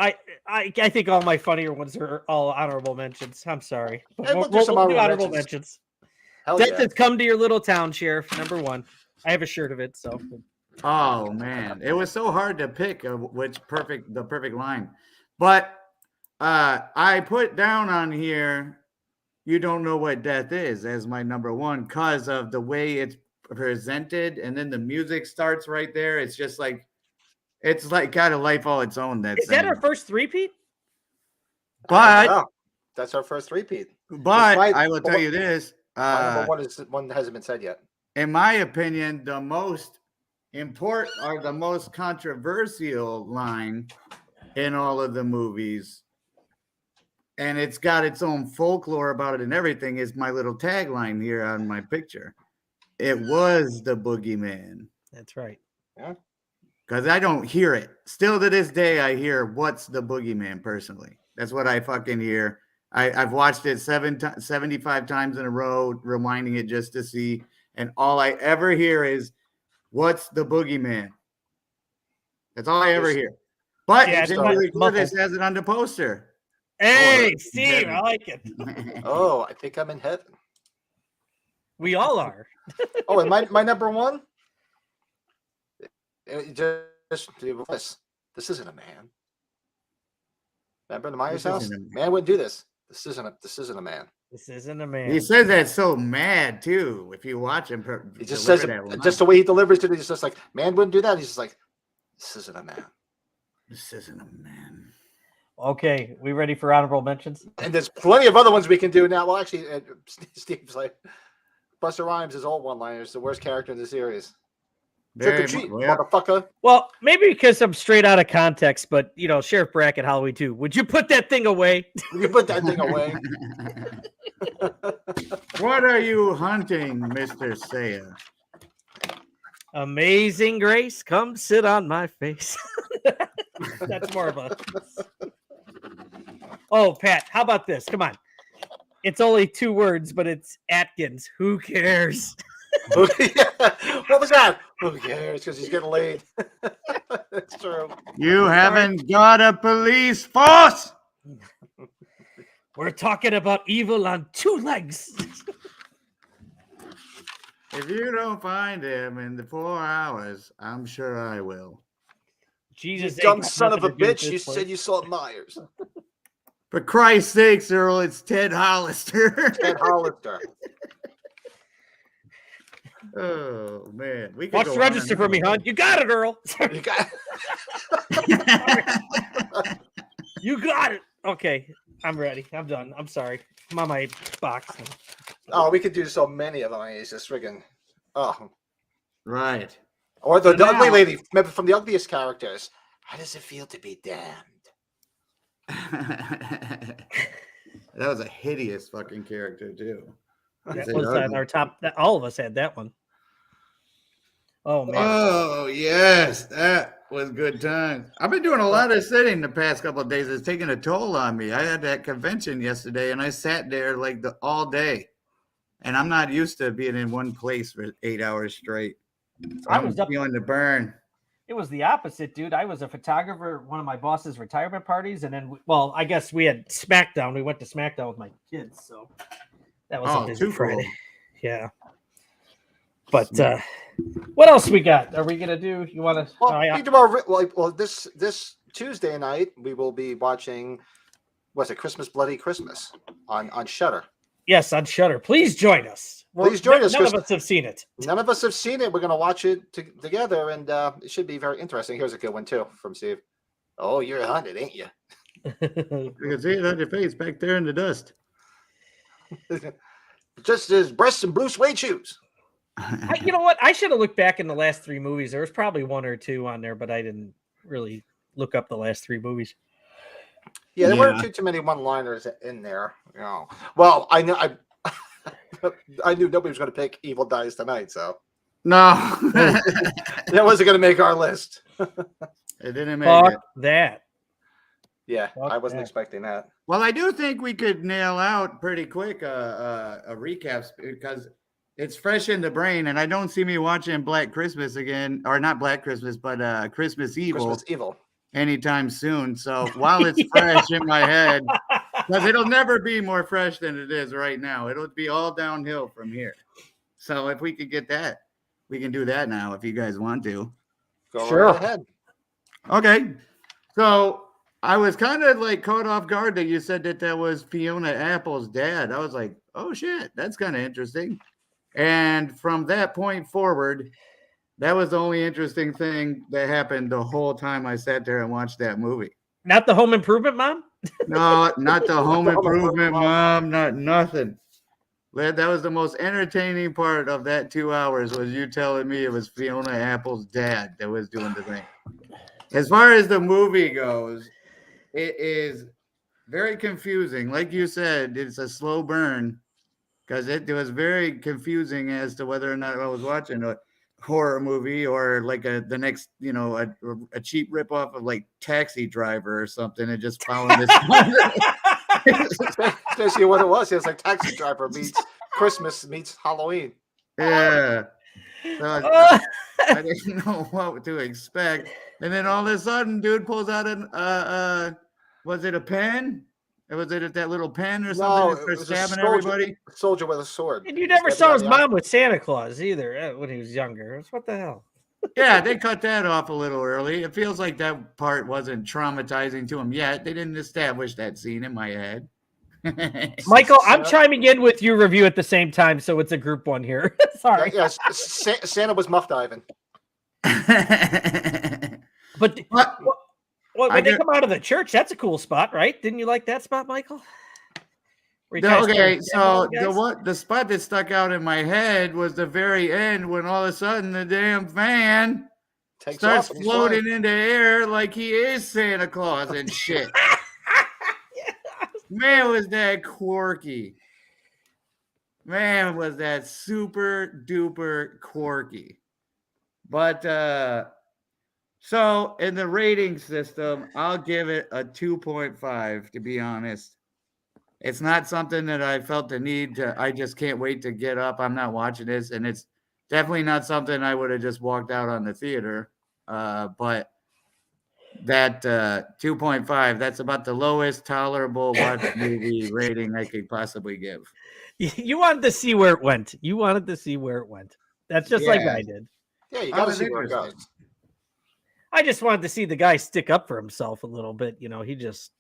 I think all my funnier ones are all honorable mentions. I'm sorry. But Hey, we'll do some honorable honorable mentions. mentions. Hell Death yeah. has come to your little town, Sheriff. Number 1. I have a shirt of it, so. Oh man, it was so hard to pick the perfect line. But I put down on here, you don't know what death is as my number 1 because of the way it's presented, and then the music starts right there. It's just like got a life all its own. Is that our first three-peat? But Wow. That's our first repeat. I will tell you this. My number 1 is one that hasn't been said yet. In my opinion, the most important or the most controversial line in all of the movies, and it's got its own folklore about it and everything, is my little tagline here on my picture. It was the boogeyman. That's right. Because I don't hear it. Still to this day, I hear what's the boogeyman personally. That's what I fucking hear. I've watched it 75 times in a row, rewinding it just to see. And all I ever hear is, what's the boogeyman? That's all I ever hear. But Yeah, it's it's really muffled. good. It says it on the poster. Hey, Oh, Steve, I like it. Oh, I think I'm in heaven. We all are. Oh, and my number 1? This isn't a man. Remember the Myers This house? isn't a Man wouldn't do this. This isn't a man. This isn't a man. He says that so mad too. If you watch him, He just says deliver it, that just line. the way he delivers it. He's just like, man wouldn't do that. He's just like, this isn't a man. This isn't a man. Okay, we ready for honorable mentions? And there's plenty of other ones we can do now. Well, actually, Steve's like, Busta Rhymes is all one-liners, the worst character in the series. Trick or Very treat, mu- well, motherfucker. Well, maybe because I'm straight out of context, but Sheriff Brackett, Halloween 2. Would you put that thing away? You put that thing away. What are you hunting, Mr. Saya? Amazing Grace, come sit on my face. That's more of a. Oh, Pat, how about this? Come on. It's only 2 words, but it's Atkins. Who cares? What was that? Who cares? Because he's getting laid. That's true. You haven't got a police force. We're talking about evil on 2 legs. If you don't find him in the 4 hours, I'm sure I will. Jesus, Dumb ain't got son of a nothing to do with bitch. You this said place. you saw Myers. For Christ's sakes, Earl, it's Ted Hollister. Ted Hollister. Oh man, we could Watch go the on register and for on me, about hon. You got it, Earl. You got that. You got it. Okay, I'm ready. I'm done. I'm sorry. I'm on my box. Oh, we could do so many of them. It's just friggin' oh. Right. Or the So ugly now- lady, remember from the ugliest characters. How does it feel to be damned? That was a hideous fucking character too. That Say was ugly. our top. All of us had that one. Oh man. Oh yes, that was good times. I've been doing a lot of sitting the past couple of days. It's taking a toll on me. I had that convention yesterday, and I sat there like all day, and I'm not used to being in one place for 8 hours straight. So I I'm was up- feeling the burn. It was the opposite, dude. I was a photographer at one of my boss's retirement parties, and then, I guess we had SmackDown. We went to SmackDown with my kids, so that was a busy too Friday. cool. Yeah. But what else we got? Are we gonna do? You want to? Well, we do our this Tuesday night we will be watching. What's it? Christmas Bloody Christmas on Shudder. Yes, on Shudder. Please join us. Please join us, None of 'cause- us have seen it. None of us have seen it. We're going to watch it together, and it should be very interesting. Here's a good one too from Steve. Oh, you're haunted, ain't you? You can see it on your face back there in the dust. Just his breasts and blue suede shoes. You know what? I should have looked back in the last three movies. There was probably one or two on there, but I didn't really look up the last three movies. Yeah, there Yeah. weren't too many one-liners in there. You know. Well, I know I knew nobody was going to pick Evil Dies Tonight, so No, that wasn't going to make our list. it didn't make Fuck it. that. Yeah, Fuck I wasn't that. expecting that. Well, I do think we could nail out pretty quick a recap because it's fresh in the brain, and I don't see me watching Black Christmas again, or not Black Christmas, but Christmas Evil Christmas Evil. anytime soon. So while it's fresh in my head, because it'll never be more fresh than it is right now. It'll be all downhill from here. So if we could get that, we can do that now if you guys want to. Go Sure. right ahead. Okay. So I was kind of like caught off guard that you said that was Fiona Apple's dad. I was like, oh shit, that's kind of interesting. And from that point forward, that was the only interesting thing that happened the whole time I sat there and watched that movie. Not the Home Improvement Mom? No, not the Home Home Improvement Improvement Mom. Mom, not nothing. That was the most entertaining part of that 2 hours was you telling me it was Fiona Apple's dad that was doing the thing. As far as the movie goes, it is very confusing. Like you said, it's a slow burn because it was very confusing as to whether or not I was watching a horror movie or like the next, a cheap ripoff of like Taxi Driver or something and just following this. Especially what it was. It was like Taxi Driver meets Christmas meets Halloween. Yeah. So I didn't know what to expect. And then all of a sudden, dude pulls out was it a pen? Or was it that little pen or something No, for it was a stabbing soldier. everybody? Soldier with a sword. And you never Stabbing saw out his the mom with Santa Claus either when he was younger. What the hell? Yeah, they cut that off a little early. It feels like that part wasn't traumatizing to him yet. They didn't establish that scene in my head. Michael, I'm Santa- chiming in with your review at the same time, so it's a group one here. Sorry. Yes, Santa was muff diving. But But- when I they get- come out of the church, that's a cool spot, right? Didn't you like that spot, Michael? Where he No, tries to okay, stab so all the guys? the spot that stuck out in my head was the very end when all of a sudden the damn van Takes starts off and he's floating flying. into air like he is Santa Claus and shit. Man, was that quirky. Man, was that super duper quirky. But so in the rating system, I'll give it a 2.5 to be honest. It's not something that I felt the need to. I just can't wait to get up. I'm not watching this, and it's definitely not something I would have just walked out on the theater. But that 2.5, that's about the lowest tolerable watch movie rating I could possibly give. You wanted to see where it went. You wanted to see where it went. That's just like Yeah. I did. Yeah, you I got to was see where it interested. goes. I just wanted to see the guy stick up for himself a little bit. He just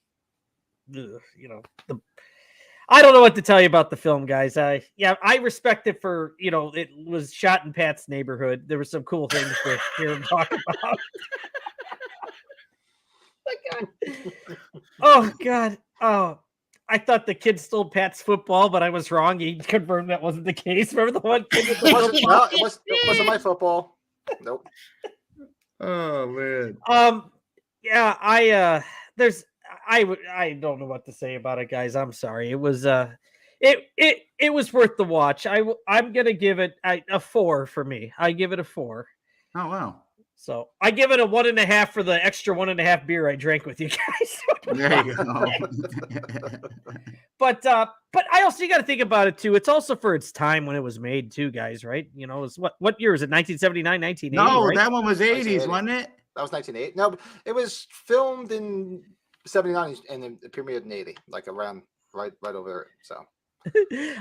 I don't know what to tell you about the film, guys. I respect it for, it was shot in Pat's neighborhood. There were some cool things to hear him talk about. Oh God. Oh, I thought the kid stole Pat's football, but I was wrong. He confirmed that wasn't the case. Remember the one kid with the football? It wasn't my football. Nope. Oh man. Yeah, I don't know what to say about it, guys. I'm sorry. It was it was worth the watch. I'm gonna give it a 4 for me. I give it a 4. Oh wow. So I give it a 1.5 for the extra 1.5 beer I drank with you guys. There you go. But I also, you got to think about it too. It's also for its time when it was made too, guys. Right? It's what year is it? 1979, 1980. No, right? that one was 80s, wasn't it? That was 1980. No, it was filmed in 79 and then it premiered in 80, like around right over there. So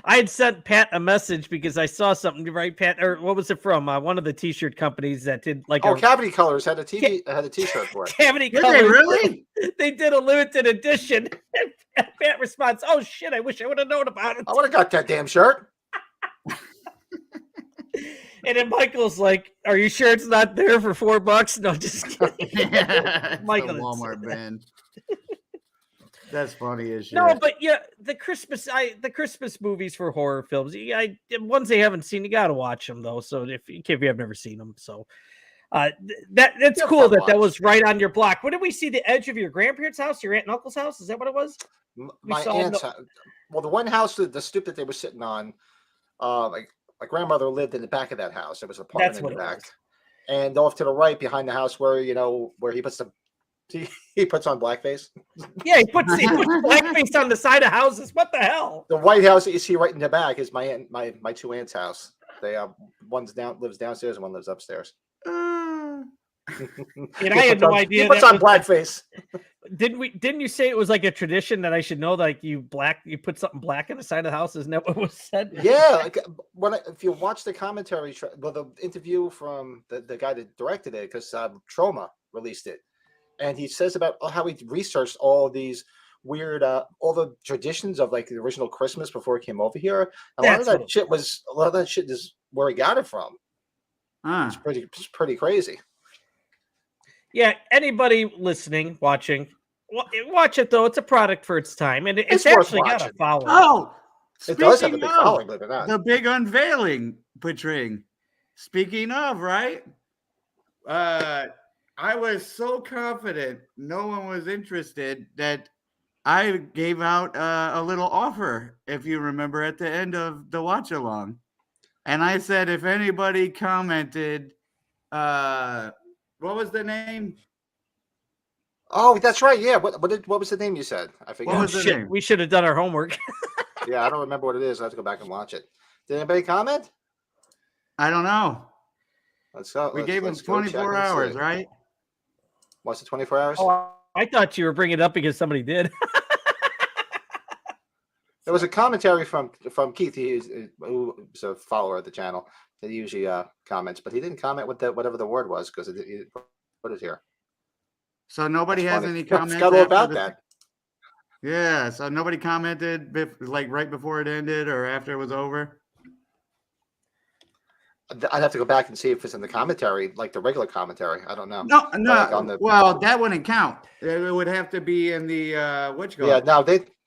I had sent Pat a message because I saw something, right, Pat? Or what was it from? One of the T-shirt companies that did like Cavity Colors had a T-shirt for it. Cavity Did Colors. they really? They did a limited edition. And Pat responds, "Oh shit! I wish I would have known about it." I would have got that damn shirt. And then Michael's like, "Are you sure it's not there for $4?" No, just kidding. Yeah, Michael, the Walmart bin. That's funny as shit. No, but yeah, the Christmas movies for horror films, ones they haven't seen, you got to watch them though. So if you have never seen them, so that's cool that was right on your block. What did we see? The edge of your grandparents' house, your aunt and uncle's house? Is that what it was? My aunt's well, the one house, the stoop that they were sitting on, like my grandmother lived in the back of that house. There was an apartment in the back, and off to the right behind the house where where he puts on blackface. Yeah, he puts blackface on the side of houses. What the hell? The White House that you see right in the back is my two aunts' house. They lives downstairs and one lives upstairs. And I had no idea. He puts on blackface. Didn't you say it was like a tradition that I should know? Like you put something black on the side of the house? Isn't that what was said? Yeah, like if you watch the commentary, the interview from the guy that directed it, because Trauma released it, and he says about how he researched all these weird, all the traditions of like the original Christmas before he came over here. A lot of that shit is where he got it from. It's pretty crazy. Yeah, anybody listening, watching, watch it though. It's a product for its time, and it's actually got a following. Oh, it does have a big following, believe it or not. The big unveiling portraying. Speaking of, right? I was so confident no one was interested that I gave out a little offer, if you remember, at the end of the watch along. And I said, if anybody commented, what was the name? Oh, that's right. Yeah. What was the name you said? I forget. What was the name? We should have done our homework. Yeah, I don't remember what it is. I have to go back and watch it. Did anybody comment? I don't know. Let's go. We gave them 24 hours, right? What's it, 24 hours? Oh, I thought you were bringing it up because somebody did. There was a commentary from Keith, who's a follower of the channel. That usually comments, but he didn't comment with whatever the word was because he put it here. So nobody has any comments. Forgot all about that. Yeah, so nobody commented like right before it ended or after it was over. I'd have to go back and see if it's in the commentary, like the regular commentary. I don't know. No. Like well, that wouldn't count. It would have to be in the which. Yeah,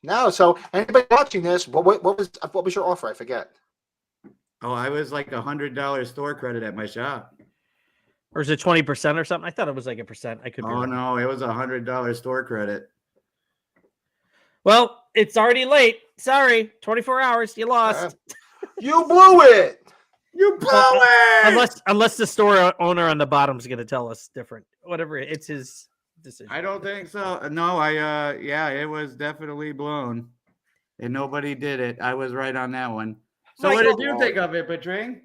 no. So anybody watching this, what was your offer? I forget. Oh, I was like $100 store credit at my shop. Or is it 20% or something? I thought it was like 1%. I could be wrong. No, it was $100 store credit. Well, it's already late. Sorry, 24 hours. You lost. You blew it. You blew it. Unless the store owner on the bottom is going to tell us different. Whatever, it's his decision. I don't think so. No, it was definitely blown, and nobody did it. I was right on that one. So what did you think of it, Patring?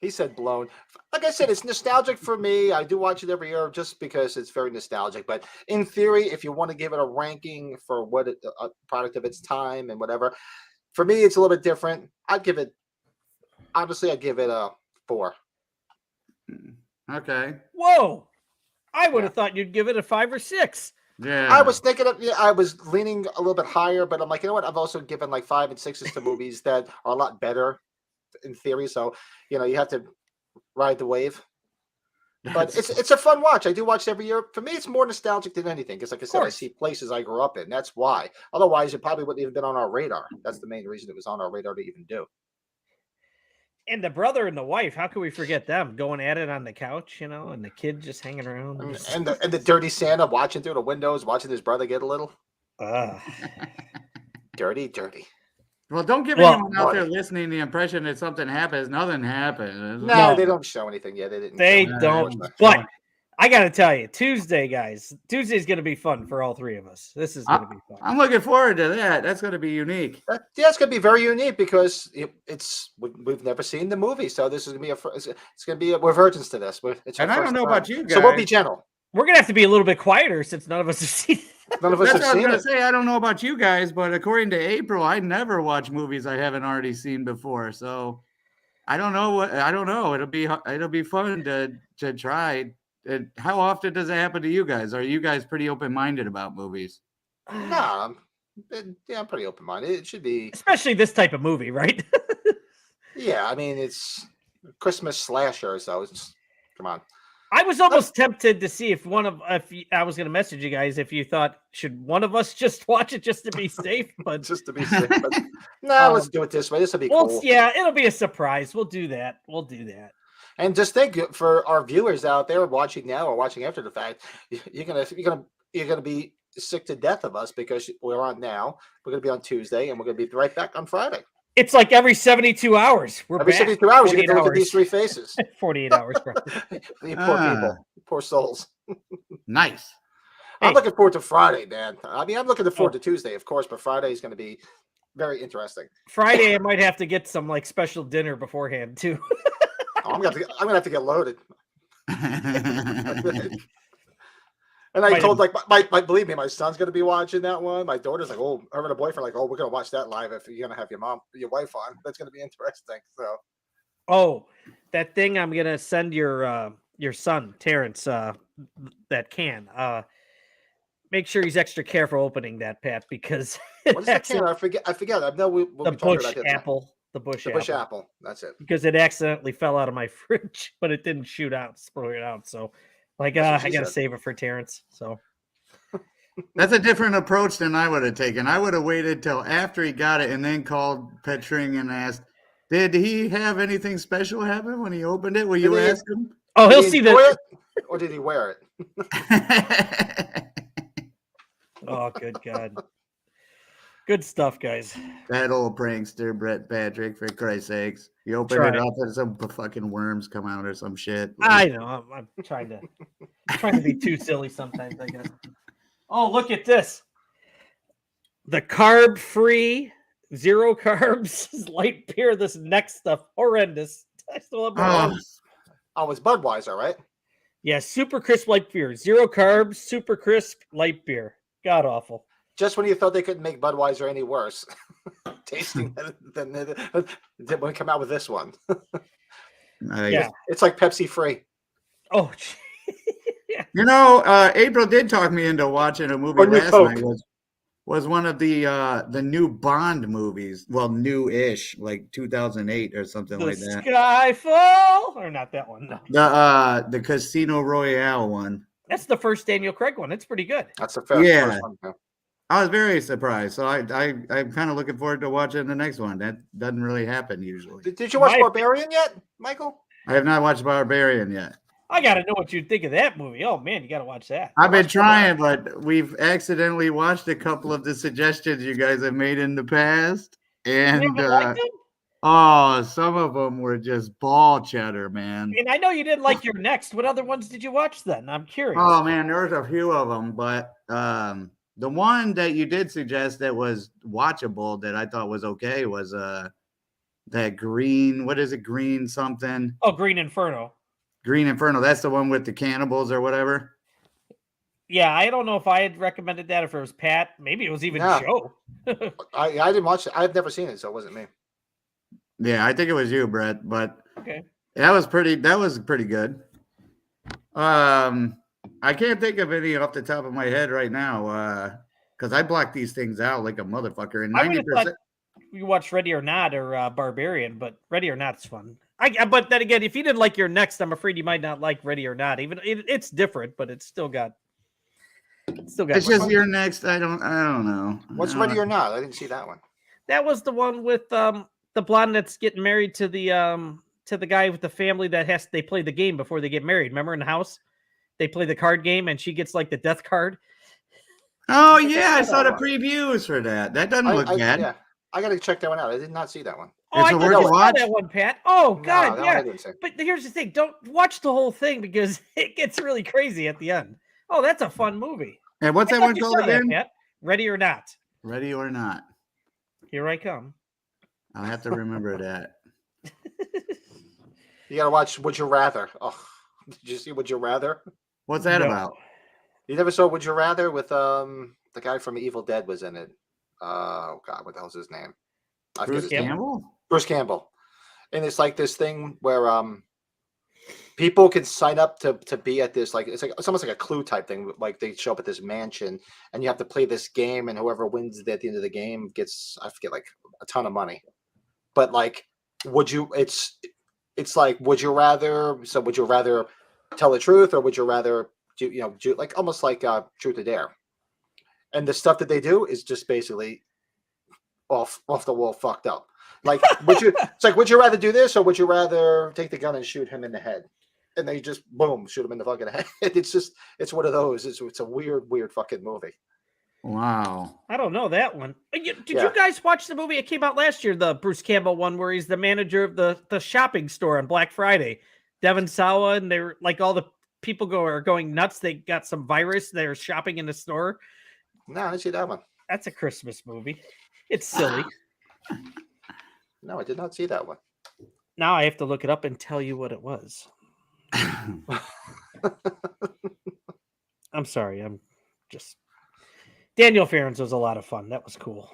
He said blown. Like I said, it's nostalgic for me. I do watch it every year just because it's very nostalgic. But in theory, if you want to give it a ranking for a product of its time and whatever, for me, it's a little bit different. I'd give it a 4. Okay. Whoa. I would have thought you'd give it a 5 or 6. Yeah. I was thinking of, I was leaning a little bit higher, but I'm like, you know what? I've also given like 5 and 6s to movies that are a lot better in theory. So, you have to ride the wave. But it's a fun watch. I do watch every year. For me, it's more nostalgic than anything because, like I said, I see places I grew up in. That's why. Otherwise, it probably wouldn't even been on our radar. That's the main reason it was on our radar to even do. And the brother and the wife, how can we forget them going at it on the couch, and the kid just hanging around? And the dirty Santa watching through the windows, watching his brother get a little dirty. Well, don't give anyone out there listening the impression that something happens. Nothing happens. No, they don't show anything yet. They don't. But I got to tell you, Tuesday, guys, Tuesday's going to be fun for all three of us. This is going to be fun. I'm looking forward to that. That's going to be unique. It's going to be very unique because we've never seen the movie, so this is going to be it's going to be we're virgins to this. And I don't know about you guys, so we'll be gentle. We're going to have to be a little bit quieter since none of us have seen it. None of us That's have what I was seen going it. to say. I don't know about you guys, but according to April, I never watch movies I haven't already seen before. So I don't know. It'll be fun to try. How often does it happen to you guys? Are you guys pretty open-minded about movies? No, I'm pretty open-minded. It should be, especially this type of movie, right? Yeah, I mean it's Christmas slasher, so come on. I was almost tempted to see if I was going to message you guys if you thought should one of us just watch it just to be safe, but just to be safe. But, no, let's do it this way. This will be cool. Yeah, it'll be a surprise. We'll do that. And just think for our viewers out there watching now or watching after the fact, you're gonna be sick to death of us because we're on now. We're gonna be on Tuesday, and we're gonna be right back on Friday. It's like every 72 hours. Every 72 hours, you get to look at these three faces. 48 hours, bro. You poor people, poor souls. Nice. I'm looking forward to Friday, man. I mean, I'm looking forward to Tuesday, of course, but Friday is going to be very interesting. Friday, I might have to get some like special dinner beforehand too. I'm gonna have to get loaded. And I told believe me, my son's gonna be watching that one. My daughter's like, oh, her and her boyfriend like, oh, we're gonna watch that live if you're gonna have your wife on. That's gonna be interesting. So, that thing I'm gonna send your son Terrence that can. Make sure he's extra careful opening that, Pat, because what is that can? I forget. I know we'll the be talking bush about apple. The bush apple. That's it. Because it accidentally fell out of my fridge, but it didn't shoot out, spray it out. So, I gotta save it for Terrence. So that's a different approach than I would have taken. I would have waited till after he got it and then called Petring and asked, "Did he have anything special happen when he opened it? Will you ask him?" Oh, he'll see that. Or did he wear it? Oh, good God. Good stuff, guys. That old prankster, Brett Patrick, for Christ's sakes. You open it up and some fucking worms come out or some shit. I know. I'm trying to be too silly sometimes, I guess. Oh, look at this. The carb-free, zero carbs, light beer. This next stuff, horrendous. I still have it's Budweiser, right? Yeah, super crisp light beer. Zero carbs, super crisp light beer. God awful. Just when you thought they couldn't make Budweiser any worse, tasting than when we come out with this one. Yeah, it's like Pepsi free. Oh, yeah. April did talk me into watching a movie last night. Was one of the new Bond movies. Well, new-ish, like 2008 or something like that. Skyfall, or not that one? No. The Casino Royale one. That's the first Daniel Craig one. It's pretty good. That's the first one. Yeah. I was very surprised. So I'm kind of looking forward to watching the next one. That doesn't really happen usually. Did you watch Barbarian yet, Michael? I have not watched Barbarian yet. I got to know what you think of that movie. Oh, man, you got to watch that. I've been trying, but we've accidentally watched a couple of the suggestions you guys have made in the past. And some of them were just ball cheddar, man. And I know you didn't like your next. What other ones did you watch then? I'm curious. Oh, man, there was a few of them. But the one that you did suggest that was watchable that I thought was okay was that green. What is it? Green something. Oh, Green Inferno. Green Inferno. That's the one with the cannibals or whatever. Yeah, I don't know if I had recommended that, if it was Pat. Maybe it was even Joe. I didn't watch it. I've never seen it, so it wasn't me. Yeah, I think it was you, Brett. But okay, that was pretty good. I can't think of any off the top of my head right now. Because I block these things out like a motherfucker. And I would have 90%. thought you watched Ready or Not or Barbarian, but Ready or Not's fun. But then again, if you didn't like your next, I'm afraid you might not like Ready or Not. Even it's different, but it's still got. It's just your next. I don't know. What's Ready or Not? I didn't see that one. That was the one with the blonde that's getting married to the guy with the family that they play the game before they get married. Remember in the house, they play the card game and she gets like the death card. Oh yeah, I saw the previews for that. That doesn't look bad. Yeah, I got to check that one out. I did not see that one. Oh, I worth a watch. that one, Pat. Oh God, No, yeah. But here's the thing: don't watch the whole thing because it gets really crazy at the end. Oh, that's a fun movie. And what's that one called again? Pat. Ready or Not. Ready or Not. Here I come. I'll have to remember that. You got to watch Would You Rather. Oh, did you see Would You Rather? What's that about? You never saw Would You Rather with the guy from Evil Dead was in it. Oh God, what the hell's his name? Bruce Campbell? Bruce Campbell. And it's like this thing where people can sign up to be at this, like it's almost like a Clue type thing. Like they show up at this mansion and you have to play this game, and whoever wins at the end of the game gets, I forget, like a ton of money. But like, it's like, would you rather? So would you rather tell the truth, or would you rather do like almost like Truth or Dare? And the stuff that they do is just basically off the wall, fucked up. Like, would you rather do this, or would you rather take the gun and shoot him in the head? And they just boom, shoot him in the fucking head. It's one of those. It's a weird fucking movie. Wow. I don't know that one. Did you guys watch the movie? It came out last year, the Bruce Campbell one, where he's the manager of the shopping store on Black Friday. Devon Sawa, and they're like all the people are going nuts. They got some virus. They're shopping in the store. No, I didn't see that one. That's a Christmas movie. It's silly. No, I did not see that one. Now I have to look it up and tell you what it was. I'm sorry. I'm just... Daniel Farrands was a lot of fun. That was cool.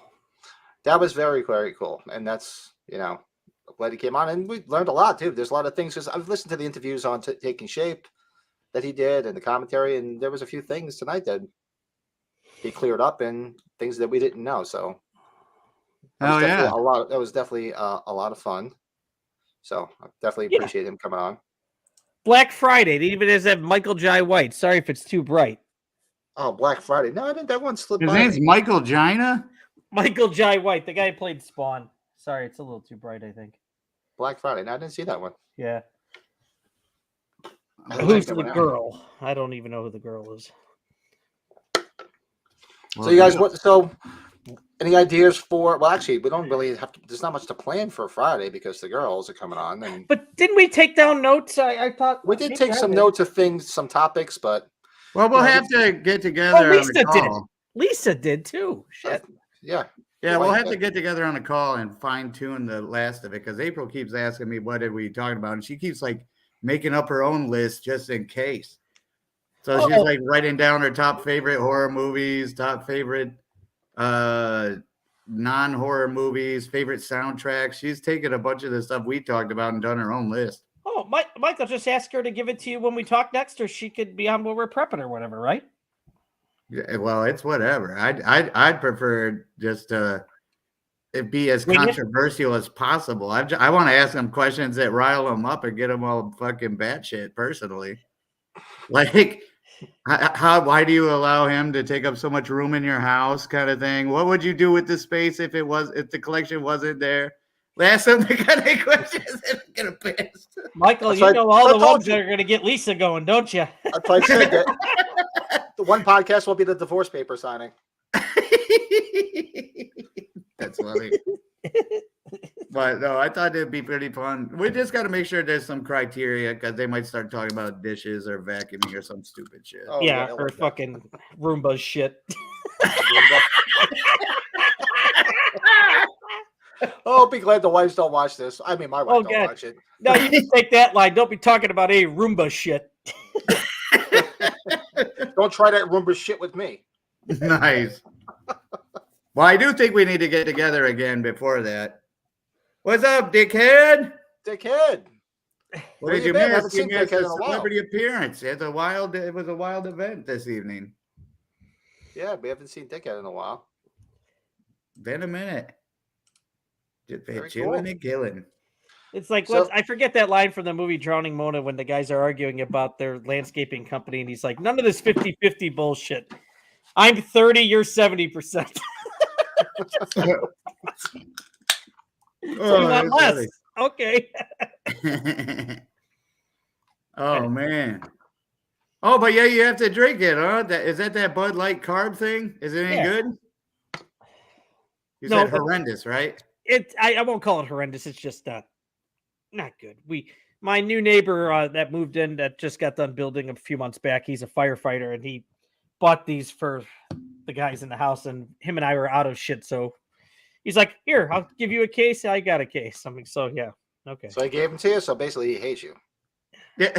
That was very, very cool. And that's, I'm glad he came on. And we learned a lot, too. There's a lot of things. Because I've listened to the interviews on Taking Shape that he did and the commentary. And there was a few things tonight that he cleared up and things that we didn't know. So that was definitely a lot of fun. So I definitely appreciate him coming on. Black Friday. It even has that Michael Jai White. Sorry if it's too bright. Oh, Black Friday. No, I didn't. That one slipped by. His name's Michael Gina? Michael Jai White, the guy who played Spawn. Sorry, it's a little too bright, I think. Black Friday. No, I didn't see that one. Yeah. Who's the girl? I don't even know who the girl is. Well, so you guys, any ideas for? Well, actually, we don't really have to. There's not much to plan for Friday because the girls are coming on. But didn't we take down notes? I thought we did take some notes of things, some topics, but we'll have to get together. Lisa did. Lisa did too. Shit. Yeah. Yeah, we'll have to get together on a call and fine tune the last of it because April keeps asking me what are we talking about, and she keeps like making up her own list just in case. So she's like writing down her top favorite horror movies, top favorite non-horror movies, favorite soundtracks. She's taken a bunch of the stuff we talked about and done her own list. Oh, Michael, just ask her to give it to you when we talk next, or she could be on while we're prepping or whatever, right? Yeah, well, it's whatever. I'd prefer just it be as controversial as possible. I want to ask them questions that rile them up and get them all fucking batshit personally. Like, why do you allow him to take up so much room in your house, kind of thing? What would you do with the space if the collection wasn't there? Ask them the kind of questions that are gonna piss. Michael, you know all the ones that are gonna get Lisa going, don't you? I said that the one podcast will be the divorce paper signing. That's funny. But no, I thought it'd be pretty fun. We just got to make sure there's some criteria because they might start talking about dishes or vacuuming or some stupid shit. Oh, yeah, or fucking Roomba shit. Oh, be glad the wives don't watch this. I mean, my wife don't watch it. No, you just take that line. Don't be talking about a Roomba shit. Don't try that Roomba shit with me. Nice. Well, I do think we need to get together again before that. What's up, dickhead? Dickhead. What Where did you you been? I miss? haven't You seen missed Dickhead a in a while. celebrity appearance. It was a wild event this evening. Yeah, we haven't seen Dickhead in a while. Been a minute. Just been Very chilling cool. and killing. It's like So- I forget that line from the movie Drowning Mona when the guys are arguing about their landscaping company, and he's like, "None of this 50-50 bullshit. I'm 30, you're 70%. So you want that's less? Okay." funny. Oh man. Oh, but yeah, you have to drink it, huh? Is that Bud Light carb thing? Is it any Yeah. good? You No, said but- horrendous, right? I won't call it horrendous. It's just not good. My new neighbor that moved in that just got done building a few months back. He's a firefighter, and he bought these for the guys in the house, and him and I were out of shit. So he's like, "Here, I'll give you a case." I got a case. I'm like, so yeah, okay. So I gave him to you. So basically, he hates you. Yeah,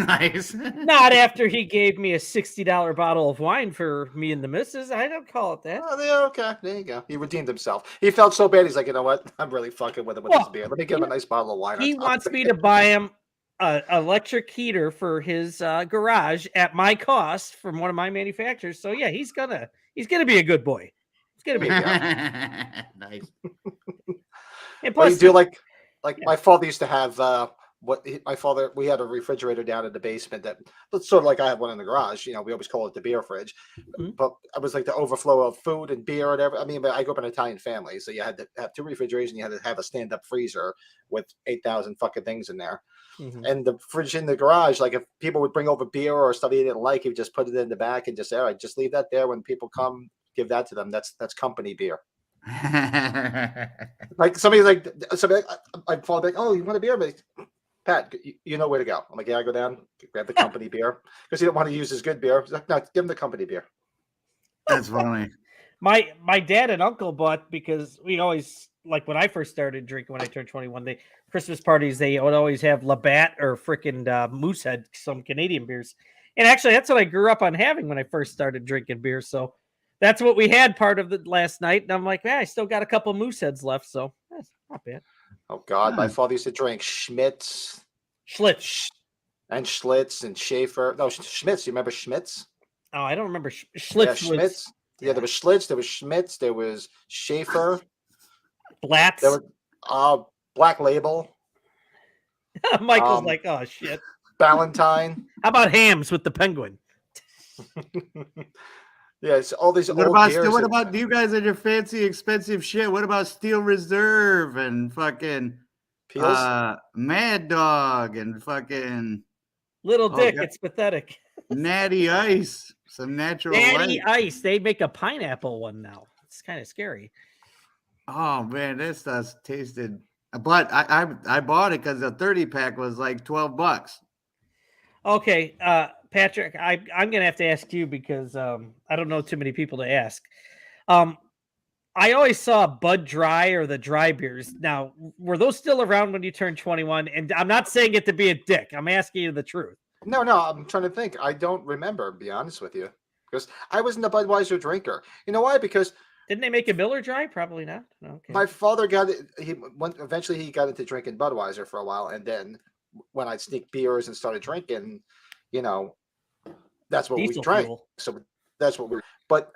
nice. Not after he gave me a $60 bottle of wine for me and the missus. I don't call it that. Oh, yeah, okay. There you go. He redeemed himself. He felt so bad. He's like, you know what? I'm really fucking with him with Well, this beer. Let me give him a nice bottle of wine. He on top wants of me it." to buy him an electric heater for his garage at my cost from one of my manufacturers. So yeah, he's gonna be a good boy. He's gonna be. There you go. Nice. And Well, plus, you do like Yeah. my father used to have. We had a refrigerator down in the basement that sort of like I have one in the garage. You know, we always call it the beer fridge, Mhm. but it was like the overflow of food and beer and everything. I mean, but I grew up in an Italian family, so you had to have two refrigerators and you had to have a stand-up freezer with 8,000 fucking things in there. Mhm. And the fridge in the garage, like if people would bring over beer or stuff he didn't like, he would just put it in the back and just say, "All right, just leave that there. When people come, give that to them. That's company beer." Like somebody, my father, like, "Oh, you want a beer?" But Pat, you know where to go. I'm like, "Yeah, I go down, grab the company beer," because he didn't want to use his good beer. He's like, "No, give him the company beer." That's funny. My dad and uncle bought, because we always, like when I first started drinking when I turned 21, they Christmas parties, they would always have Labatt or freaking Moosehead, some Canadian beers. And actually that's what I grew up on having when I first started drinking beer. So that's what we had part of the last night. And I'm like, I still got a couple Mooseheads left. So that's not bad. Oh God, my Hmm. father used to drink Schmitz Schlitz. and Schlitz and Schaefer. No, Schmitz. You remember Schmitz? Oh, I don't remember. Yeah, Schlitz was Schmitz. Yeah, there was Schlitz, there was Schmitz, there was Schaefer, Blatz. there was Black Label, Michael's like, oh shit. Ballantine. How about Hams with the Penguin? Yeah, it's all these What old about beers. what about you guys and your fancy expensive shit? What about Steel Reserve and fucking Peels? Mad Dog and fucking Little Oh, Dick, God. it's pathetic. Natty Ice, some natural Natty light. Ice. They make a pineapple one now. It's kind of scary. Oh man, this stuff tasted. But I bought it because the 30-pack was like $12. Okay, Patrick, I'm gonna have to ask you because I don't know too many people to ask. I always saw Bud Dry or the dry beers. Now, were those still around when you turned 21? And I'm not saying it to be a dick. I'm asking you the truth. No, I'm trying to think. I don't remember, to be honest with you. Because I wasn't a Budweiser drinker. You know why? Because Didn't they make a Miller Dry? Probably not. Okay. my father got it. Eventually he got into drinking Budweiser for a while, and then when I'd sneak beers and started drinking, you know, that's what we Diesel drank. fuel. So that's what we're. But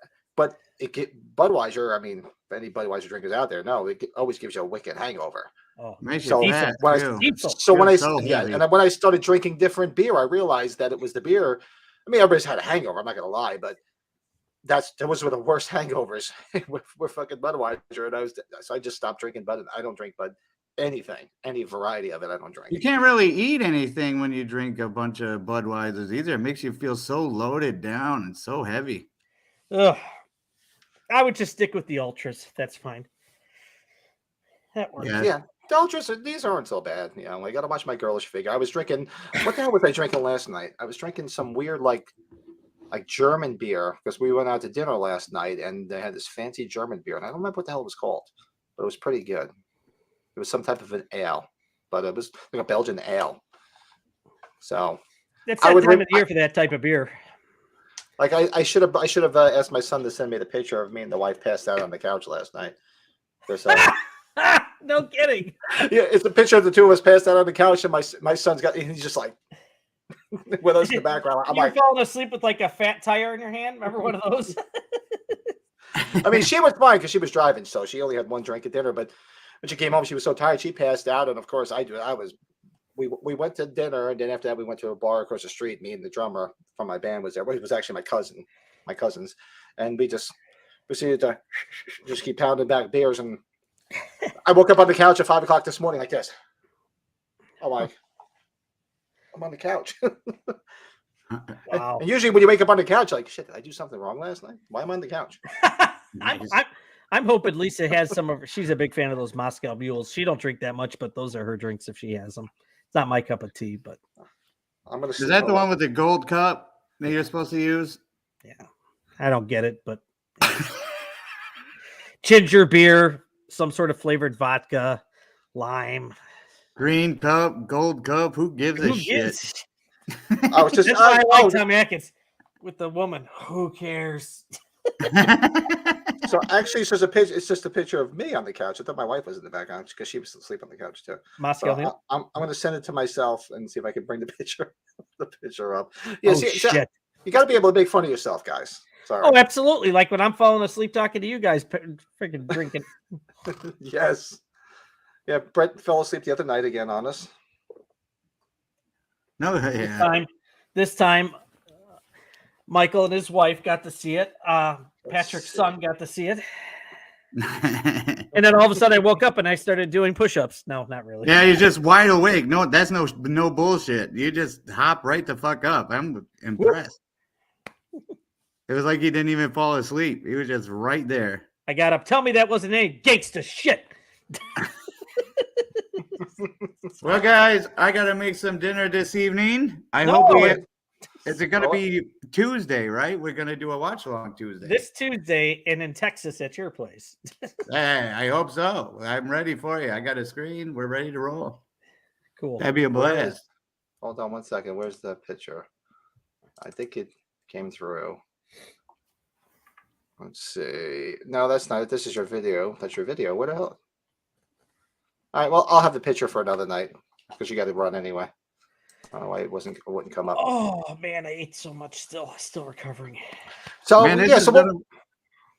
Budweiser. I mean, if any Budweiser drinkers out there, no, always gives you a wicked hangover. Oh, Makes with you diesel. fat when I- too. Diesel. So when I So yeah, heavy. and then when I started drinking different beer, I realized that it was the beer. I mean, everybody's had a hangover. I'm not gonna lie, but those were the worst hangovers with fucking Budweiser, and so I just stopped drinking Bud. I don't drink Bud anything, any variety of it. I don't drink. You can't really eat anything when you drink a bunch of Budweisers either. It makes you feel so loaded down and so heavy. Ugh. I would just stick with the ultras. That's fine. That works. Yeah. Yeah, the ultras, these aren't so bad. You know, I got to watch my girlish figure. I was drinking. What the hell was I drinking last night? I was drinking some weird like German beer because we went out to dinner last night and they had this fancy German beer, and I don't remember what the hell it was called, but it was pretty good. It was some type of an ale, but it was like a Belgian ale. So, That's I that would time re- of the year for that type of beer. like, I should have asked my son to send me the picture of me and the wife passed out on the couch last night. Because No kidding. Yeah, it's a picture of the two of us passed out on the couch, and my son's got. He's just like with us in the background. I'm You were like, falling asleep with like a fat tire in your hand. Remember one of those? I mean, she was fine because she was driving, so she only had one drink at dinner. But when she came home, she was so tired, she passed out. And of course, we went to dinner, and then after that, we went to a bar across the street. Me and the drummer from my band was there. Well, he was actually my cousins, and we just proceeded to just keep pounding back beers. And I woke up on the couch at 5 o'clock this morning like this. I'm like, I'm on the couch. Wow. And usually when you wake up on the couch, like, shit, did I do something wrong last night? Why am I on the couch? I'm hoping Lisa has some of her. She's a big fan of those Moscow Mules. She don't drink that much, but those are her drinks if she has them. It's not my cup of tea, but I'm gonna. Is that the one with the gold cup that you're supposed to use? yeah, I don't get it, but ginger beer, some sort of flavored vodka, lime. Green cup, gold cup. Who gives a Who shit? gives? I was just. That's why I like oh, Tom Atkins with the woman. Who cares? so actually, it's just a picture. It's just a picture of me on the couch. I thought my wife was in the background because she was asleep on the couch too. Moscow So Mule. I'm going to send it to myself and see if I can bring the picture up. Yeah, Oh see, shit! you got to be able to make fun of yourself, guys. Sorry. Oh, absolutely. Like when I'm falling asleep talking to you guys, freaking drinking. Yes. Yeah, Brett fell asleep the other night again on us. No, yeah. This time, Michael and his wife got to see it. Patrick's son got to see it. And then all of a sudden I woke up and I started doing push-ups. No, not really. Yeah, you're just wide awake. No, that's no bullshit. You just hop right the fuck up. I'm impressed. It was like he didn't even fall asleep. He was just right there. I got up. Tell me that wasn't any gangsta shit. Well, guys, I gotta make some dinner this evening. I No. hope is it gonna be Tuesday, right? We're gonna do a watch along Tuesday. This Tuesday and in Texas at your place. Hey, I hope so. I'm ready for you. I got a screen. We're ready to roll. Cool. That'd be a blast. Hold on one second. Where's the picture? I think it came through. Let's see. No, that's not it. This is your video. That's your video. What the hell? All right. Well, I'll have the picture for another night because you got to run anyway. I don't know why it wouldn't come up. Oh man, I ate so much still recovering. So Man, yeah, so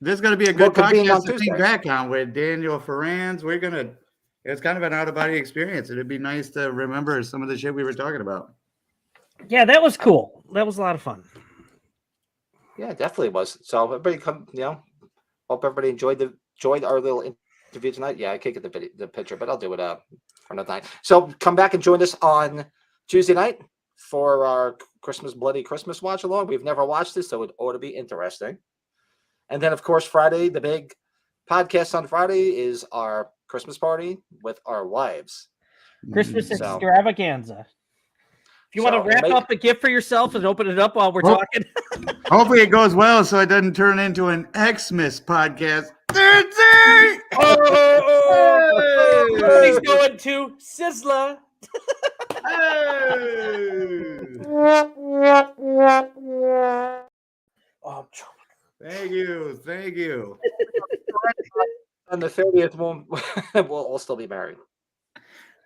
this is gonna be a good convene on podcast to Tuesday. think back on with Daniel Farrands. It's kind of an out of body experience. It'd be nice to remember some of the shit we were talking about. Yeah, that was cool. That was a lot of fun. yeah, it definitely was. So everybody come, hope everybody enjoyed our little interview tonight. Yeah, I can't get the picture, but I'll do it for another night. So come back and join us on Tuesday night for our Bloody Christmas watch along. We've never watched this, so it ought to be interesting. And then, of course, Friday, the big podcast on Friday is our Christmas party with our wives. Christmas So- extravaganza. If you want to wrap up a gift for yourself and open it up while we're talking. Hopefully it goes well so it doesn't turn into an Xmas podcast. Thursday! Everybody's going to Sizzler. Oh, Thank you. On the 30th, we'll all still be married.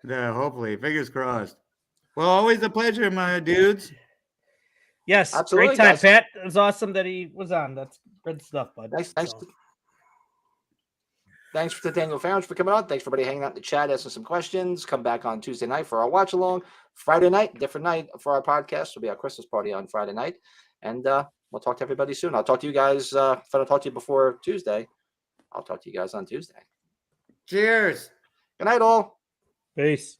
Yeah, hopefully. Fingers crossed. Well, always a pleasure, my dudes. yes, Absolutely, great time, guys. Pat. It was awesome that he was on. That's good stuff, bud. Thanks. Thanks to Daniel Farrands for coming on. Thanks for everybody hanging out in the chat, asking some questions. Come back on Tuesday night for our watch along. Friday night, different night for our podcast. Will be our Christmas party on Friday night. And we'll talk to everybody soon. I'll talk to you guys. If I don't talk to you before Tuesday, I'll talk to you guys on Tuesday. Cheers. Good night, all. Peace.